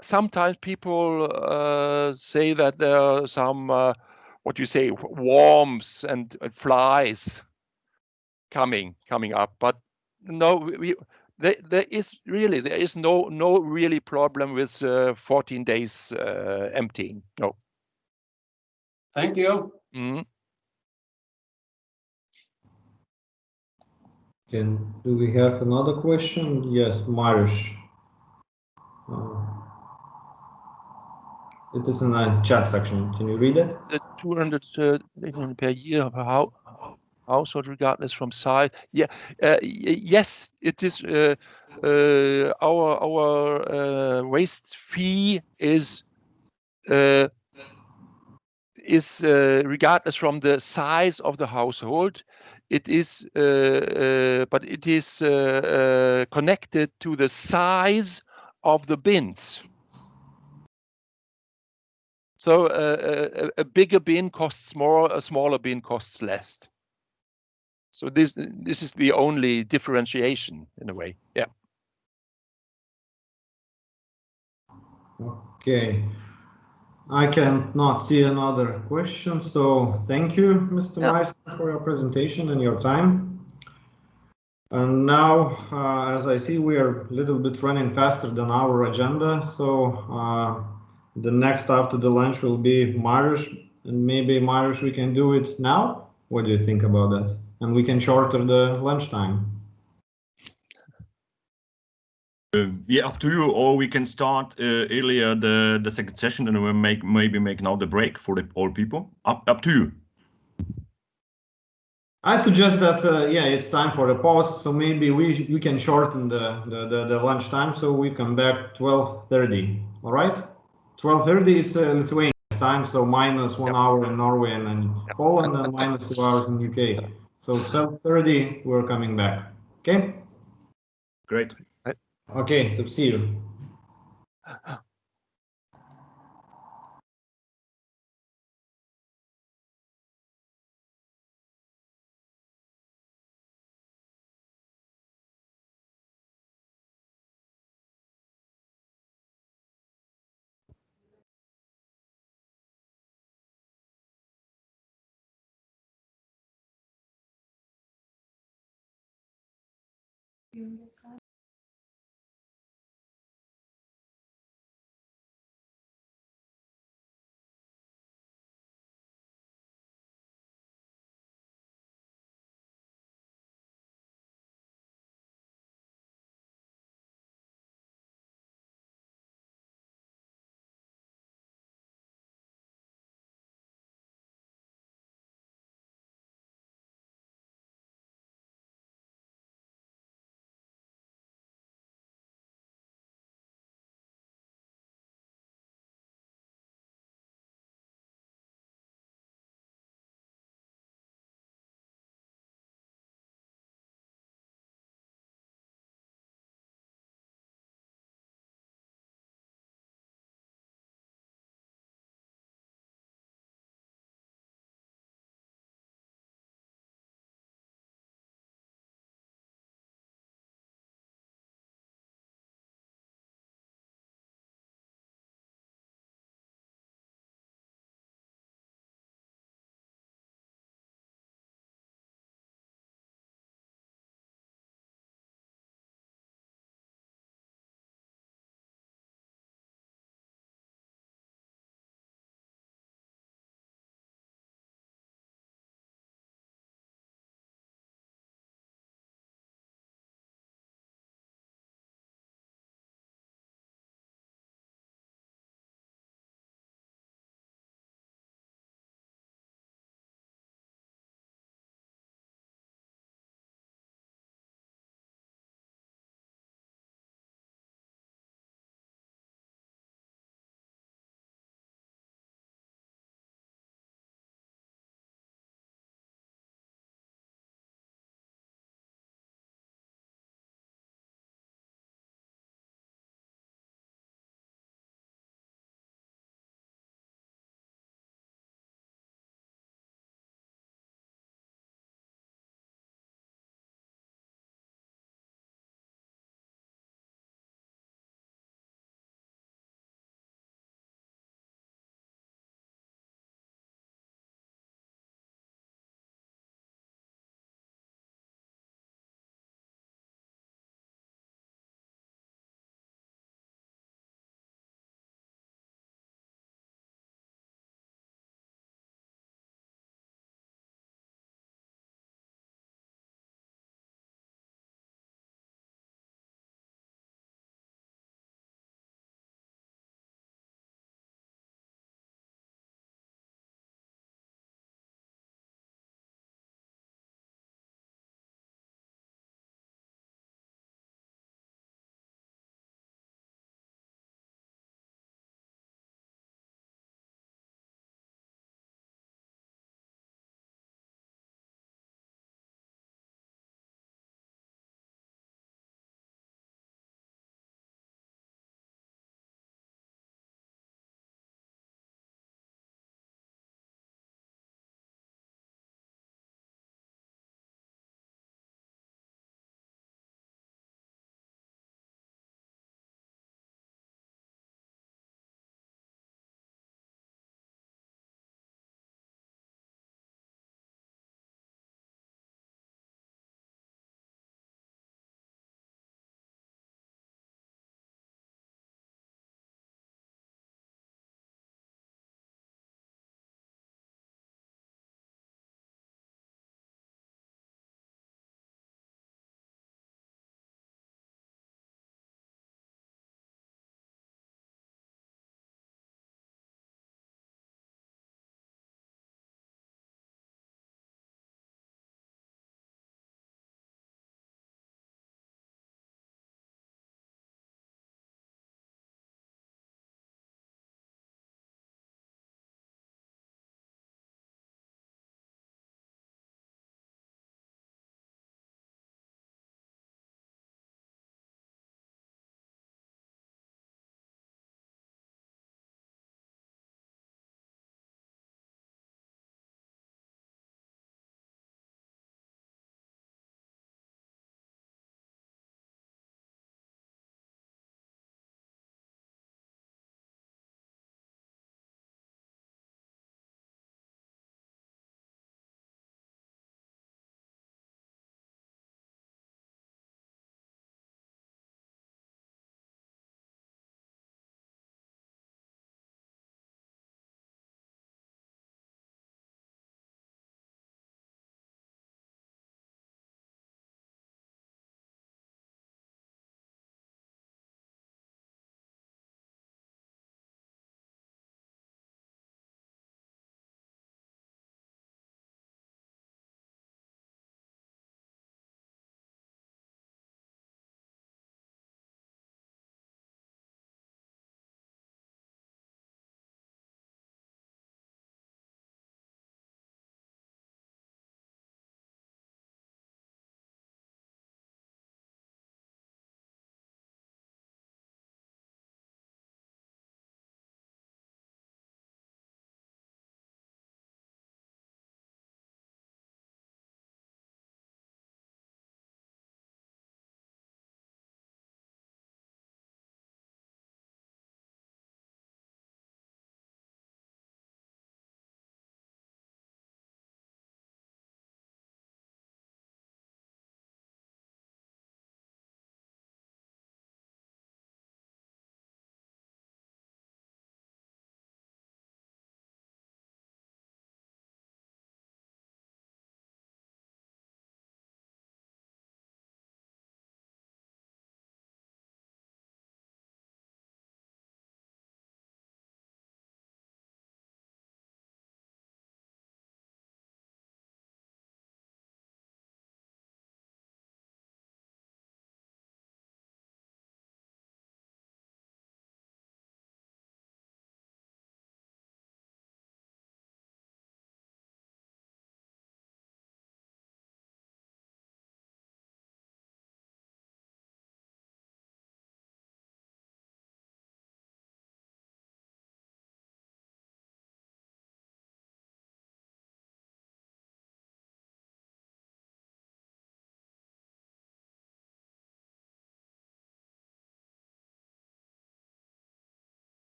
Sometimes people say that there are some worms and flies coming up, but no, there is no really problem with 14 days emptying. No. Thank you. Mm-hmm. Do we have another question? Yes, Mariusz. It is in the chat section. Can you read it? 200 per year per household, regardless from size. Yeah, yes, it is. Our waste fee is is regardless from the size of the household. It is, but it is connected to the size of the bins. So a bigger bin costs more, a smaller bin costs less. So this is the only differentiation in a way. Yeah. Okay. I cannot see another question, so thank you, Mr. Meister, for your presentation and your time. And now, as I see, we are a little bit running faster than our agenda, so the next after the lunch will be Mariusz, and maybe Mariusz, we can do it now. What do you think about that? And we can shorten the lunchtime. Yeah, up to you. Or we can start earlier the second session, and we'll maybe make now the break for all people. Up to you. I suggest that yeah, it's time for a pause, so maybe we can shorten the lunch time, so we come back 12:30. All right, 12:30 is Lithuanian time, so minus 1 hour in Norway and in Poland, and minus 2 hours in UK. So 12:30 we're coming back. Okay. Great. Okay. To see you.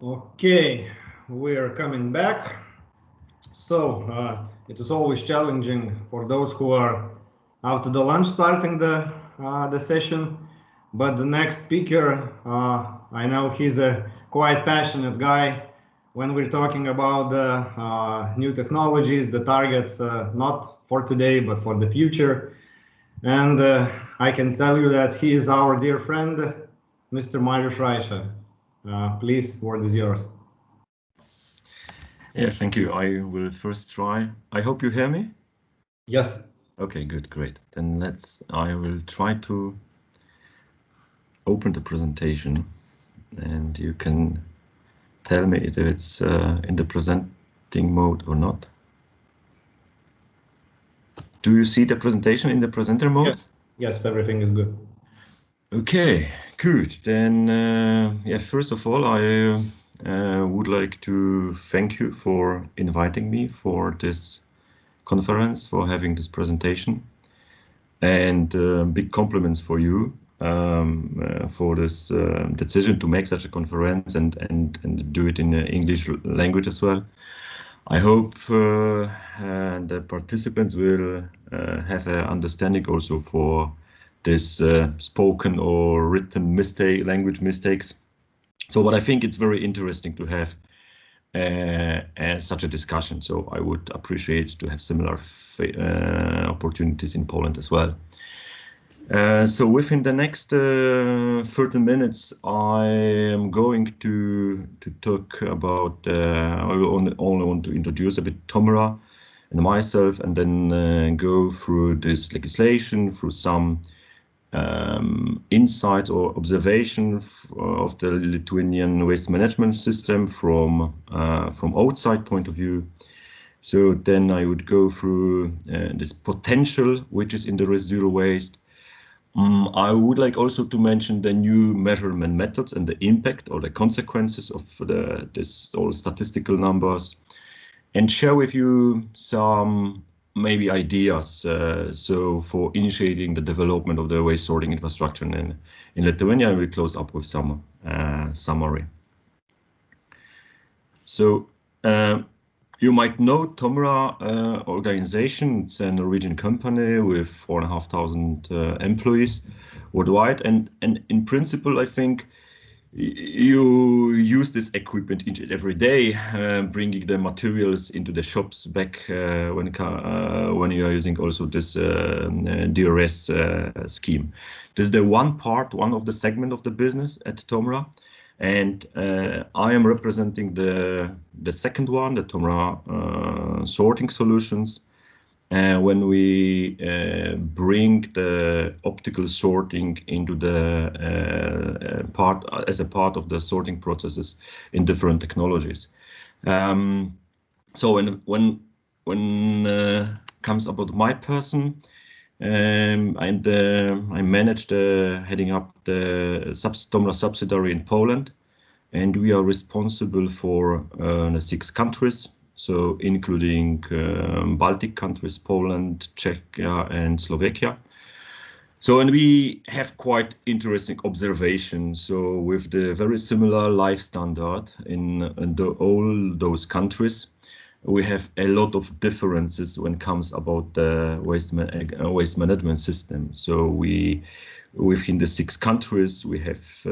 Okay, we are coming back. So it is always challenging for those who are after the lunch starting the session. But the next speaker, I know he's a quite passionate guy when we're talking about the new technologies, the targets, not for today, but for the future. And I can tell you that he is our dear friend, Mr. Mariusz Rajsza. Please, word is yours. Yeah, thank you. I will first try. I hope you hear me. Yes. Okay, good, great. Then I will try to open the presentation and you can tell me if it's in the presenting mode or not. Do you see the presentation in the presenter mode? Yes, yes, everything is good. Okay, good. Then, yeah, first of all, I would like to thank you for inviting me for this conference, for having this presentation, and big compliments for you for this decision to make such a conference and do it in the English language as well. I hope the participants will have an understanding also for this spoken or written language mistakes. So, but I think it's very interesting to have such a discussion. So I would appreciate to have similar opportunities in Poland as well. So within the next 30 minutes, I am going to talk about, I will only want to introduce a bit Tomra and myself, and then go through this legislation, through some insights or observation of the Lithuanian waste management system from outside point of view. So then I would go through this potential which is in the residual waste. I would like also to mention the new measurement methods and the impact or the consequences of this all statistical numbers, and share with you some maybe ideas so for initiating the development of the waste sorting infrastructure in Lithuania. I will close up with some summary. So you might know Tomra organization. It's a Norwegian company with 4,500 employees worldwide, and in principle, I think you use this equipment each and every day, bringing the materials into the shops back when you are using also this DRS scheme. This is the one of the segment of the business at Tomra, and I am representing the second one, the Tomra sorting solutions. When we bring the optical sorting into the as a part of the sorting processes in different technologies. So when comes about my person, I manage heading up the Tomra subsidiary in Poland, and we are responsible for the 6 countries. So including Baltic countries, Poland, Czechia, and Slovakia. So, and we have quite interesting observations. So with the very similar life standard in all those countries, we have a lot of differences when it comes about the waste management system. So within the 6 countries, we have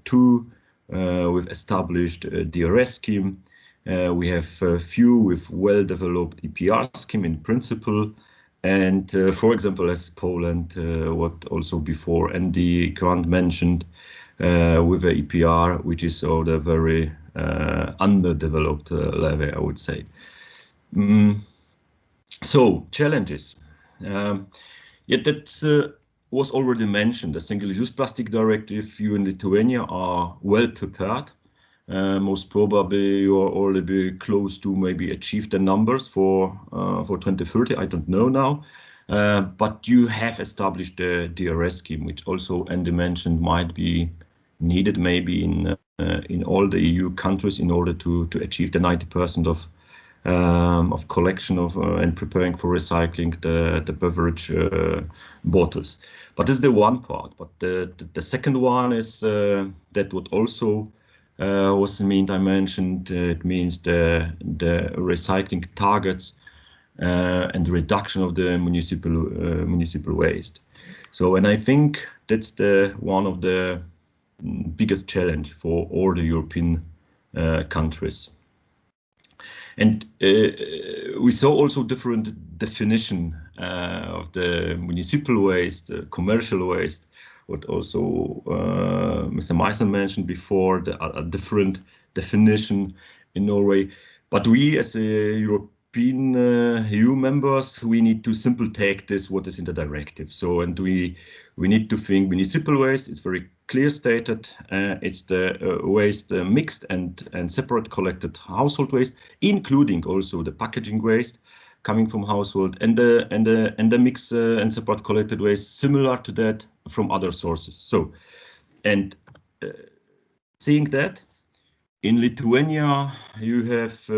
2 with established DRS scheme. We have a few with well-developed EPR scheme in principle, and for example, as Poland, what also before Andy Grant mentioned, with the EPR, which is on a very underdeveloped level, I would say. So challenges. Yet that was already mentioned. The Single-Use Plastic Directive. You in Lithuania are well prepared. Most probably you are already close to maybe achieve the numbers for 2030. I don't know now, but you have established the DRS scheme, which also Andy mentioned might be needed maybe in all the EU countries in order to achieve the 90% of collection of and preparing for recycling the beverage bottles. But this is the one part. But the second one is that what also was the mean I mentioned. It means the recycling targets and the reduction of the municipal waste. So, and I think that's one of the biggest challenge for all the European countries. And we saw also different definition of the municipal waste, commercial waste, what also Mr. Meissen mentioned before, a different definition in Norway. But we as a European EU members, we need to simply take this what is in the directive. So, and we need to think municipal waste, it's very clear stated, it's the waste mixed and separate collected household waste, including also the packaging waste coming from household and the mixed and separate collected waste similar to that from other sources. So, and seeing that, in Lithuania, you have,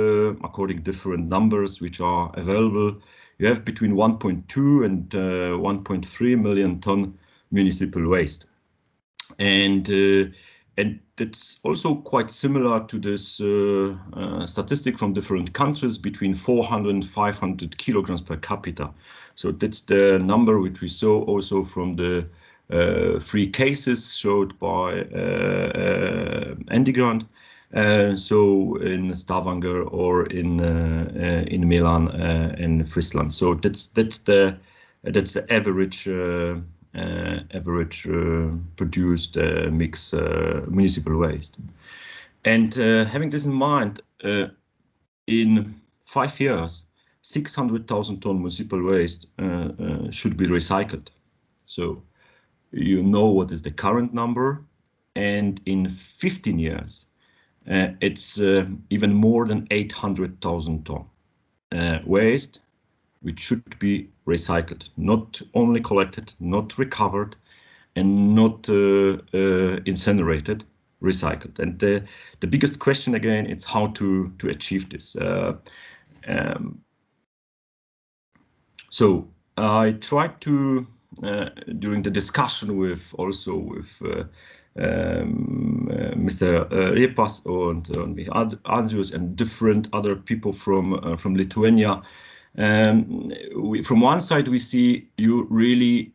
according to different numbers which are available, you have between 1.2 and 1.3 million ton municipal waste. And it's also quite similar to this statistic from different countries, between 400 and 500 kilograms per capita. So that's the number which we saw also from the 3 cases showed by Endigrand. So in Stavanger or in Milan in Friesland. So that's the average produced mix municipal waste. And having this in mind, in 5 years, 600,000 ton municipal waste should be recycled. So you know what is the current number, and in 15 years, it's even more than 800,000 ton waste, which should be recycled, not only collected, not recovered, and not incinerated, recycled. And the biggest question again is how to achieve this. So I tried to during the discussion with Mr. Repas and Andrews and different other people from Lithuania. From one side, we see you really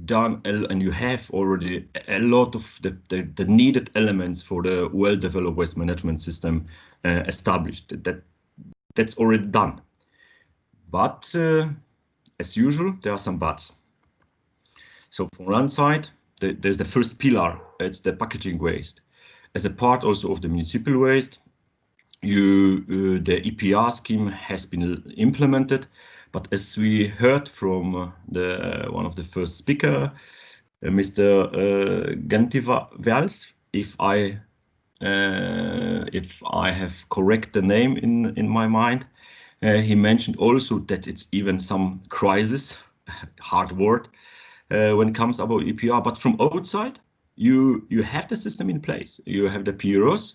done and you have already a lot of the needed elements for the well-developed waste management system established. That's already done. But as usual, there are some buts. So from one side, there's the first pillar, it's the packaging waste. As a part also of the municipal waste, the EPR scheme has been implemented, but as we heard from one of the first speaker, Mr. Gentivals, if I have correct the name in my mind, he mentioned also that it's even some crisis, hard word, when it comes about EPR. But from outside, you have the system in place. You have the PROs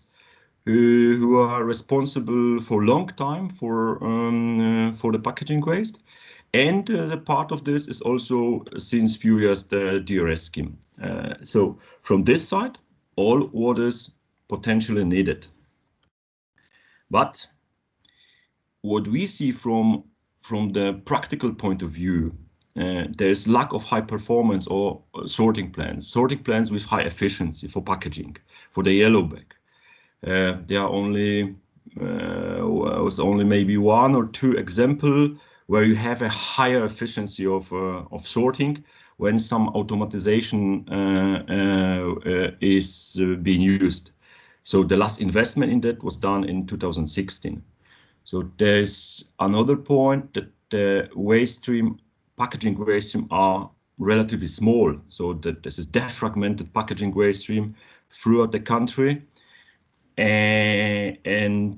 who are responsible for a long time for the packaging waste, and the part of this is also since few years the DRS scheme. So from this side, all what is potentially needed. But what we see from the practical point of view, there's lack of high performance or sorting plans with high efficiency for packaging, for the yellow bag. There are only was only maybe 1 or 2 examples where you have a higher efficiency of sorting when some automatization is being used. So the last investment in that was done in 2016. So there's another point that the waste stream, packaging waste stream are relatively small. So that this is defragmented packaging waste stream throughout the country. And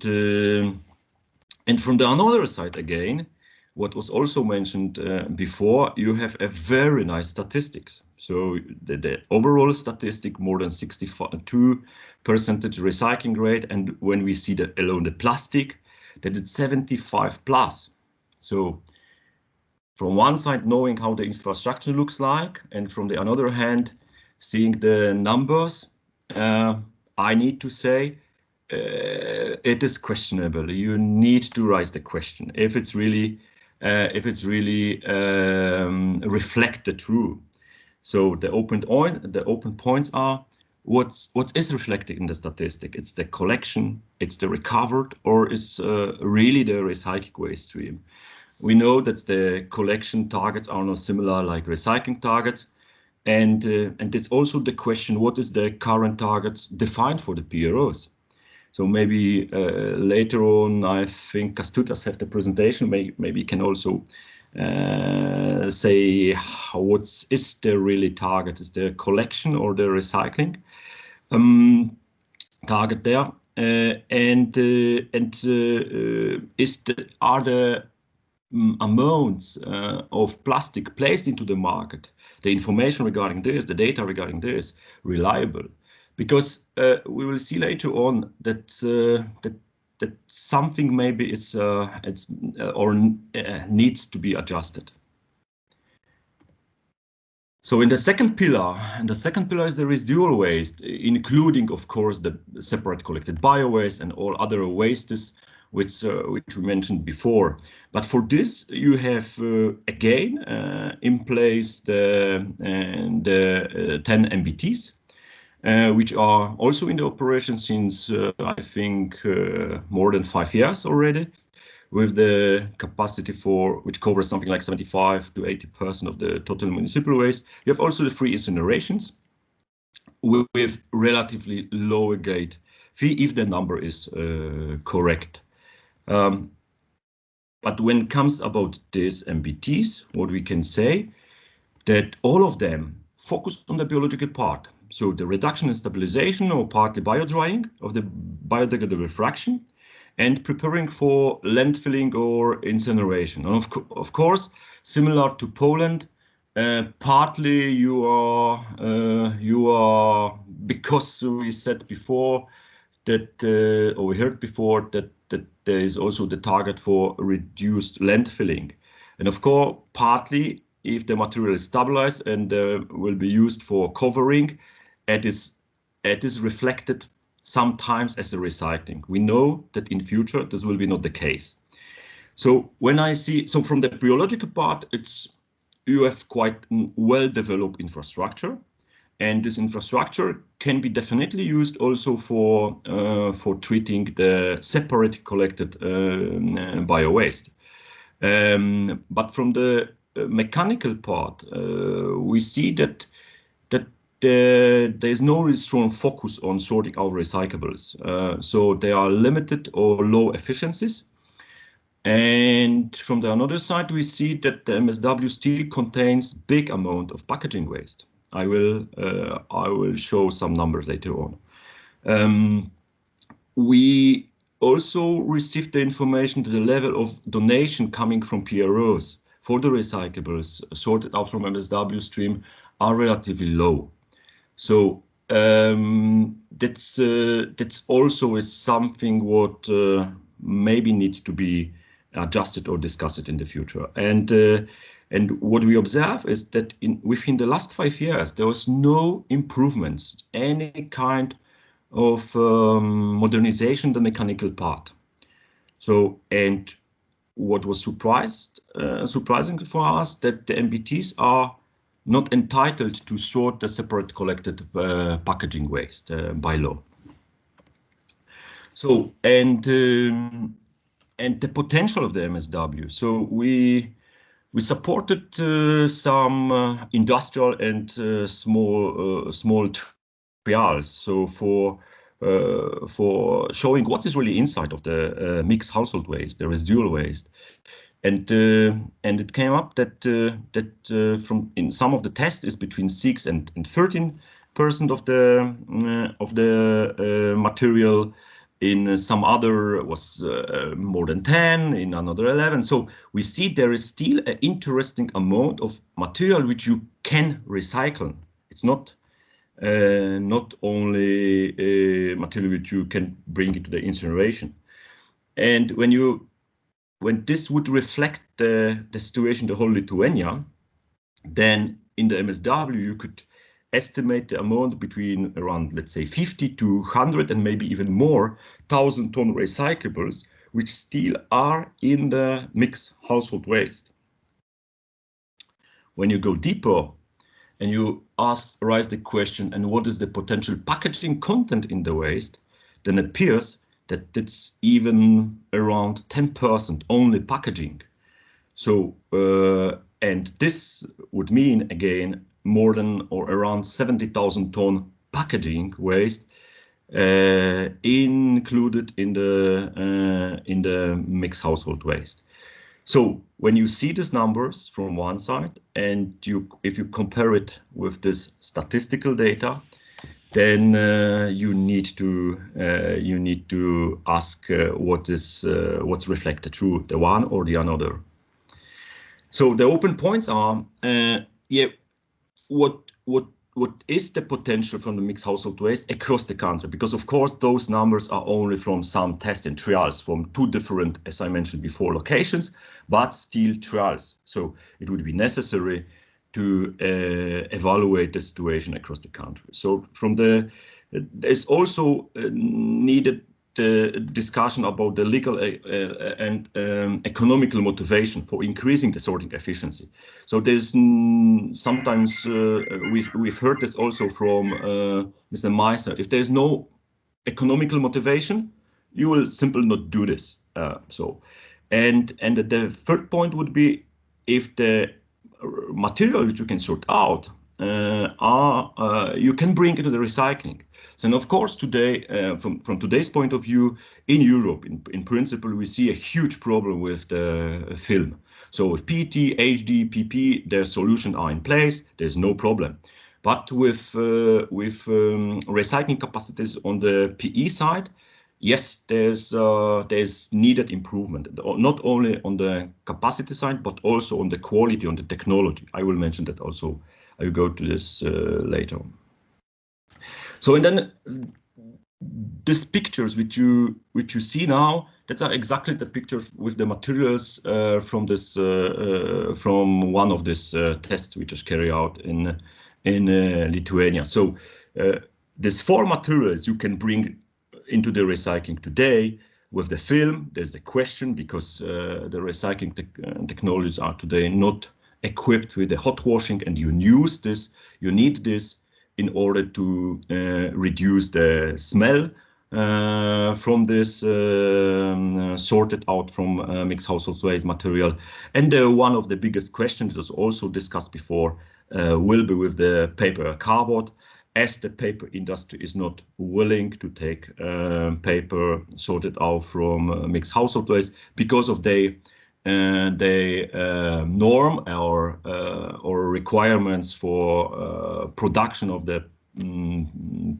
from the another side again, what was also mentioned before, you have a very nice statistics. So the overall statistic, more than 62% recycling rate, and when we see that alone the plastic, that it's 75 plus. So from one side, knowing how the infrastructure looks like, and from the other hand, seeing the numbers, I need to say it is questionable. You need to raise the question if it's really reflect the truth. So the open points are what is reflected in the statistic. It's the collection, it's the recovered, or is really the recycling waste stream. We know that the collection targets are not similar like recycling targets, and it's also the question: what is the current targets defined for the PROs? So maybe later on, I think Kęstutis have the presentation. Maybe you can also say what is the really target? Is the collection or the recycling target there? Are the amounts of plastic placed into the market, the information regarding this, the data regarding this, reliable? Because we will see later on that that something maybe needs to be adjusted. So in the second pillar, is the residual waste, including, of course, the separate collected bio-waste and all other wastes, which we mentioned before. But for this, you have again in place the 10 MBTs, which are also in the operation since I think more than 5 years already, with the capacity which covers something like 75 to 80% of the total municipal waste. You have also the free incinerations with relatively lower gate fee if the number is correct. But when it comes about these MBTs, what we can say that all of them focus on the biological part. So the reduction and stabilization or partly biodrying of the biodegradable fraction, and preparing for landfilling or incineration. And of course, similar to Poland, partly you are because we said before that, or we heard before that there is also the target for reduced landfilling, and of course, partly if the material is stabilized and will be used for covering, it is reflected sometimes as a recycling. We know that in future this will be not the case. So when I see, so from the biological part, you have quite well developed infrastructure, and this infrastructure can be definitely used also for treating the separate collected bio-waste. But from the mechanical part, we see that there is no really strong focus on sorting out recyclables. So they are limited or low efficiencies. And from the other side, we see that the MSW still contains big amount of packaging waste. I will show some numbers later on. We also received the information that the level of donation coming from PROs for the recyclables sorted out from MSW stream are relatively low. So that's also is something what maybe needs to be adjusted or discussed in the future. And what we observe is that within the last 5 years, there was no improvements, any kind of modernization, the mechanical part. So, and what was surprising for us, that the MBTs are not entitled to sort the separate collected packaging waste by law. So, and the potential of the MSW. So we supported some industrial and small trials. So for showing what is really inside of the mixed household waste, the residual waste. And it came up that from in some of the tests is between 6 and 13% of the material. In some other was more than 10, in another 11. So we see there is still an interesting amount of material which you can recycle. It's not only material which you can bring into the incineration. And when this would reflect the situation, the whole Lithuania, then in the MSW you could estimate the amount between around, let's say, 50 to 100 and maybe even more 1,000 ton recyclables, which still are in the mixed household waste. When you go deeper and you raise the question, and what is the potential packaging content in the waste, then it appears that it's even around 10% only packaging. So, and this would mean, again, more than or around 70,000 ton packaging waste included in the mixed household waste. So when you see these numbers from one side, and if you compare it with this statistical data, then you need to ask what's reflected through the one or the another. So the open points are, what is the potential from the mixed household waste across the country? Because of course those numbers are only from some tests and trials from 2 different, as I mentioned before, locations, but still trials. So it would be necessary to evaluate the situation across the country. So there's also needed discussion about the legal and economical motivation for increasing the sorting efficiency. So there's sometimes we've heard this also from Mr. Meiser. If there's no economical motivation, you will simply not do this. And the third point would be, if the material which you can sort out you can bring into the recycling. So, and of course, today, from today's point of view, in Europe, in principle, we see a huge problem with the film. So with PET, HD, PP, their solutions are in place. There's no problem. But with recycling capacities on the PE side, yes, there's needed improvement, not only on the capacity side, but also on the quality, on the technology. I will mention that also. I will go to this later on. So, and then these pictures which you see now, that's are exactly the picture with the materials from this from one of these tests which is carried out in Lithuania. So these 4 materials you can bring into the recycling today. With the film, there's the question, because the recycling technologies are today not equipped with the hot washing, and you need this in order to reduce the smell from this sorted out from mixed household waste material. And one of the biggest questions that was also discussed before will be with the paper cardboard, as the paper industry is not willing to take paper sorted out from mixed household waste because of they norm or requirements for production of the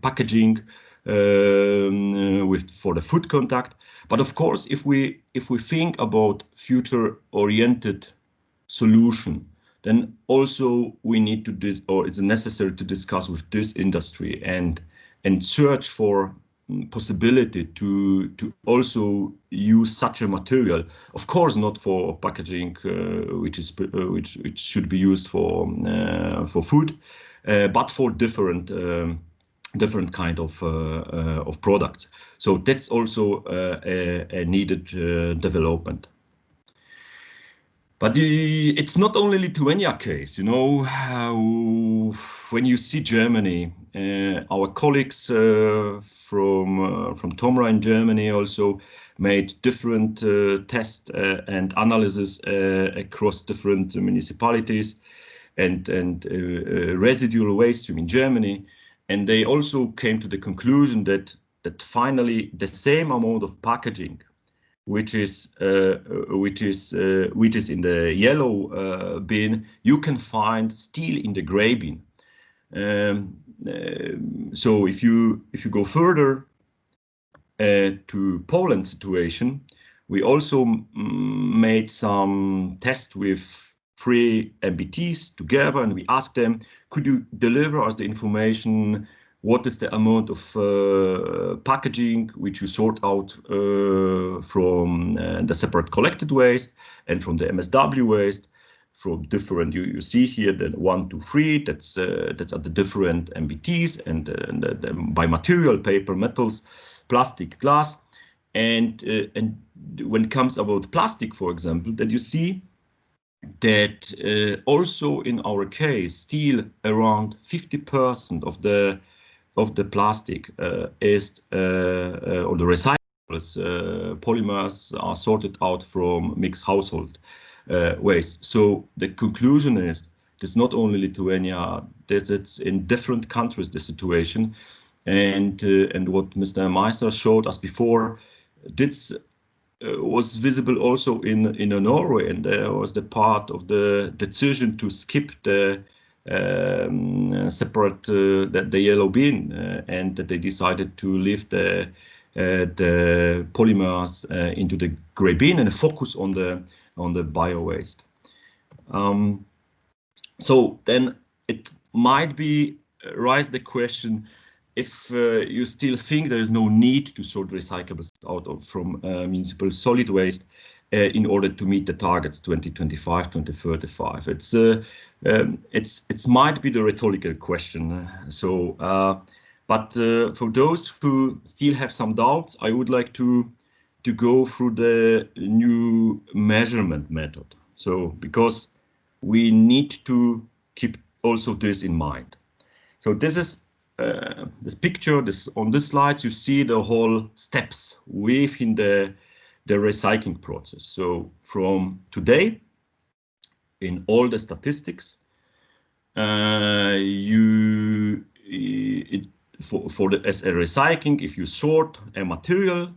packaging for the food contact. But of course, if we think about future-oriented solution, then also we need to it's necessary to discuss with this industry and search for possibility to also use such a material. Of course, not for packaging, which should be used for food, but for different kind of products. So that's also a needed development. But it's not only Lithuania case, you know. When you see Germany, our colleagues from TOMRA in Germany also made different tests and analysis across different municipalities and residual waste stream in Germany, and they also came to the conclusion that finally the same amount of packaging which is in the yellow bin, you can find still in the gray bin. So if you go further to Poland situation, we also made some tests with 3 MBTs together, and we asked them, could you deliver us the information? What is the amount of packaging which you sort out from the separate collected waste and from the MSW waste from different. You see here that 1, 2, 3. That's at the different MBTs and by material, paper, metals, plastic, glass, and when it comes about plastic, for example, that you see that also in our case, still around 50% of the plastic is or the recyclables polymers are sorted out from mixed household waste. So the conclusion is it's not only Lithuania, that it's in different countries the situation, and what Mr. Meiser showed us before, this was visible also in Norway, and there was the part of the decision to skip the separate the yellow bin, and that they decided to leave the polymers into the gray bin and focus on the bio waste. So then it might be raise the question, if you still think there is no need to sort recyclables out from municipal solid waste in order to meet the targets 2025, 2035. It's might be the rhetorical question. But for those who still have some doubts, I would like to go through the new measurement method. So because we need to keep also this in mind. So this is this picture. On this slide, you see the whole steps within the recycling process. So from today, in all the statistics, as a recycling, if you sort a material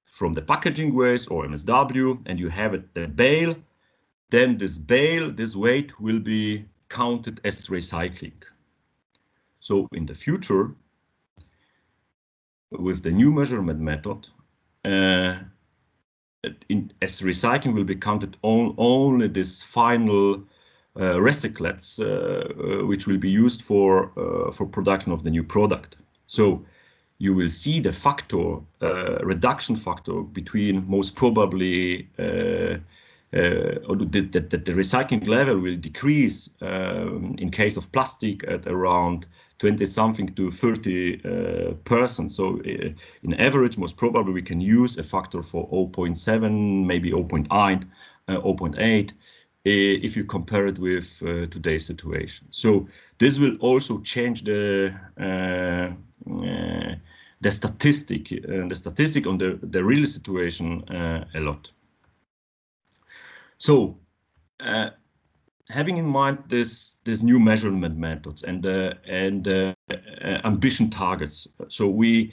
from the packaging waste or MSW and you have it the bale, then this weight will be counted as recycling. So in the future, with the new measurement method, as recycling will be counted on only this final recyclates, which will be used for production of the new product. So you will see the factor, reduction factor between most probably that the recycling level will decrease in case of plastic at around 20-something to 30%. So in average, most probably we can use a factor for 0.7, maybe 0.8, if you compare it with today's situation. So this will also change the statistic on the real situation a lot. So having in mind this new measurement methods and ambition targets, so we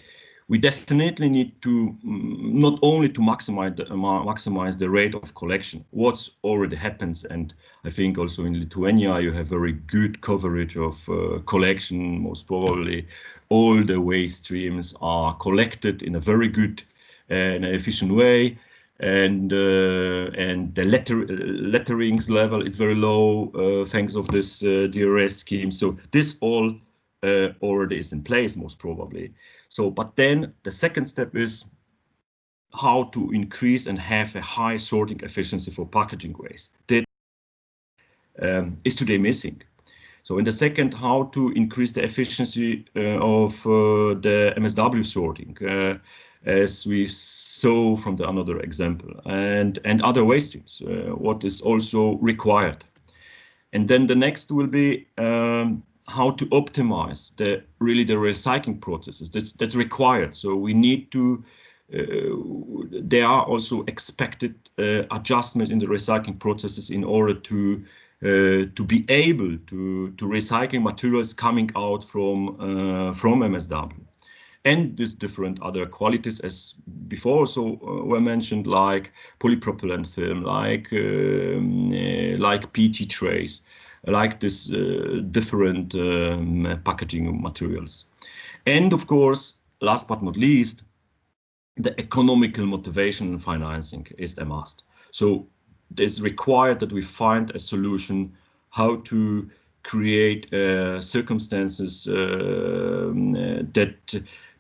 definitely need to not only to maximize the rate of collection, what's already happens, and I think also in Lithuania you have very good coverage of collection. Most probably all the waste streams are collected in a very good and efficient way. And the letterings level is very low thanks of this DRS scheme. So this all already is in place, most probably. So, but then the second step is how to increase and have a high sorting efficiency for packaging waste. That is today missing. So in the second, how to increase the efficiency of the MSW sorting. As we saw from the another example, and other waste streams, what is also required. And then the next will be how to optimize the recycling processes. That's required. So we need to. There are also expected adjustments in the recycling processes in order to be able to recycle materials coming out from MSW. And these different other qualities, as before also were mentioned, like polypropylene film, like PET trays, like this different packaging materials. And of course, last but not least, the economical motivation and financing is a must. So it's required that we find a solution how to create circumstances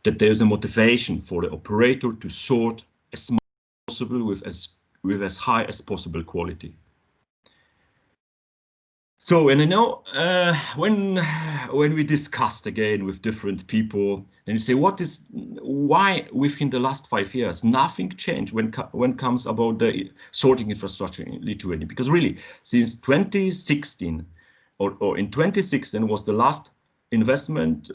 that there's a motivation for the operator to sort as much as possible with as high as possible quality. So, and I know when we discussed again with different people, and you say, why within the last 5 years nothing changed when it comes about the sorting infrastructure in Lithuania? Because really, since 2016 or in 2016 was the last investment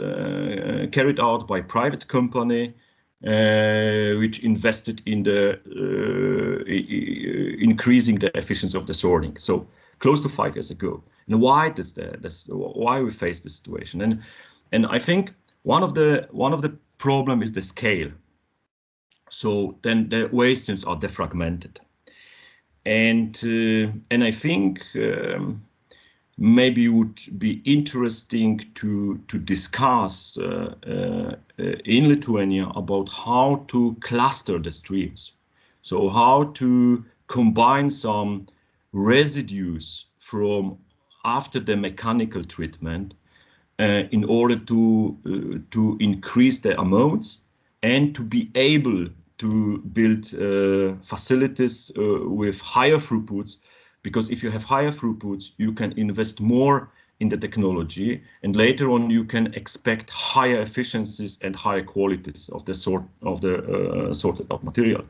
carried out by private company which invested in the increasing the efficiency of the sorting. So close to 5 years ago. And why why we face this situation? And I think one of the problem is the scale. So then the waste streams are defragmented, and I think maybe it would be interesting to discuss in Lithuania about how to cluster the streams. So how to combine some residues from after the mechanical treatment in order to increase the amounts and to be able to build facilities with higher throughputs, because if you have higher throughputs, you can invest more in the technology, and later on you can expect higher efficiencies and higher qualities of the sorted out material.